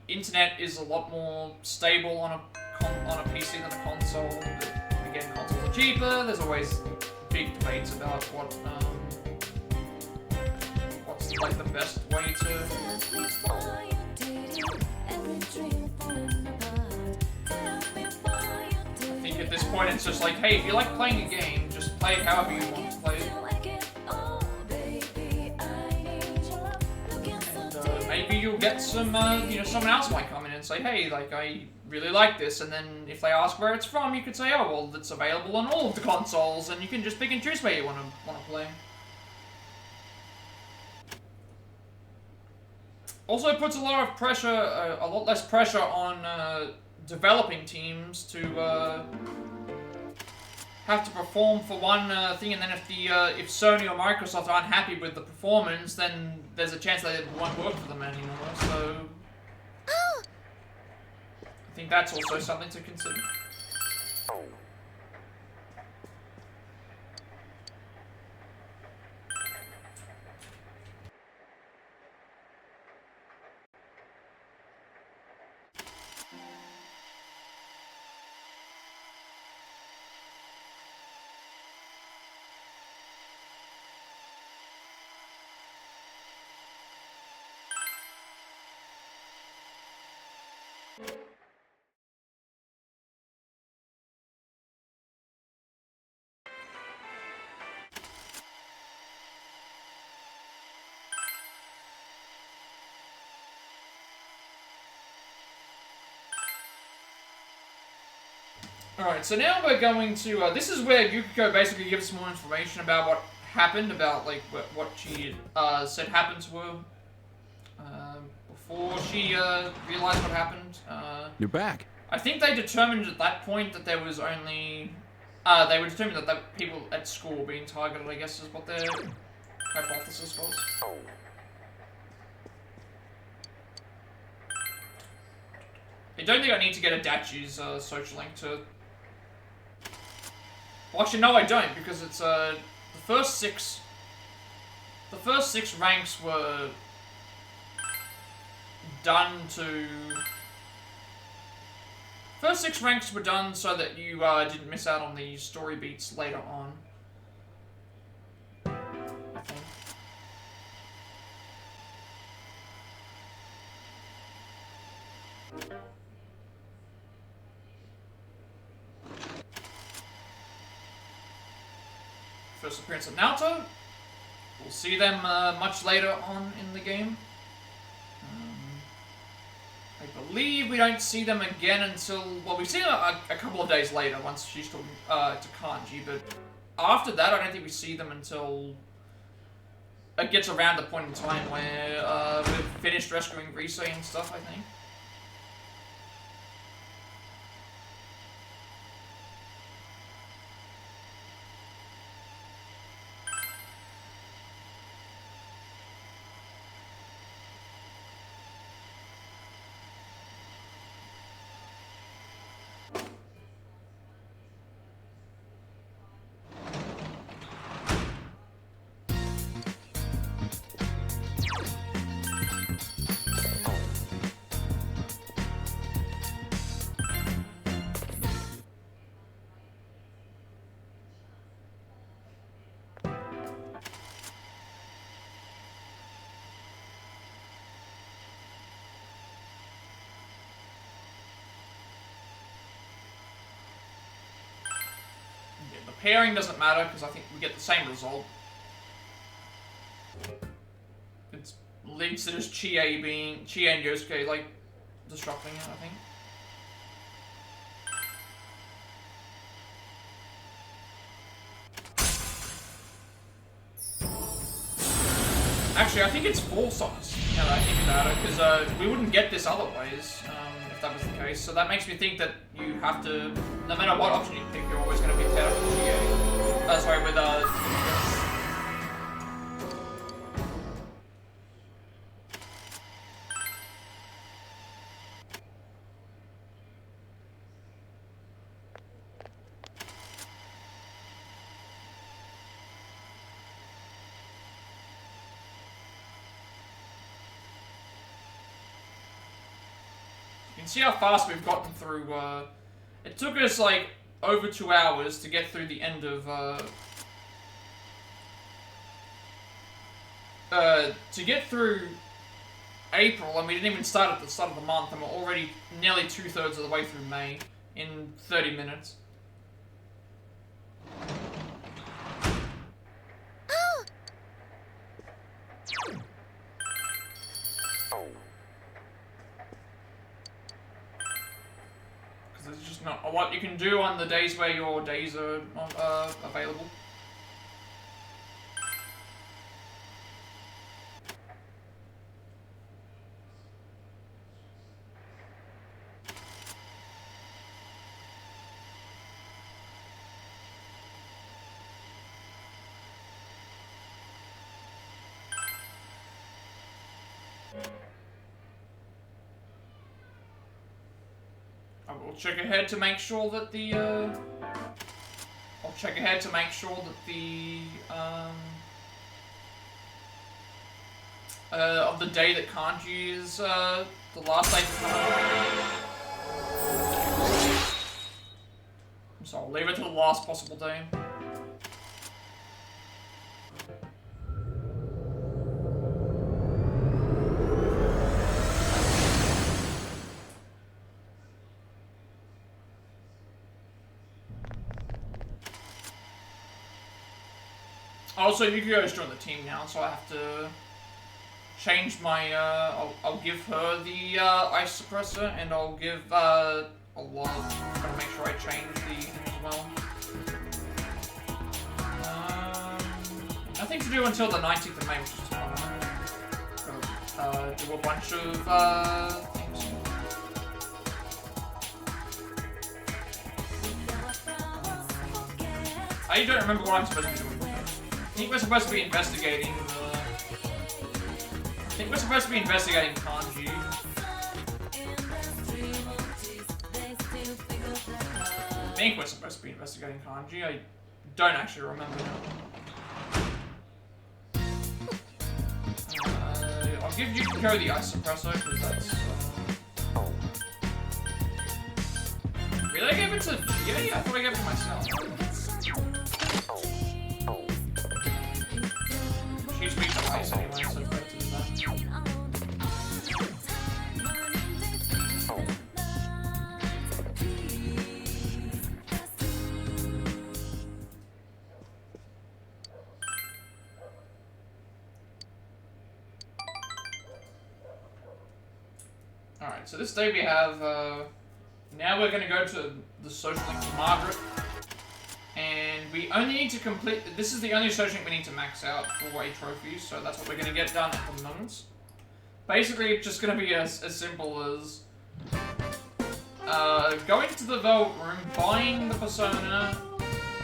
internet is a lot more stable on a PC than a console. But again, consoles are cheaper. There's always big debates about what's like the best way to. I think at this point it's just like, hey, if you like playing a game, just play it however you want to play it. And maybe you'll get some, you know, someone else might come in and say, hey, like, I really like this, and then if they ask where it's from, you could say, oh, well, it's available on all of the consoles, and you can just pick and choose where you want to play. Also, it puts a lot of pressure, a lot less pressure on developing teams to have to perform for one thing, and then if Sony or Microsoft aren't happy with the performance, then there's a chance that it won't work for them anymore. So I think that's also something to consider. Alright, so now we're going to, this is where Yukiko basically gives more information about what happened, about, like, what she, said happened to her, before she, realized what happened. You're back. I think they determined at that point that there was only, they were determined that people at school were being targeted, I guess, is what their hypothesis was. I don't think I need to get Adachi's, social link to... Well, actually, no, I don't, because it's, the first six ranks were done to... First 6 ranks were done so that you, didn't miss out on the story beats later on. I think. First appearance of Naoto. We'll see them much later on in the game. I believe we don't see them again until... Well, we see them a couple of days later once she's talking to Kanji, but after that I don't think we see them until it gets around the point in time where we've finished rescuing Rise and stuff, I think. The pairing doesn't matter because I think we get the same result. It leads to just Chie and Yosuke like disrupting it, I think. Actually, I think it's false on us, now that I think about it, because we wouldn't get this otherwise, if that was the case. So that makes me think that you have to, no matter what option you pick, you're always going to be paired up with GA. Sorry, with, you can see how fast we've gotten through, it took us, like, over 2 hours to get through the end of, to get through April, and we didn't even start at the start of the month, and we're already nearly 2/3 of the way through May in 30 minutes. There's just not a lot you can do on the days where your days are not available. I will check ahead to make sure that the, I'll check ahead to make sure that the, of the day that Kanji is, the last day for Kanji. So I'll leave it to the last possible day. Also, Yukiko's joined the team now, so I have to change my, I'll give her the, ice suppressor, and I'll give, a lot of make sure I change the thing as well. Nothing to do until the 19th of May, which is tomorrow. Do a bunch of things. I don't remember what I'm supposed to be doing. I think we're supposed to be investigating Kanji. I think we're supposed to be investigating Kanji. I don't actually remember now. I'll give Yukiko the ice suppressor because that's. Really, I gave it to. Yeah, I thought I gave it to myself. She's weak to ice anyway, so it's better to do that. Alright, so this day we have, now we're going to go to the social link to Margaret, and we only need to complete, this is the only social link we need to max out for a trophy, so that's what we're going to get done at the moment. Basically, it's just going to be as simple as, going to the Velvet Room, buying the Persona,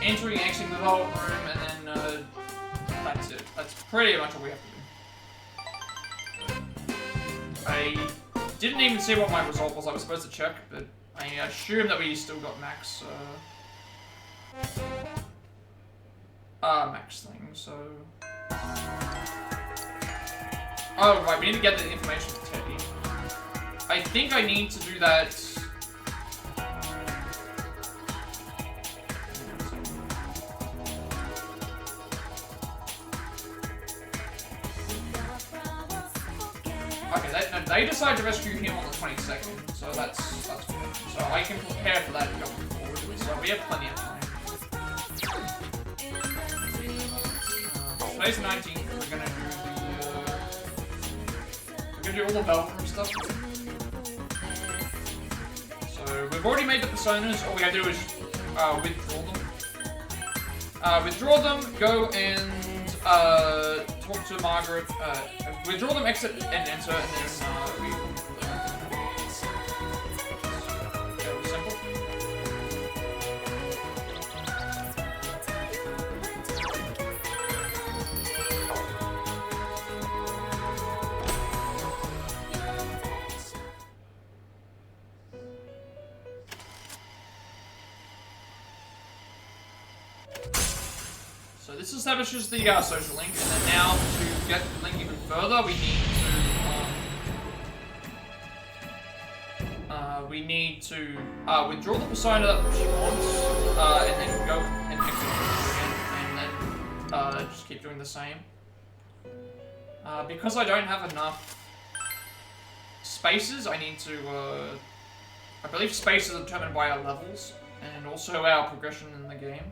entering and exiting the Velvet Room, and then, that's it. That's pretty much all we have to do. I didn't even see what my result was. I was supposed to check, but I assume that we still got max, max thing, so... Oh, right, we need to get the information from Teddy. I think I need to do that... Okay, they decide to rescue him on the 22nd, so that's good. So I can prepare for that going forward, so we have plenty of time. Today's the 19th, we're gonna do all the Velvet Room stuff. So we've already made the Personas, all we gotta do is withdraw them. Withdraw them, go and talk to Margaret, withdraw them, exit, and enter, and then we... Fairly simple. So this establishes the social link, and then now to get the link even further, we need to withdraw the persona that she wants, and then go and exit again, and then just keep doing the same. Because I don't have enough spaces, I need to, I believe spaces are determined by our levels, and also our progression in the game.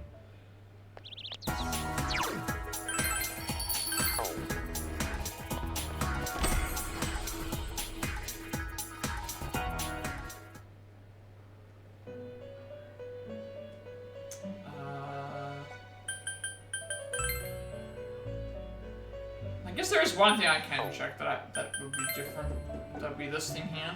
I guess there is one thing I can check that would be different. That would be this thing here.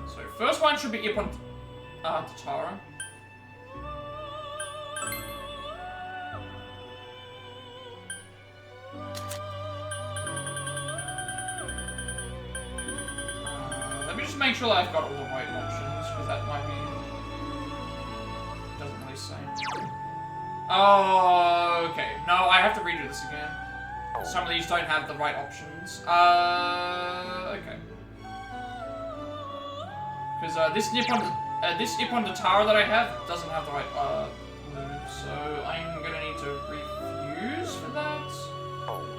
So first one should be Ippon Tatara. Let me just make sure that I've got all the right options, because that might be... doesn't really say. Oh, okay. No, I have to redo this again. Some of these don't have the right options. Okay. Because this Ippon Datara that I have doesn't have the right move, so I'm gonna need to refuse for that.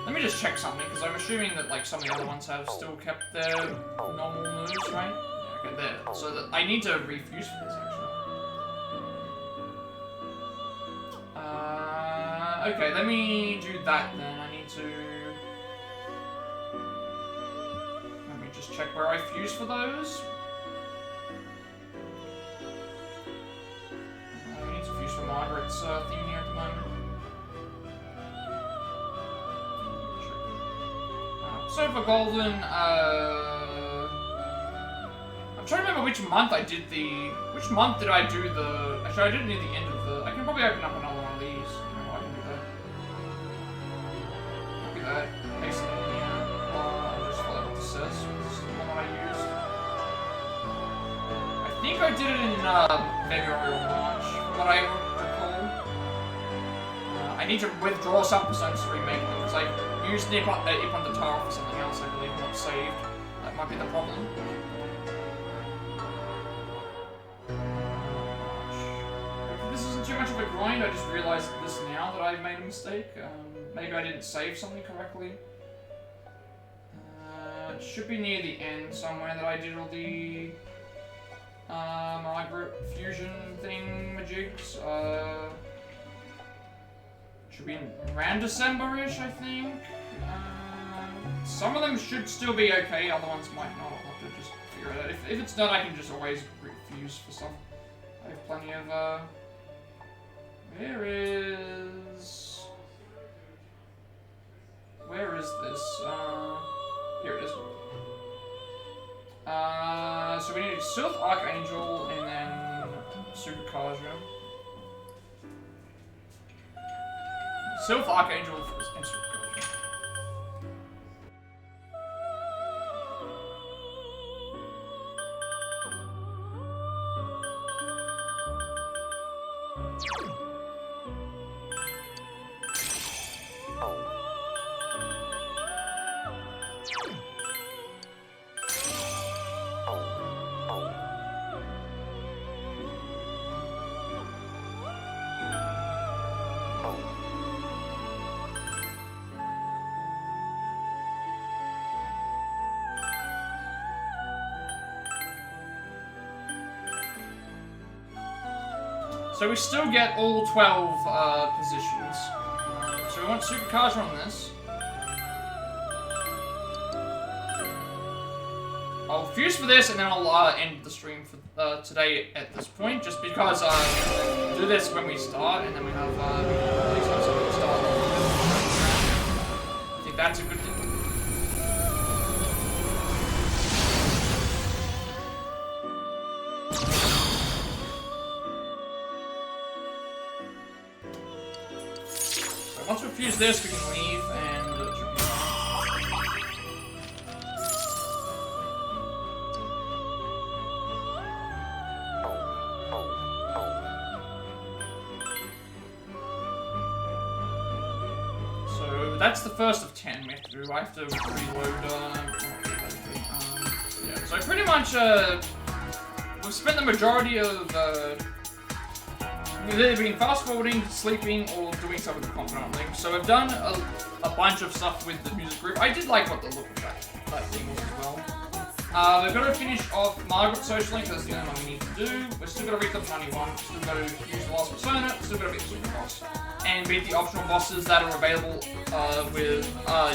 Let me just check something, because I'm assuming that like some of the other ones have still kept their normal moves, right? Yeah, okay, there. So that I need to refuse for this actually. Okay, let me do that then. I need to... Let me just check where I fuse for those. I need to fuse for Margaret's thing here at the moment. So for Golden, I'm trying to remember which month I did the... Which month did I do the... Actually, I did it near the end of the... I can probably open up another one of these. I can do that. Copy that. Paste it in here. Just follow what this says. This is the one that I used. I think I did it in February or March, from what I recall. I need to withdraw some personas to remake them, because I used Ippon Datara for something else, I believe, not saved. That might be the problem. This isn't too much of a grind, I just realized this now that I've made a mistake. Maybe I didn't save something correctly. It should be near the end somewhere that I did all the Margaret fusion thing majigs. Should be around December-ish, I think. Some of them should still be okay, other ones might not. I'll have to just figure it out. If it's not, I can just always refuse for stuff. I have plenty of, Where is this? Here it is. So we need Sylph Archangel and then Super Kaja. Sylph Archangel and Super Kaja. So we still get all 12 positions. So we want Super Kaja on this. I'll fuse for this and then I'll end the stream for today at this point, just because I do this when we start and then we have at least have something to start. I think that's a good thing. Once we fuse this, we can leave and it should be fine. So that's the first of 10 we have to do. I have to reload. Yeah. So pretty much, we've spent the majority of. We've either been fast forwarding, sleeping, or doing stuff with the component link. So we've done a bunch of stuff with the music group. I did like what the look of that thing was as well. We've got to finish off Margaret socially, because that's the only one we need to do. We've still got to beat the 91, we've still got to use the last persona, we've still got to beat the super boss. And beat the optional bosses that are available with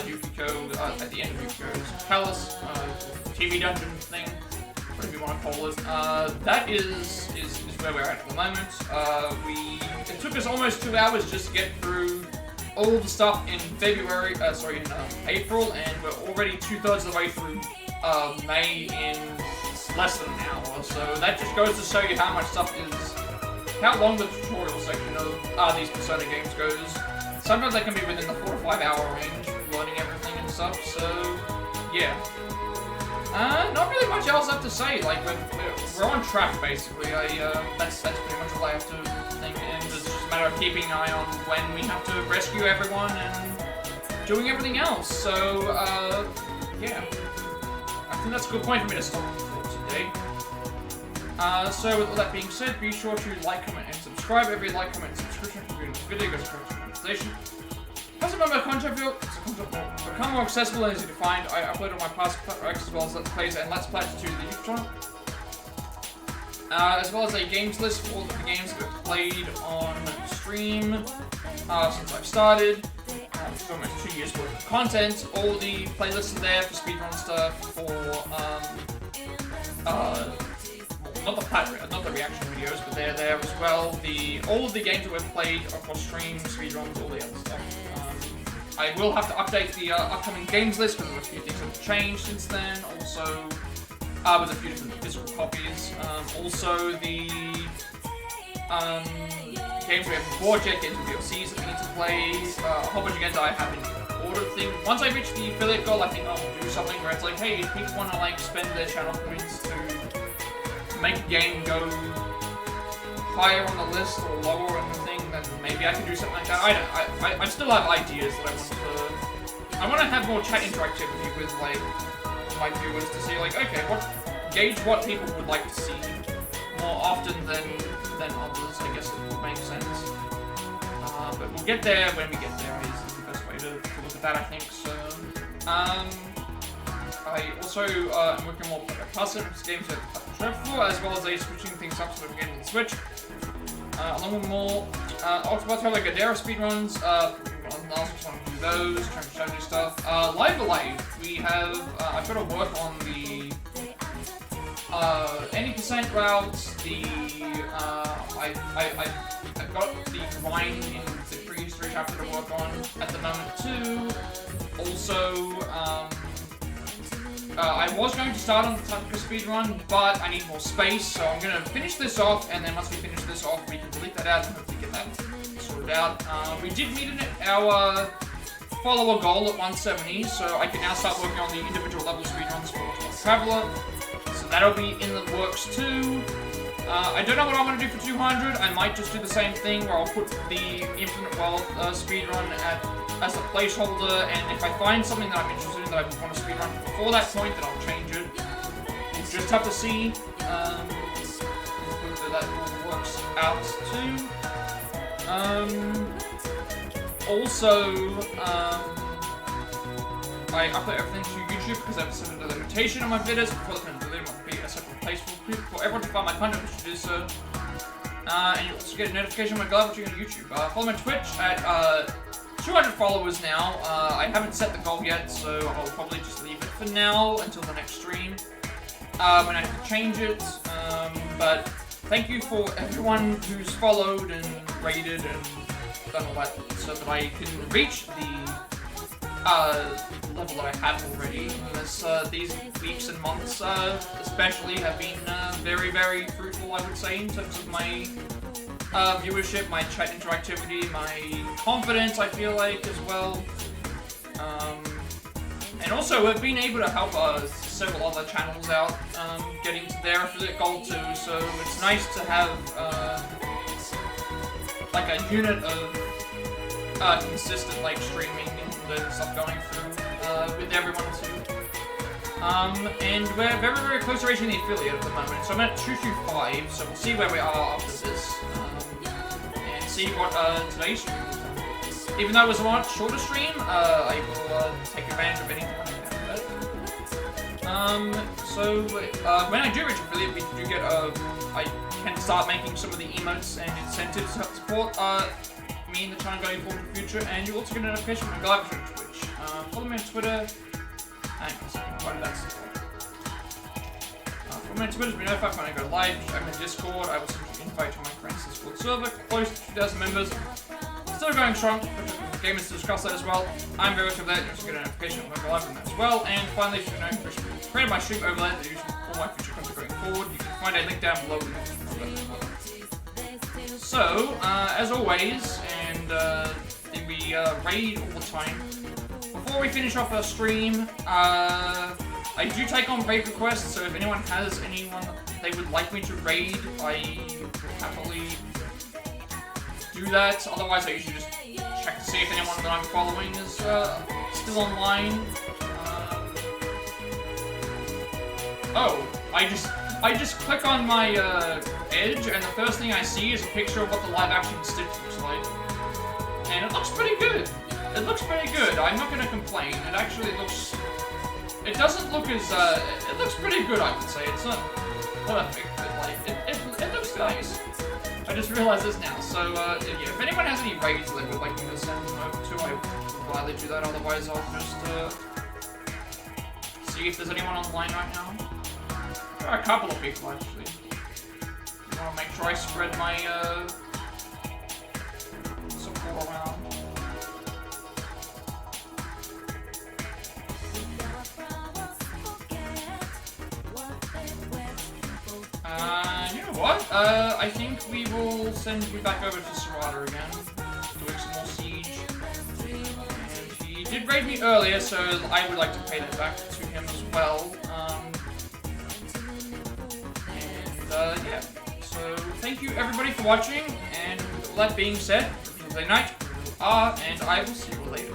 Yukiko at the end of Yukiko's palace, TV dungeon thing. Whatever you want to call it. That is where we're at the moment. It took us almost 2 hours just to get through all the stuff in April, and we're already 2/3 of the way through May in less than an hour. So that just goes to show you how much stuff is, how long the tutorial section of these Persona games goes. Sometimes they can be within the 4 to 5 hour range, learning everything and stuff. So yeah. Not really much else I have to say. Like we're on track basically. That's pretty much all I have to think, and it's just a matter of keeping an eye on when we have to rescue everyone and doing everything else. So, yeah. I think that's a good point for me to stop for today. So with all that being said, be sure to like, comment, and subscribe. Every like, comment, and subscription for this video goes to monetization. As a member of content will become more accessible and easy to find. I upload all my past Plat reacts as well as Let's Plays and Let's Plats to the YouTube channel. As well as a games list for all the games that I've played on stream since I've started. For almost 2 years worth of content. All the playlists are there for speedrun stuff, for not the reaction videos, but they're there as well. All of the games that we've played across stream, speedruns, all the other stuff. I will have to update the upcoming games list because there are a few things that have changed since then. Also, with a few different physical copies. Also, the games we haven't bought yet, games with DLCs that we need to play, a whole bunch of games that I haven't ordered thing. Once I reach the affiliate goal, I think I'll do something where it's like, hey, if people want to like spend their channel points to make a game go higher on the list or lower on the thing, then maybe I can do something like that. I still have ideas that I want to have more chat interactivity with like my viewers to see like, okay, gauge what people would like to see more often than others. I guess it would make sense. But we'll get there when we get there is the best way to look at that, I think. So, I also am working more custom games that I've tried before, as well as switching things up so we can get on the Switch. Along with more October Gadara speedruns. I also want to do those, trying to show new stuff. Live Alive, we have, I've got to work on the any percent routes, I've got the grind in the prehistory chapter to work on at the moment too. Also, I was going to start on the Tactica speedrun, but I need more space, so I'm going to finish this off, and then once we finish this off, we can delete that out and hopefully get that sorted out. We did meet our follower goal at 170, so I can now start working on the individual level speedruns for Traveler. So that'll be in the works too. I don't know what I want to do for 200. I might just do the same thing where I'll put the Infinite Wealth speedrun as a placeholder, and if I find something that I'm interested in that I want to speedrun before that point, then I'll change it. We'll just have to see whether that all works out too. Also, I upload everything to YouTube because I've set a limitation on my videos. Before the video might be a separate place for everyone to find my content, which do so. And you also get a notification when I go live on YouTube. Follow my Twitch at 200 followers now. I haven't set the goal yet, so I'll probably just leave it for now until the next stream when I have to change it. But thank you for everyone who's followed and rated and done all that so that I can reach the level that I have already. These weeks and months especially have been very, very fruitful, I would say, in terms of my viewership, my chat interactivity, my confidence, I feel like, as well. And also, we've been able to help several other channels out getting to their affiliate goal too, so it's nice to have like a unit of consistent like streaming and stuff going through with everyone too. And we're very, very close to reaching the affiliate at the moment, so I'm at 225, so we'll see where we are after this, and see what today's stream is. Even though it was a much shorter stream, I will take advantage of anything I can. So when I do reach affiliate, we do get I can start making some of the emotes and incentives to help support me and the channel going forward in the future, and you also get a notification when I go live on Twitch. Follow me on Twitter. Hang on a second, why did that say? Follow me on Twitter to be notified when I go live. I'm in Discord. I will send you an invite to my friend's Discord server, close to 2,000 members. Still going strong, but gamers to discuss that as well. I'm very much of that. You also get a notification when I go live on that as well. And finally, if you know, create my stream overlay that you use for my future content going forward. You can find a link down below. So, as always, and we raid all the time. Before we finish off our stream, I do take on raid requests, so if anyone has anyone they would like me to raid, I will happily do do that. Otherwise, I usually just check to see if anyone that I'm following is still online. Oh, I just click on my Edge, and the first thing I see is a picture of what the live-action Stitch looks like, and it looks pretty good. It looks pretty good. I'm not gonna complain. It actually looks. It doesn't look as. It looks pretty good, I would say. It's not perfect, but like it looks nice. I just realized this now. So yeah, if anyone has any raids they would like me to send them over to, I would gladly do that. Otherwise, I'll just see if there's anyone online right now. There are a couple of people actually. I want to make sure I spread my support around. You know what? I think we will send you back over to Serrata again, doing some more siege. And he did raid me earlier, so I would like to pay that back to him as well. Yeah. So thank you everybody for watching, and with all that being said, Thursday night, and I will see you later.